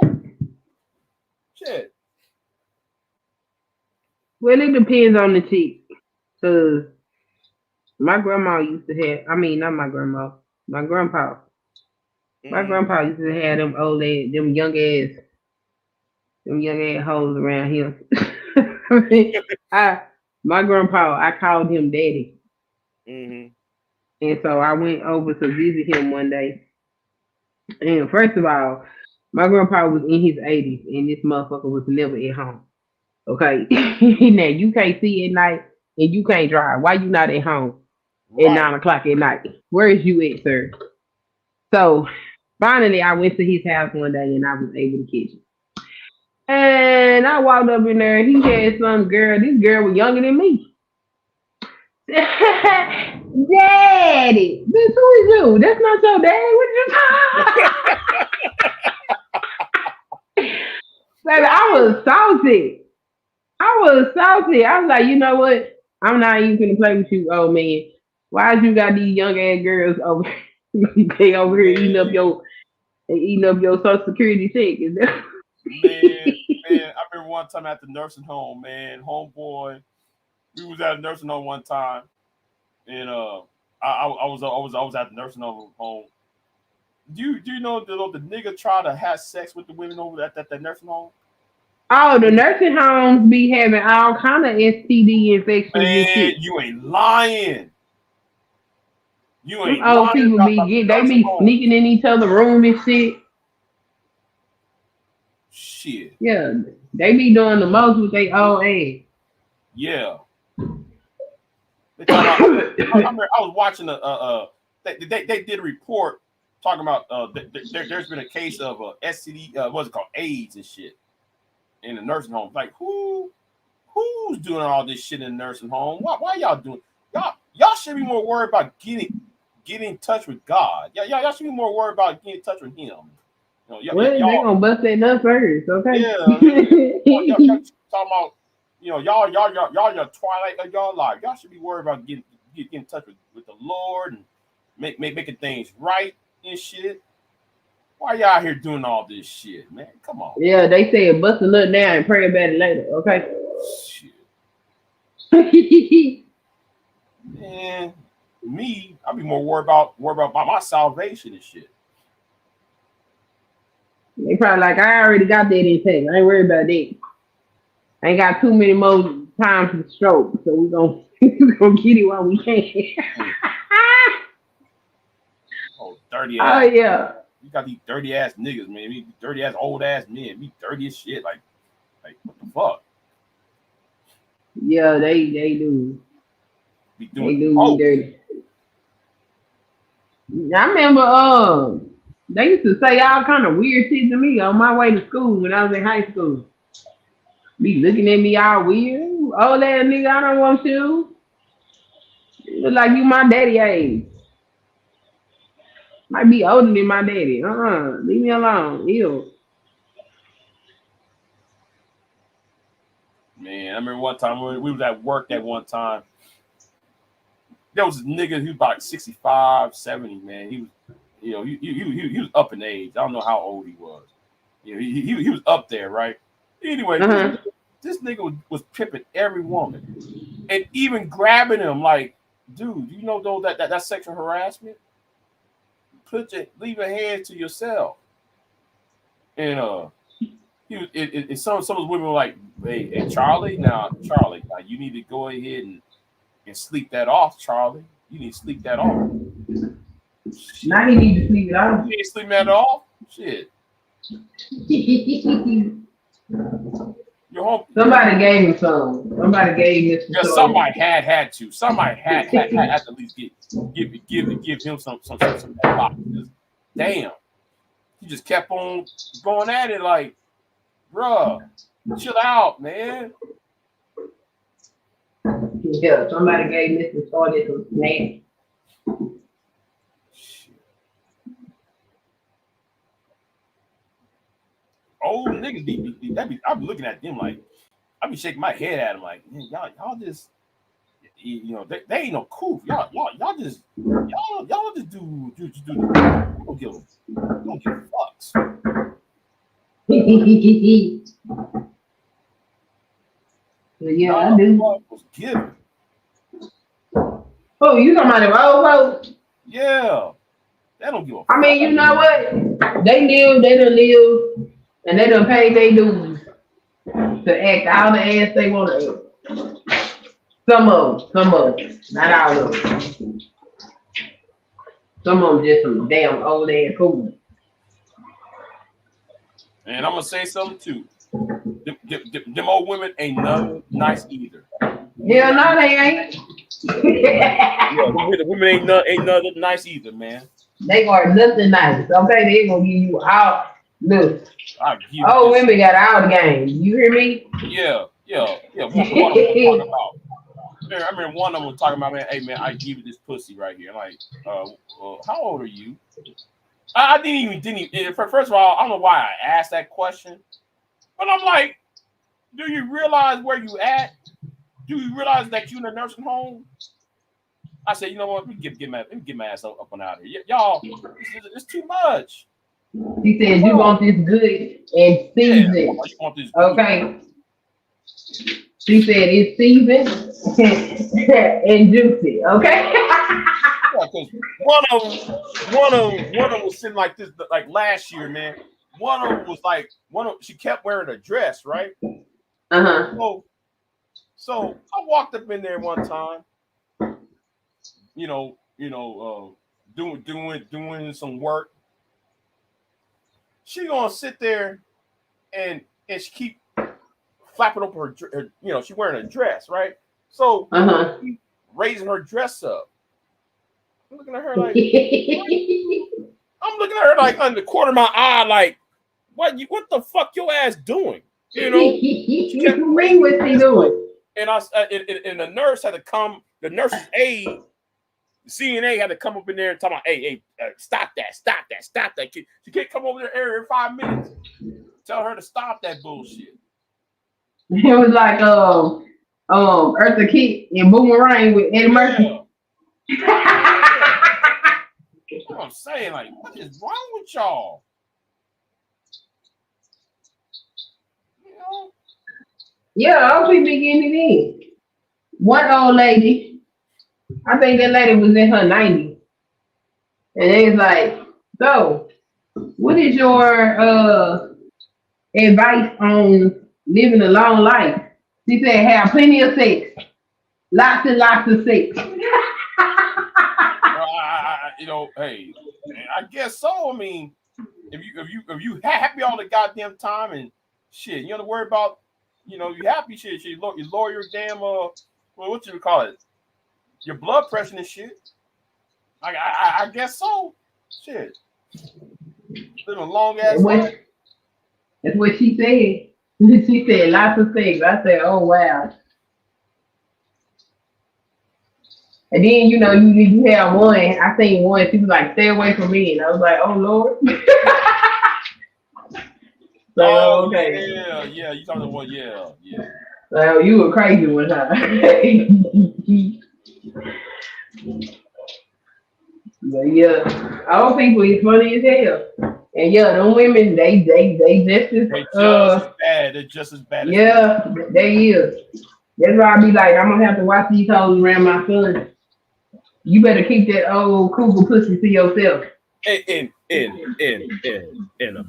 Shit. Well, it depends on the chick. Cause my grandma used to have, not my grandma, my grandpa. My grandpa used to have them young ass hoes around him. My grandpa, I called him daddy. And so I went over to visit him one day. And first of all, my grandpa was in his 80s, and this motherfucker was never at home. Okay? Now, you can't see at night, and you can't drive. Why you not at home at 9 o'clock at night? Where is you at, sir? So, finally, I went to his house one day, and I was able to catch him. And I walked up in there. He had some girl. This girl was younger than me. Daddy, this who is you? That's not your daddy. What you talking? Baby, I was salty. I was like, you know what? I'm not even gonna play with you, old man. Why you got these young ass girls over? They over here eating up your Social Security check? Man, I remember one time at the nursing home, man, homeboy. We was at a nursing home one time, and I was at the nursing home. Do you know the nigga try to have sex with the women over at that nursing home? Oh, the nursing homes be having all kind of STD infections and shit. You ain't lying. Old people be sneaking in each other's room and shit. Shit. Yeah, they be doing the most with their old age. Yeah. They talking about, I remember I was watching they did a report talking about there's been a case of STD, what's it called, AIDS and shit in the nursing home. Like who's doing all this shit in the nursing home? Why y'all doing? Y'all should be more worried about getting in touch with God. Y'all should be more worried about getting in touch with Him. Well, they gonna bust that nut first, okay? Yeah, y'all talking about, y'all your twilight of y'all life. Y'all should be worried about getting in touch with the Lord and making things right and shit. Why y'all out here doing all this shit, man? Come on. Yeah, they said bust a nut down and pray about it later, okay? Shit. Man, me, I'd be more worried about my salvation and shit. They probably like, I already got that intake. I ain't worried about that. I ain't got too many more times to stroke, so we gonna get it while we can. Oh, dirty ass. Oh yeah. You got these dirty ass niggas, man. These dirty ass old ass men. Be dirty as shit. Like what the fuck? Yeah, they do. Be They doing do be dirty. I remember they used to say all kind of weird shit to me on my way to school when I was in high school. Be looking at me all weird. Old ass nigga, I don't want you. You look like you my daddy age. Might be older than my daddy. Leave me alone. Ew. Man, I remember one time we was at work that one time. There was a nigga who was about 65, 70, man. He was, he was up in age. I don't know how old he was. He was up there, right? Anyway, this nigga was pimping every woman and even grabbing him like, dude, you know though that sexual harassment? Leave your hands to yourself. And some of those women were like, hey Charlie, now you need to go ahead and sleep that off, Charlie. You need to sleep that off. Shit. Now he need to sleep it off. You need to sleep that off? Shit. Your home. Somebody gave him some. Somebody gave him some. Somebody had to. Somebody had to at least give him some advice. Damn. He just kept on going at it like, bruh, chill out, man. Yeah, somebody gave Mr. Shorty some snacks. Old niggas, I'm looking at them like, I be shaking my head at them like, man, y'all just, they ain't no cool. Y'all just do. Don't give fucks. Yeah, I do. Was given. Oh, you talking about the old folks? Yeah. They don't give a fuck. I mean, you know what? They done live, and they done paid their dues to act all the ass they want to act. Some of them, not all of them. Some of them just some damn old ass fools. And I'm gonna say something too. Them old women ain't none nice either. Yeah, no, they ain't. The women ain't none nice either, man. They are nothing nice. Okay, they gonna give you all. Look, old women got all the game. You hear me? Yeah. One I remember one of them was talking about, man, hey man, I give you this pussy right here. I'm like, how old are you? I didn't even. First of all, I don't know why I asked that question, but I'm like, do you realize where you at? Do you realize that you in a nursing home? I said, you know what? Let me get my ass up and out of here. Y'all, it's too much. He said, you want this good and seasoned. Yeah, you want this good. Okay. She said it's seasoned and juicy. Okay. Because one of them was sitting like this, like last year, man. One of them was like she kept wearing a dress, right? So I walked up in there one time, doing some work. She gonna sit there and she keep flapping up her, she wearing a dress, right? So raising her dress up. I'm looking at her like I'm looking at her like under the corner of my eye, like what the fuck your ass doing? You know, she kept raising What's he doing? and and the nurse had to come. The nurse's aide, the CNA had to come up in there and talk about, hey, stop that. She can't come over there every 5 minutes. Tell her to stop that bullshit. It was like Eartha Kitt and Boomerang with Eddie Murphy. Yeah. You know what I'm saying? Like, what is wrong with y'all? You know? Yeah, I'll be getting it in. One old lady, I think that lady was in her 90s. And they was like, so, what is your advice on living a long life? She said, have plenty of sex. Lots and lots of sex. You know, hey, I guess so. I mean, if you happy all the goddamn time and shit, you don't have to worry about, you know, you happy shit. You lower your damn what you call it, your blood pressure and shit. I guess so. Shit, living a long ass life. That's what she said. She said lots of sex. I said, oh wow. And then, you know, you have one. I seen one. She was like, "Stay away from me," and I was like, "Oh Lord." So, Oh okay. yeah. You talking about yeah. Well, you were crazy one time. But yeah, all people is funny as hell. And yeah, them women, they just as bad. They're just as bad. Yeah, they is. That's why I be like, I'm gonna have to watch these hoes around my son. You better keep that old cougar pussy to yourself. And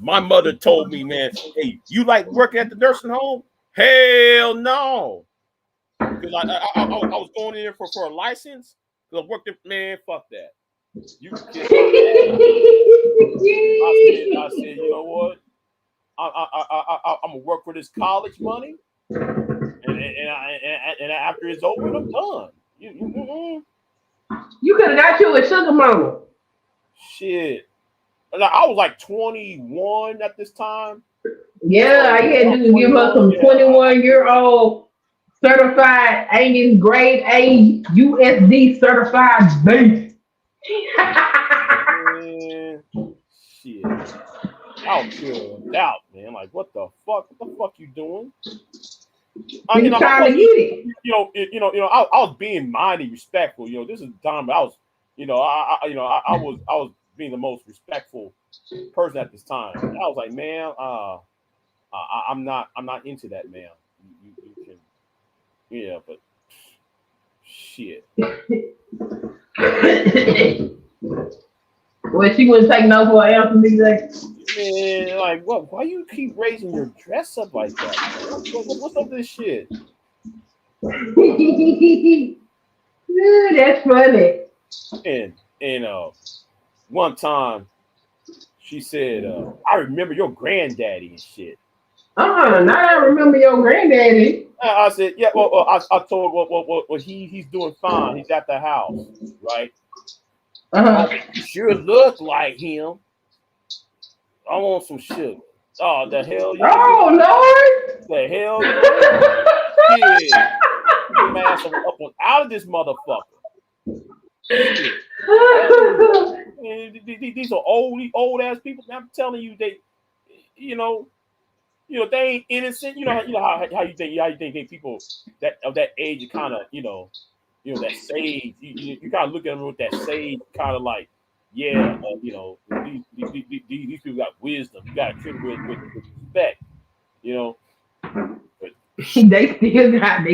my mother told me, man, hey, you like working at the nursing home? Hell no. Because I was going in there for a license. Because I worked there, man, fuck that. You can kiss I said, you know what? I'm gonna work for this college money, and after it's over, I'm done. You could have got you a sugar mama. Shit. I was like 21 at this time. Yeah, I had to give her some 21-year-old certified Angus grade A USD certified beef. Shit. I was feeling out, man. Like, what the fuck? What the fuck you doing? You know, trying to get it. I was being mighty respectful. You know, this is time, but I was, I was being the most respectful person at this time. I was like, man, I'm not into that, man. You can, yeah, but shit. Well, she wouldn't take no for an answer, big day. Man, like, what? Why you keep raising your dress up like that? What's up with this shit? That's funny. And one time she said, I remember your granddaddy and shit. Now I remember your granddaddy. I said, yeah, well, I told her, well, he's doing fine. He's at the house, right? You sure look like him. I want some sugar. Oh, the hell you Oh, Lord. The hell you yeah. Get my ass up out of this motherfucker. These are old ass people. I'm telling you, they, they ain't innocent. You know how you think people that of that age are kind of that sage. You kind of look at them with that sage, kind of like, yeah, these people got wisdom. You got to treat them with respect, But they still got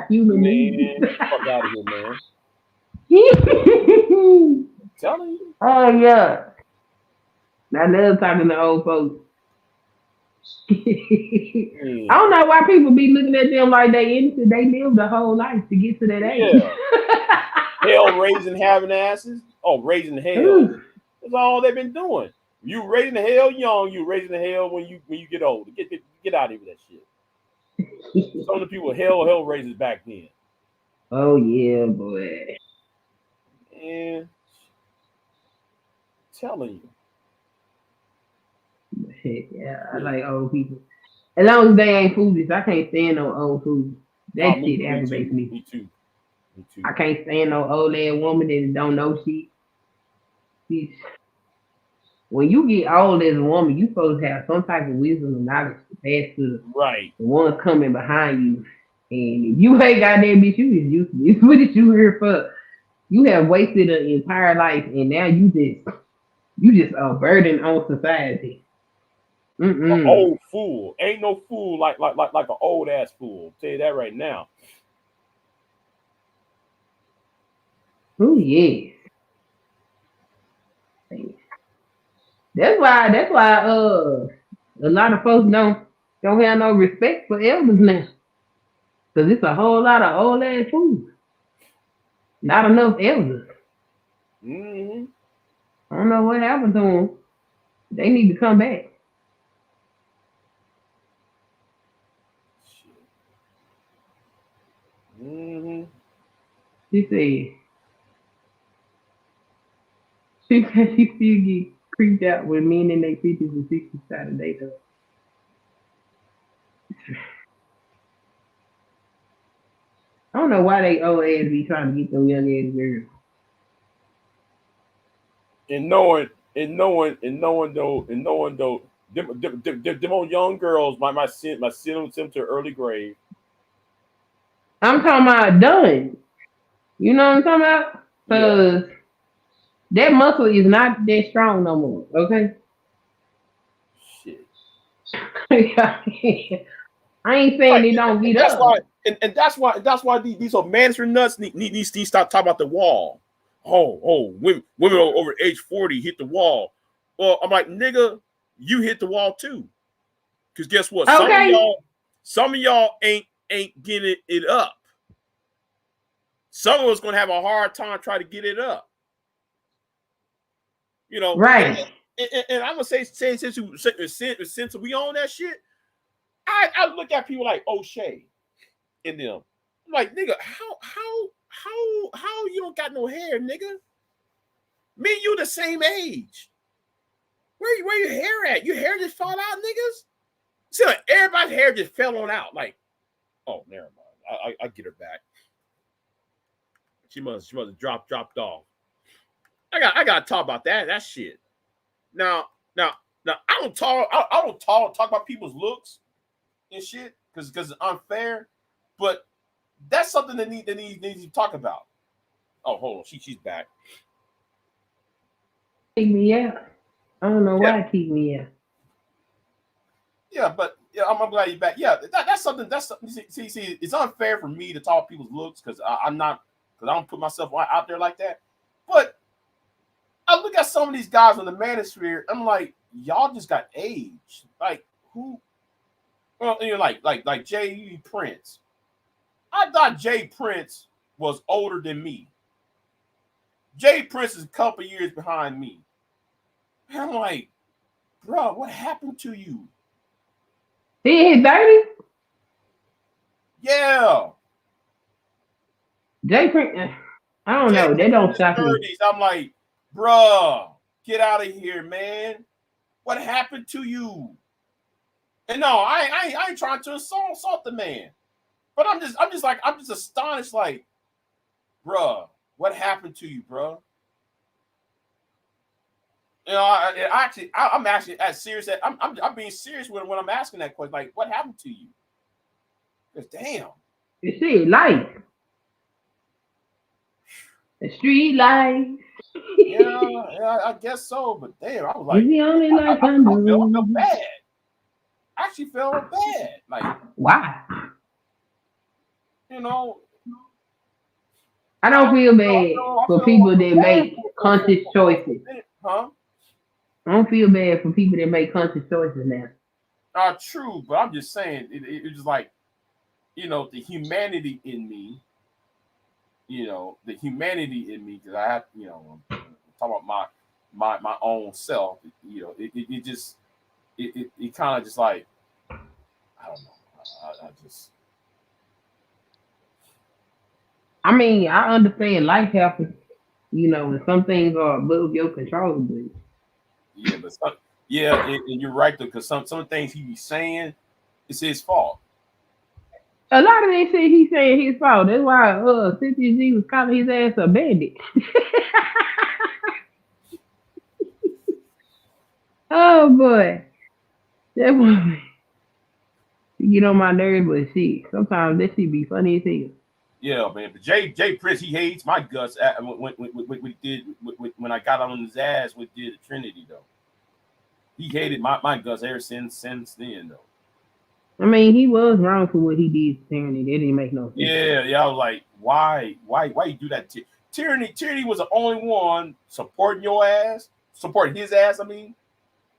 human needs. Fuck out of here, man. I'm telling you. Oh yeah. I love talking to old folks. I don't know why people be looking at them like they innocent. They lived a whole life to get to that age. Hell raising having asses. Oh, raising hell. That's all they've been doing. You raising the hell young, you raising the hell when you get old. Get out of here with that shit. Some of the people hell raisers back then. Oh yeah, boy. And telling Yeah, I you. like old people. As long as they ain't foolish, I can't stand no old food. No, That shit me aggravates too. me. Me too. Me too. I can't stand no old ass woman that don't know shit. She's- When you get old as a woman, you supposed to have some type of wisdom and knowledge to pass to Right. the ones coming behind you. And if you ain't got that bitch, you is useless. What did you here for? You have wasted an entire life, and now you just a burden on society. An Mm-mm. old fool. Ain't no fool like an old ass fool. I'll tell you that right now. Oh yeah. That's why a lot of folks don't have no respect for elders now. Cause it's a whole lot of old ass fools. Not enough elders. Mm-hmm. I don't know what happened to them. They need to come back. Shit. Mm-hmm. She said she said she still get creeped out with men in their 50s and 60s try to date her. I don't know why they old ass be trying to get them young ass girls. And knowing though them old young girls might send them to an early grave. I'm talking about done. You know what I'm talking about? Yeah. Cause that muscle is not that strong no more. Okay. Shit. I ain't saying Right. they don't And get that's why up. and that's why these old mandatory nuts need to stop talking about the wall. Women over age 40 hit the wall. Well, I'm like, nigga, you hit the wall too. Because guess what? Okay. Some of y'all ain't getting it up. Some of us gonna have a hard time trying to get it up. You know, Right. and I'm gonna say since we own that shit, I look at people like O'Shea and them. I'm like, nigga, how you don't got no hair, nigga? Me and you the same age. Where your hair at? Your hair just fall out, niggas? See, like everybody's hair just fell on out. Like, oh, never mind. I get her back. She must have dropped off. I got to talk about that shit. Now, now, I don't talk about people's looks and shit because it's unfair. But that's something that needs to talk about. Oh, hold on, she's back. Keep me out. I don't know Yeah, why it keep me out. yeah, but yeah, I'm glad you're back. Yeah, that's something. See, it's unfair for me to talk people's looks because I'm not because I don't put myself out there like that. But I look at some of these guys on the manosphere. I'm like, y'all just got age. Like who? Well, you know, like Jay Prince. I thought Jay Prince was older than me. Jay Prince is a couple years behind me. And I'm like, bro, what happened to you? He hit 30? Yeah. Jay Prince, I don't Jay know. That Prince in don't his shock me. 30s. I'm like, bro, get out of here, man. What happened to you? And no, I ain't trying to assault the man. But I'm just astonished, like, bro, what happened to you, bro? You know, I'm actually as serious as I'm being serious when I'm asking that question. Like, what happened to you? Because damn. You see, life. The street life. Yeah, I guess so. But damn, I was Is like, the only life I I feel know. bad. I actually felt bad. Like, Why? you know, I don't feel bad for people that bad make conscious choices. huh? I don't feel bad for people that make conscious choices now. True, but I'm just saying it's just like, you know, the humanity in me, because I have, talk about my own self, it just it kind of just like, I don't know. I just I mean, I understand life happens, and some things are above your control, but Yeah, but and you're right though, because some things he be saying, it's his fault. a lot of that shit he's saying his fault. That's why Cynthia G was calling his ass a bandit. Oh boy. That woman. She get on my nerves, but shit. Sometimes that shit be funny as hell. Yeah, man. But Jay Prince, he hates my guts when he did when I got on his ass with the Trinity though. He hated my guts ever since then though. I mean, he was wrong for what he did to Tyranny. That didn't make no sense. Yeah. I was like, why you do that? Tyranny was the only one supporting your ass, supporting his ass. I mean,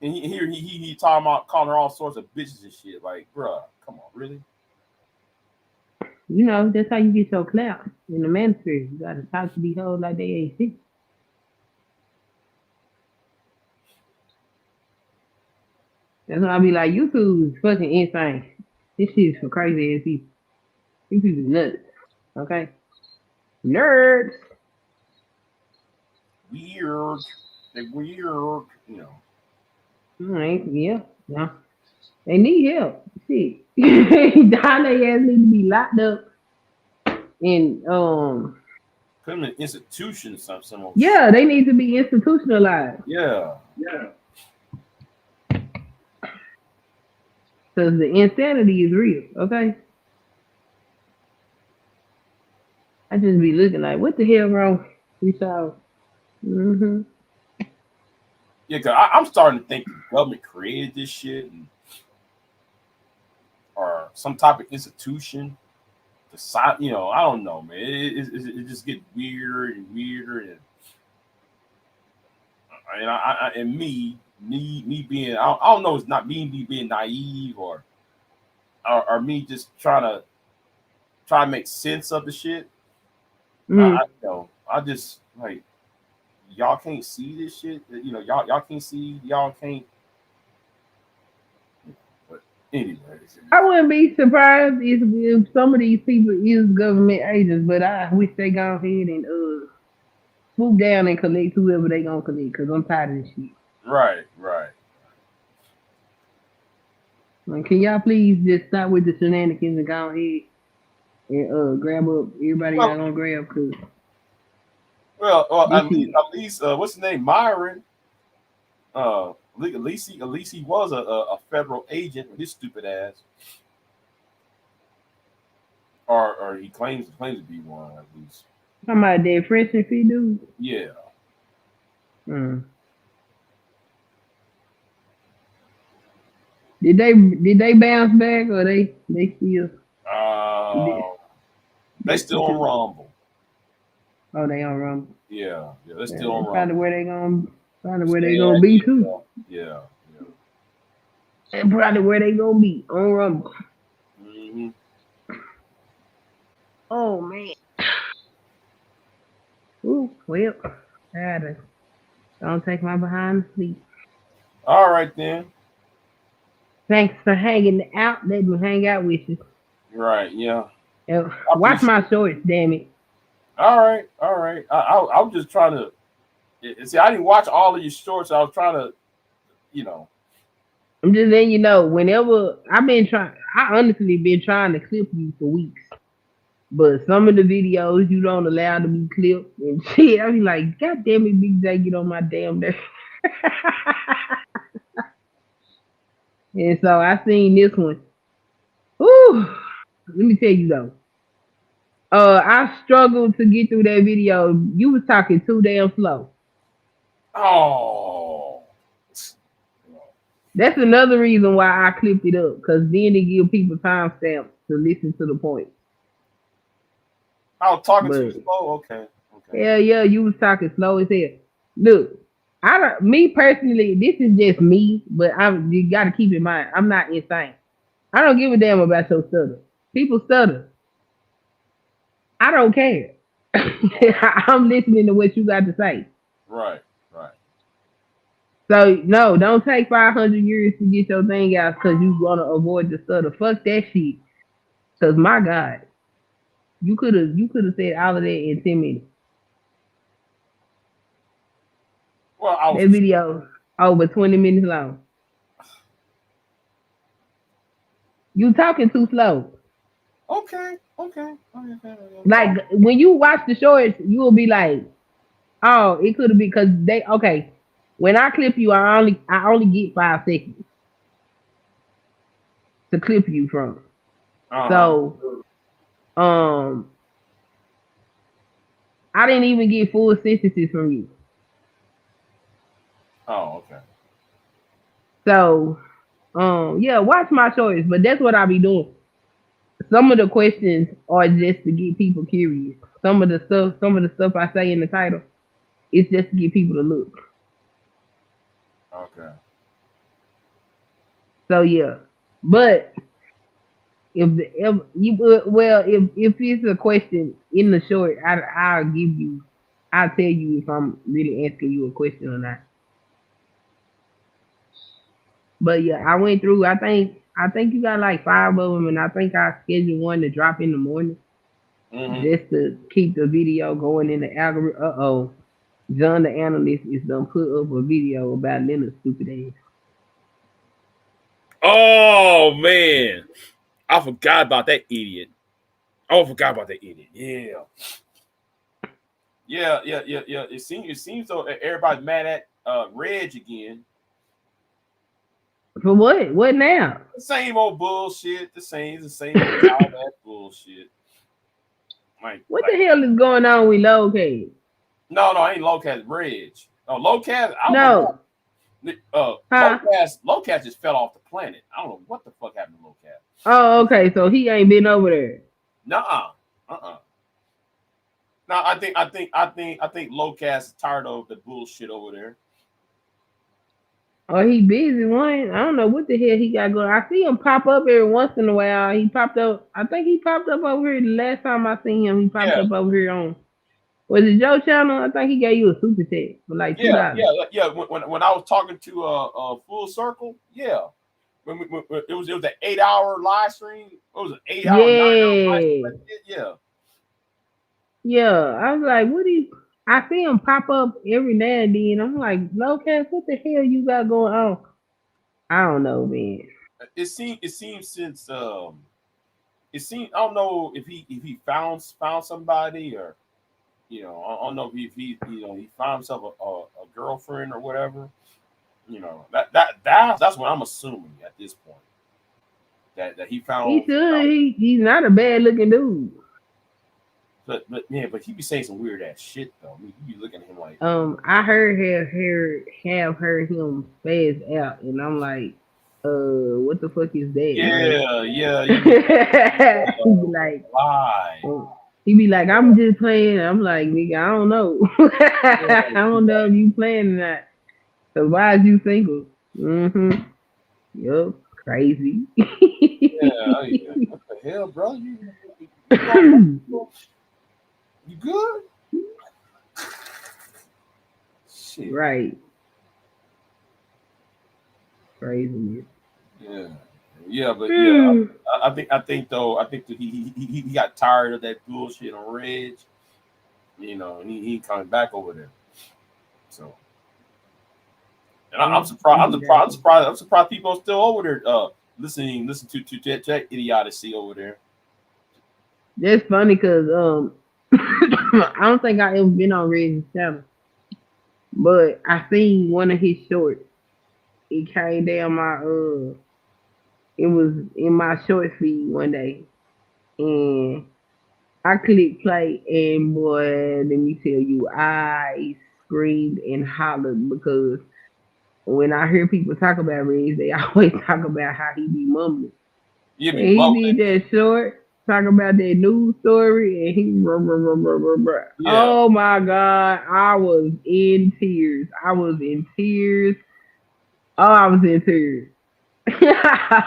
and he talking about calling her all sorts of bitches and shit. Like, bruh, come on, really? That's how you get your clout in the ministry. You gotta talk to these hoes like they ain't shit. That's why I be like, YouTube is fucking insane. This shit is for crazy ass people. You people nuts. Okay? Nerds. Weird. They're weird, Alright, yeah. No. They need help. Shit. Down their ass need to be locked up and Put them in institutions, some. yeah, they need to be institutionalized. Yeah. Because the insanity is real, okay? I just be looking like, what the hell wrong with y'all? Mm-hmm. Yeah, cause I'm starting to think the government created this shit, or some type of institution. I don't know, man. It just gets weirder and weirder, and me being I don't know, it's not me being naive or me just trying to make sense of the shit. I just like, y'all can't see this shit. Y'all can't see. Y'all can't. But anyway, I wouldn't be surprised if some of these people is government agents, but I wish they go ahead and swoop down and collect whoever they gonna collect, because I'm tired of this shit. Right. Like, can y'all please just stop with the shenanigans and go ahead and grab up everybody y'all gonna grab? Cause at least what's his name, Myron? At least he was a federal agent with his stupid ass, or he claims to be one at least. Talking about that Fresh and Fit dude? Yeah. Did they bounce back, or they still? They still on Rumble. Oh, they on Rumble. Yeah, they're still on Rumble. Probably where they gonna be too. Yeah. And probably where they gonna be on Rumble. Mm-hmm. Oh man. Ooh, well, I don't take my behind to sleep. All right then. Thanks for hanging out. Let me hang out with you. Right, yeah. Watch my shorts, damn it. All right. I was just trying to see. I didn't watch all of your shorts. I was trying to, I'm just letting you know. Whenever I honestly been trying to clip you for weeks, but some of the videos you don't allow to be clipped and shit. I be like, God damn it, Big J, get on my damn nerves. And so I seen this one. Ooh, let me tell you though. I struggled to get through that video. You was talking too damn slow. Oh. That's another reason why I clipped it up, because then it give people timestamps to listen to the point. I was talking too slow. Okay. Yeah, you was talking slow as hell. Look, me personally, this is just me, but you got to keep in mind, I'm not insane. I don't give a damn about your stutter. People stutter. I don't care. I'm listening to what you got to say. Right. So no, don't take 500 years to get your thing out because you want to avoid the stutter. Fuck that shit. Because my God, You could have said all of that in 10 minutes. Well, I That was video over 20 minutes long. You talking too slow. okay. Like when you watch the shorts, you will be like, oh, it could have been because they okay. When I clip you, I only get 5 seconds to clip you from. So I didn't even get full sentences from you. Oh, okay. So yeah, watch my shorts, but that's what I be doing. Some of the questions are just to get people curious. Some of the stuff I say in the title, it's just to get people to look. Okay. So yeah, but if it's a question in the short, I'll tell you if I'm really asking you a question or not. But yeah, I went through. I think you got like 5 of them, and I think I scheduled one to drop in the morning just to keep the video going in the algorithm. John the analyst is gonna put up a video about Leonard's stupid ass. Oh man, I forgot about that idiot. Oh, I forgot about that idiot. Yeah. It seems though everybody's mad at Reg again. For what? What now? The same old bullshit. The same old all that bullshit. What the hell is going on with Lowcat? No, ain't Lowcat, Reg. No, Lowcat. No. Lowcat just fell off the planet. I don't know what the fuck happened to Lowcat. Oh, okay. So he ain't been over there. Nuh-uh. No, I think Lowcat's tired of the bullshit over there. Oh, he busy one. I don't know what the hell he got going. I see him pop up every once in a while. He popped up. I think he popped up over here the last time I seen him. He popped up over here on. Was it Joe channel? I think he gave you a super chat for like $2. Yeah. When I was talking to Full Circle, yeah. When it was an 8-hour live stream. It was an 8-hour, 9-hour live stream. Yeah. Yeah, I was like, what is? I see him pop up every now and then. I'm like, Lowcat, what the hell you got going on? I don't know, man. It seems since I don't know if he found somebody or I don't know if he found himself a girlfriend or whatever. That's what I'm assuming at this point. That he found. He should. He's not a bad looking dude. But he be saying some weird ass shit though. I mean, you be looking at him like. I have heard him spaz out, and I'm like, what the fuck is that? Yeah. He be like, why? He be like, I'm just playing. I'm like, nigga, I don't know. I don't know if you playing or not. So why is you single? Yup, crazy. What the hell, bro? You good? Shit. Right. Crazy. Yeah, but I think that he got tired of that bullshit on Reg, and he coming back over there. So, and I'm surprised people are still over there listening to that idiocy over there. That's funny because I don't think I ever been on Reg's channel, but I seen one of his shorts. It came down it was in my short feed one day, and I clicked play, and boy, let me tell you, I screamed and hollered because when I hear people talk about Reg, they always talk about how he be mumbling. He did that short. Talk about that news story, and he Oh my God, I was in tears. I was in tears. I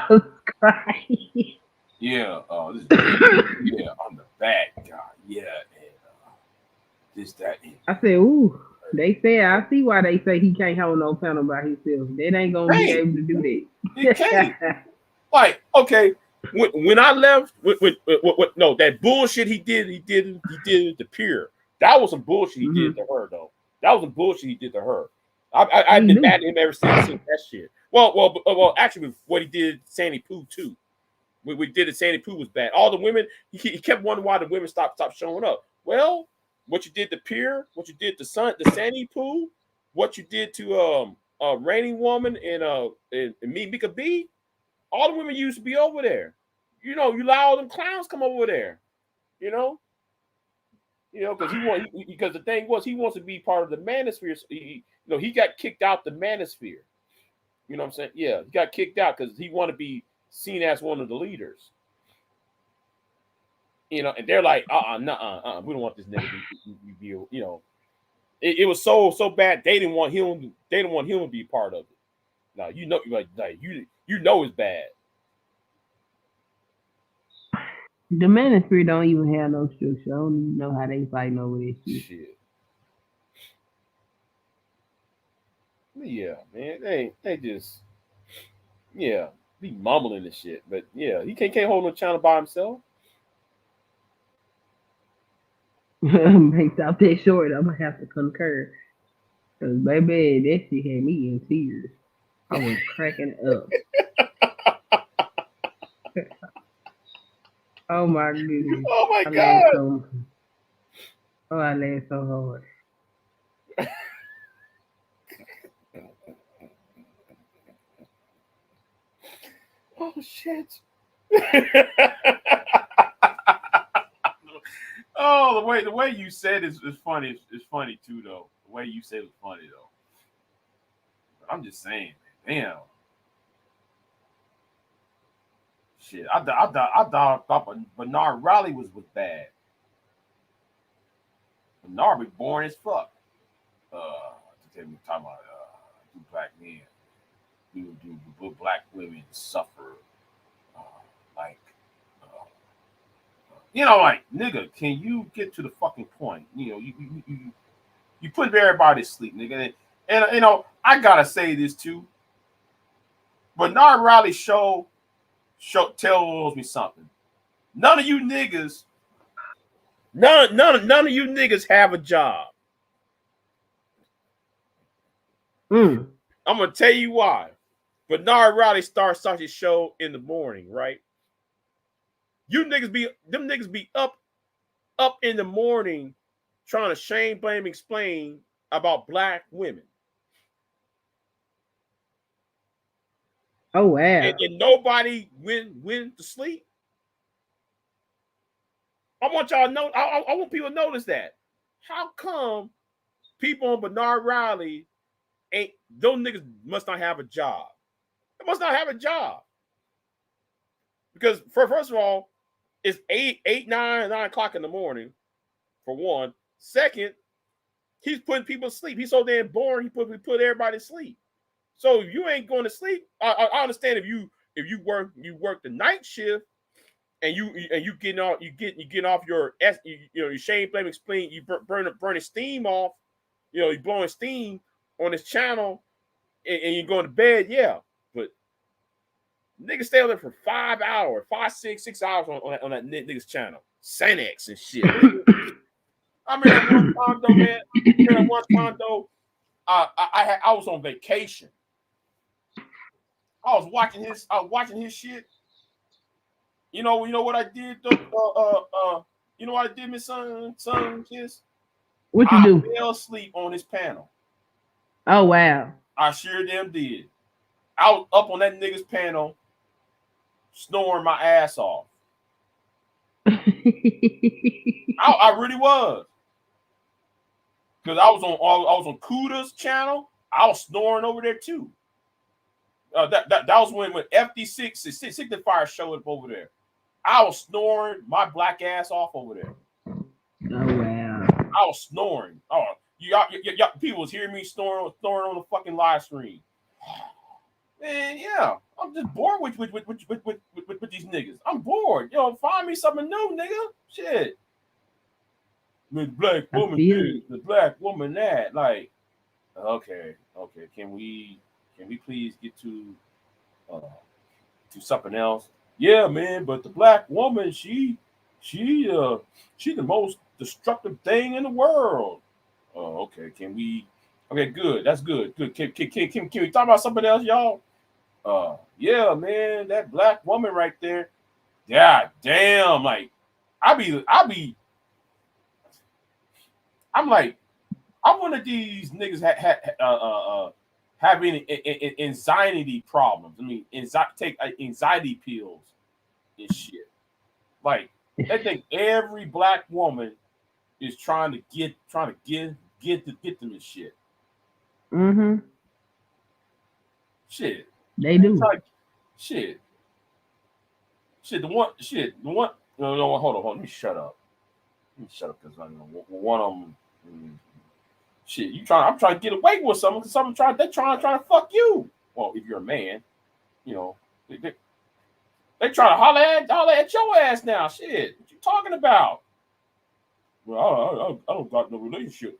was crying. Yeah, I'm the bad guy. Yeah, and that. I said, ooh. They said, I see why they say he can't hold no panel by himself. They ain't gonna be able to do that. He can't. Like, okay. when I left, no, that bullshit he did the pier. That was some bullshit he did to her, though. That was some bullshit he did to her. I've been mad at him ever since that shit. Well, actually, what he did Sandy Poo too. We did it. Sandy Poo was bad. All the women, he kept wondering why the women stopped showing up. Well, what you did to Pier, what you did to Sandy Poo, what you did to Raining Woman and Mika B, all the women used to be over there. You know, you allow all them clowns come over there. You know, because the thing was he wants to be part of the manosphere. He got kicked out the manosphere. You know what I'm saying? Yeah, he got kicked out because he wanted to be seen as one of the leaders. You know, and they're like, we don't want this nigga to be you know. It was so bad they didn't want him to be part of it. Now you know it's bad. The manosphere don't even have no structure. I don't even know how they fighting over this shit. Yeah, man, they just be mumbling and shit. But yeah, he can't hold no channel by himself. Based off that short, I'm gonna have to concur. Cause baby, that shit had me in tears. I was cracking up. Oh my goodness. Oh my God. I laughed so hard. Oh shit. Oh, the way you said is funny. It's funny too, though. The way you said it was funny, though. But I'm just saying, damn. Shit, I thought Bernard Riley was bad. Bernard was boring as fuck. Talking about do black men, do black women suffer, like nigga, can you get to the fucking point? You know, you put everybody to sleep, nigga, and I gotta say this too. Bernard Riley show tells me something. None of you niggas have a job. I'm gonna tell you why. Bernard Riley starts his show in the morning, right? Them niggas be up in the morning trying to shame, blame, explain about black women. Oh wow! And nobody went to sleep. I want y'all to know. I want people to notice that. How come people on Bernard Riley those niggas must not have a job? They must not have a job because first of all, it's 9 o'clock in the morning. For one, second, he's putting people to sleep. He's so damn boring. He put everybody to sleep. So if you ain't going to sleep, I understand if you work the night shift and you getting off your your shame, blame, explain, you burning steam off, you're blowing steam on this channel and you're going to bed, yeah. But niggas stay on there for 5 hours, 6 hours on that nigga's channel. Sanex and shit. I remember one time though, man. I was on vacation. I was watching his shit. You know what I did though? You know what I did, Miss Son Kiss? What you do? I fell asleep on his panel. Oh wow! I sure damn did. I was up on that nigga's panel, snoring my ass off. I really was. Because I was on Kuda's channel. I was snoring over there too. That was when FD6 Signifier showed up over there. I was snoring my black ass off over there. Oh wow! I was snoring. Oh, y'all people was hearing me snoring on the fucking live stream. Man, yeah, I'm just bored with these niggas. I'm bored. Find me something new, nigga. Shit. The black woman this, the black woman that. Like, okay. Can we please get to something else? yeah, man, but the black woman, she the most destructive thing in the world. Oh, okay. Can we? Okay, good. That's good. Good. Can we talk about something else, y'all? Yeah, man, that black woman right there. God damn, like I'm like, I'm one of these niggas having anxiety problems. I mean, take anxiety pills and shit. Like, they think every black woman is trying to get them and shit. Mm-hmm. Shit. They do. Like, shit. The one. No, hold on. Let me shut up. Because I know one of them. Shit, I'm trying to get away with something because they're trying to fuck you. Well, if you're a man, you know, they try to holler at your ass now. Shit, what you talking about? Well, I don't got no relationship.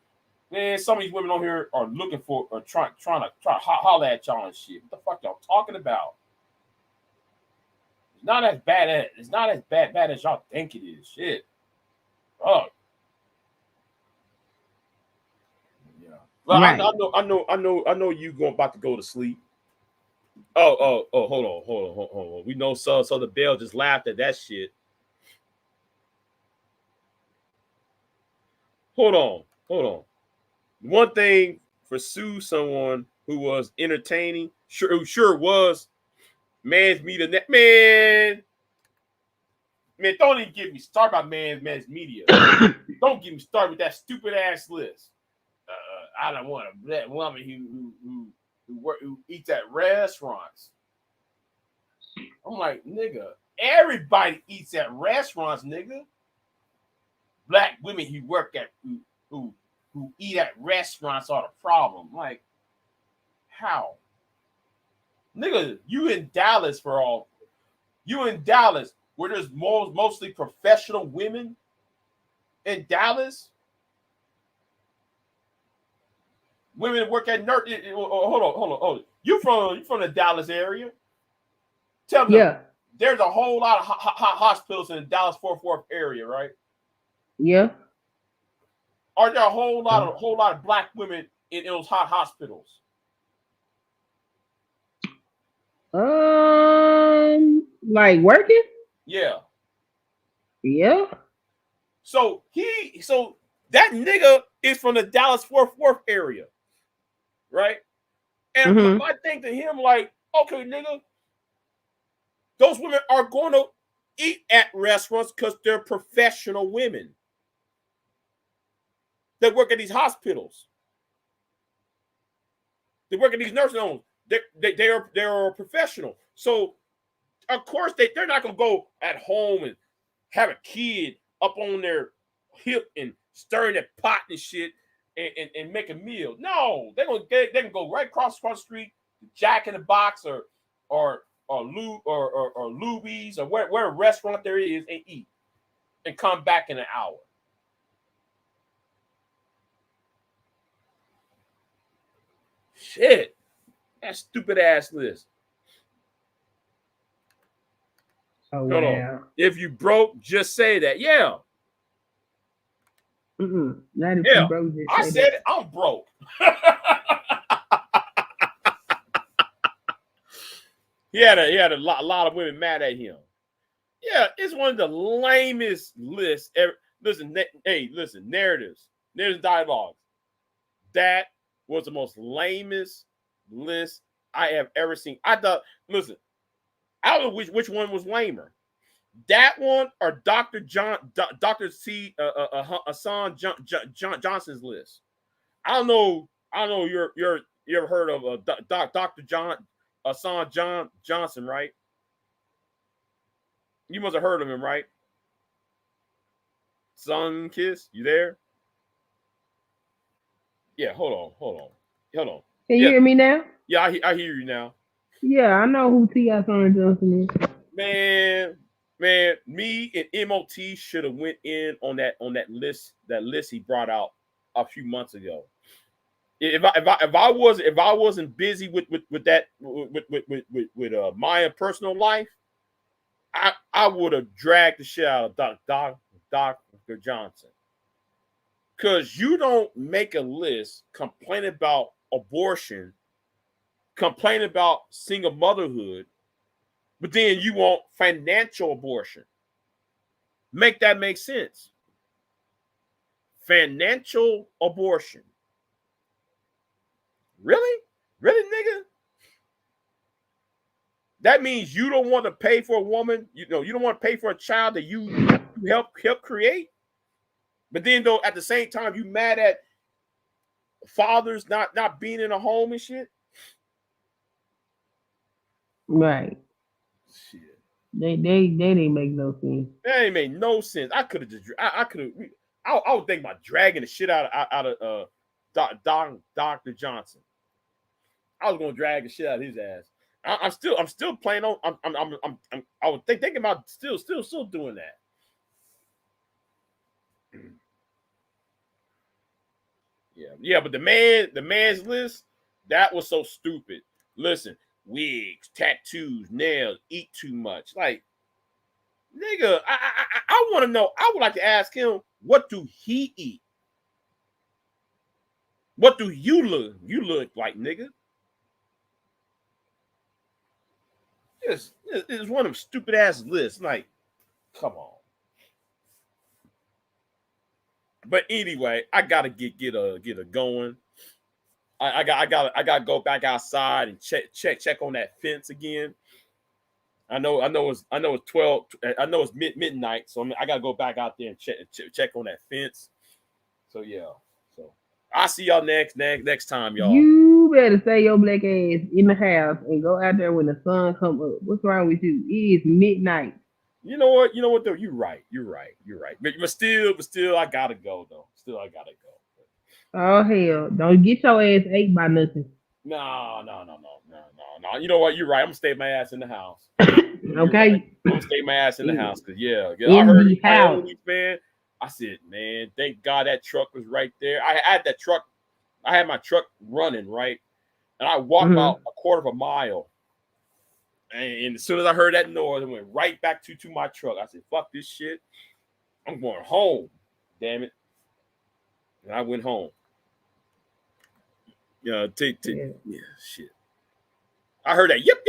Man, some of these women on here are looking for or trying to holler at y'all and shit. What the fuck y'all talking about? It's not as bad as y'all think it is. Shit. Oh. Yeah. Well, right. I know you about to go to sleep. Oh, hold on. We know so the Bell just laughed at that shit. Hold on. One thing for someone who was entertaining, who sure was, man's media net, man, don't even get me started about man's media. Don't get me started with that stupid ass list. I don't want a black woman who eats at restaurants. I'm like, nigga, everybody eats at restaurants, nigga. Black women who work at who eat at restaurants are the problem. Like, how? Nigga, you in Dallas where there's mostly professional women in Dallas. Women work at nurse. Hold on. You from the Dallas area? Tell me. Yeah. There's a whole lot of hospitals in the Dallas-Fort Worth area, right? Yeah. Are there a whole lot of black women in those hot hospitals? Like working? Yeah. Yeah. So that nigga is from the Dallas-Fort Worth area, right? And I think to him like, okay, nigga, those women are going to eat at restaurants because they're professional women that work at these hospitals. They work at these nursing homes. They are professional. So of course they're not gonna go at home and have a kid up on their hip and stirring that pot and shit and make a meal. No, they can go right across the street, Jack in the Box or Luby's or where a restaurant there is and eat and come back in an hour. Shit. That stupid ass list. Oh, wow. If you broke, just say that. Yeah. Not if you broke, just I said it. I'm broke. He had a lot of women mad at him. Yeah, it's one of the lamest lists ever. Listen, narratives dialogues. That was the most lamest list I have ever seen. I thought, listen, I don't know which one was lamer. That one or Dr. Hassan Johnson's list. I don't know. You ever heard of Dr. Hassan Johnson, right? You must have heard of him, right? Sun Kiss, you there? Yeah, hold on. Can you hear me now? Yeah, I hear you now. Yeah, I know who T.I. Johnson is. Man, me and MOT should have went in on that list he brought out a few months ago. If I wasn't busy with that with my personal life, I would have dragged the shit out of Dr. Johnson. Because you don't make a list, complain about abortion, complain about single motherhood, but then you want financial abortion. Make that make sense. Financial abortion. Really? Really, nigga? That means you don't want to pay for a woman, you don't want to pay for a child that you help create. But then though at the same time you mad at fathers not being in a home and shit. Right. Shit. They didn't make no sense. That ain't made no sense. I could have just I would think about dragging the shit out of Dr. Johnson. I was gonna drag the shit out of his ass. I'm still playing on. I was thinking about still doing that. Yeah, but the man's list, that was so stupid. Listen, wigs, tattoos, nails, eat too much. Like, nigga, I want to know. I would like to ask him, what do he eat? What do you look like, nigga? It's one of them stupid ass lists. Like, come on. But anyway, I gotta get a going. I gotta go back outside and check on that fence again. I know it's 12. I know it's midnight, so I gotta go back out there and check on that fence. So yeah. So I'll see y'all next time, y'all. You better stay your black ass in the house and go out there when the sun come up. What's wrong with you? It is midnight. You know what though? You're right. But still, I gotta go though. Oh hell! Don't get your ass ate by nothing. No. You know what? You're right. I'm gonna stay my ass in the house. Okay. Right. I'm gonna stay my ass in the house because I heard the coyotes, man. I said, man, thank God that truck was right there. I had my truck running right, and I walked about a quarter of a mile. And as soon as I heard that noise, I went right back to my truck. I said, fuck this shit. I'm going home. Damn it. And I went home. Yeah, shit. I heard that. Yep.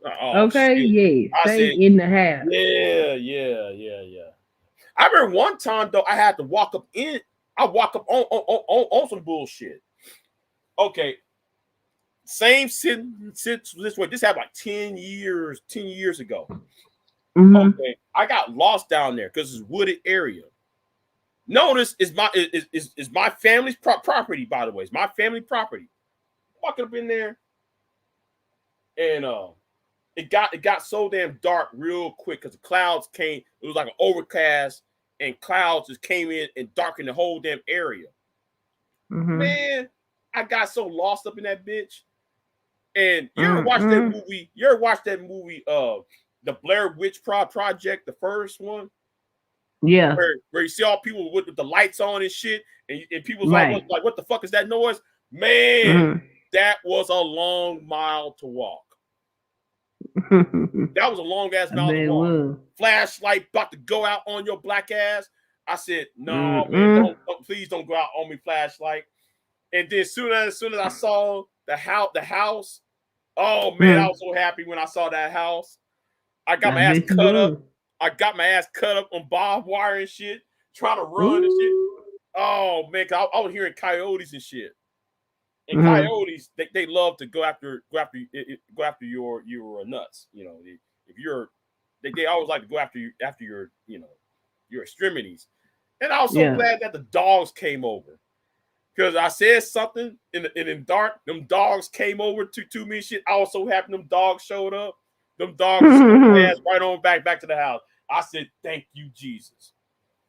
Oh, okay, shit. yeah. Stay in the house. Yeah. I remember one time though, I had to walk up in. I walk up on some bullshit. Okay. Same this way. This happened like 10 years ago. Mm-hmm. Okay, I got lost down there because it's a wooded area. Notice is my family's property, by the way. It's my family property. Walking up in there, and it got so damn dark real quick because the clouds came. It was like an overcast, and clouds just came in and darkened the whole damn area. Mm-hmm. Man, I got so lost up in that bitch. And you ever watched that movie? You ever watched that movie, the Blair Witch Project, the first one? Yeah. Where you see all people with the lights on and shit, and people's right. like, what the fuck is that noise? Man, that was a long mile to walk. That was a long ass mile to walk. Flashlight about to go out on your black ass. I said, no, man, please don't go out on me, flashlight. And then as soon as I saw the house, oh man, I was so happy when I saw that house. I got my ass cut up. I got my ass cut up on barbed wire and shit, trying to run and shit. Oh man, I was hearing coyotes and shit. And coyotes, they love to go after your nuts. You know, they always like to go after your your extremities. And I was so glad that the dogs came over. Because I said something in the dark, them dogs came over to me and shit. I was so happy them dogs showed up. Them dogs ass right on back to the house. I said, thank you, Jesus.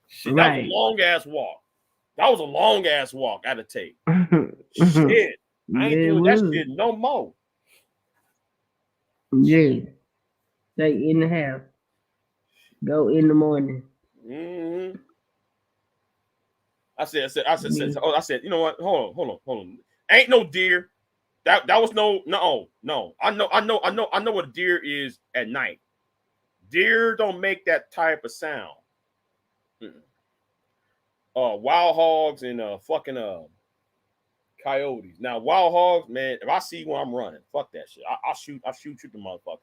Shit, that was a long ass walk. That was a long ass walk I had to take. Shit. I ain't doing that shit no more. Yeah. Stay in the house. Go in the morning. Mm-hmm. I said, you know what? Hold on. Ain't no deer. That was no. I know what a deer is at night. Deer don't make that type of sound. Wild hogs and fucking coyotes. Now wild hogs, man, if I see one, I'm running. Fuck that shit. I'll shoot the motherfuckers.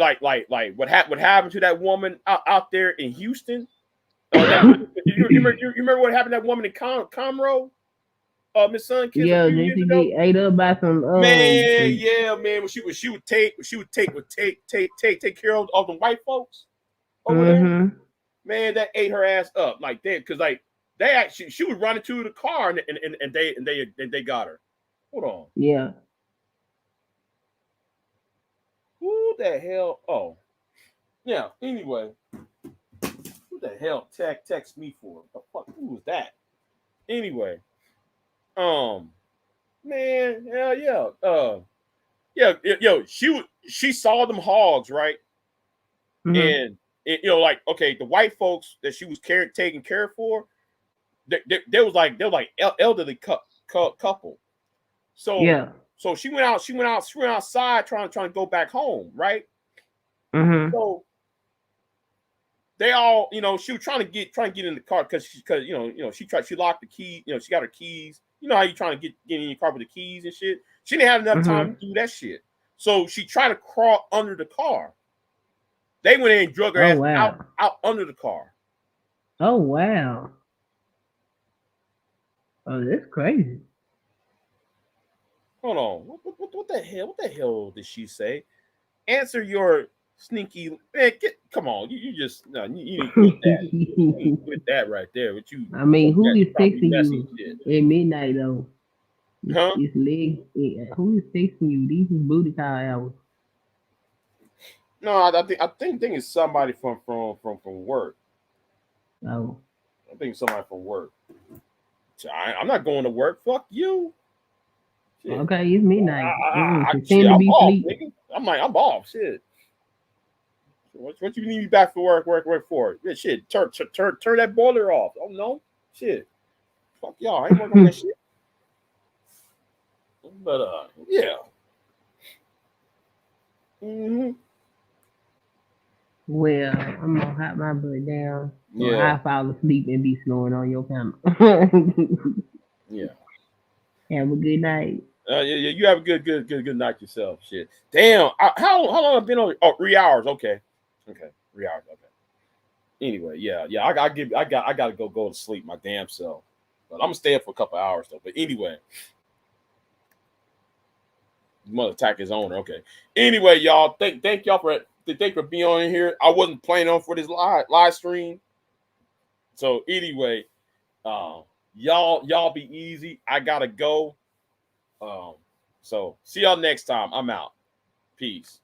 Like what happened to that woman out there in Houston? You remember what happened to that woman in Conroe? Miss Sun Kids. Yeah, then she get ate up by some man. Yeah, man. When she would take care of the white folks over there. Man, that ate her ass up like that because like they actually she was running to the car and they got her. Hold on. Yeah. Who the hell? Oh, yeah. Anyway, who the hell text me for? What the fuck? Who was that? Anyway, man, hell yeah. Yo, she saw them hogs, right? And like, okay, the white folks that she was taking care for, they was like elderly couple. So yeah. So she went outside trying to go back home, right? So they all, she was trying to get in the car because she locked the key, she got her keys. You know how you trying to get in your car with the keys and shit. She didn't have enough time to do that shit. So she tried to crawl under the car. They went in and drug her ass out under the car. Oh wow. Oh, that's crazy. Hold on. What the hell? What the hell did she say? Answer your sneaky man. Come on. You just you need to quit that. You need to quit that right there. What you? I mean, who is texting you at midnight though? Huh? It's legs. Who is texting you? These is booty call hours. No, I think it's somebody from work. Oh. I think somebody from work. I'm not going to work. Fuck you. Shit. Okay, it's midnight. I'm off, nigga. I'm off. Shit. What you need me back for work for? Yeah, shit. Turn that boiler off. Oh no. Shit. Fuck y'all. I ain't working on that shit. But yeah. Well, I'm gonna hop my butt down. So I fall asleep and be snoring on your camera. Yeah. Have a good night. Yeah. You have a good night yourself. Shit. Damn. How long have I been on? Oh, 3 hours. Okay. 3 hours. Okay. Anyway, yeah. I gotta go to sleep my damn self. But I'm gonna stay up for a couple hours though. But anyway. Mother attack his owner. Okay. Anyway, y'all. Thank y'all for being on here. I wasn't planning on for this live stream. So anyway, y'all be easy. I gotta go. So see y'all next time. I'm out. Peace.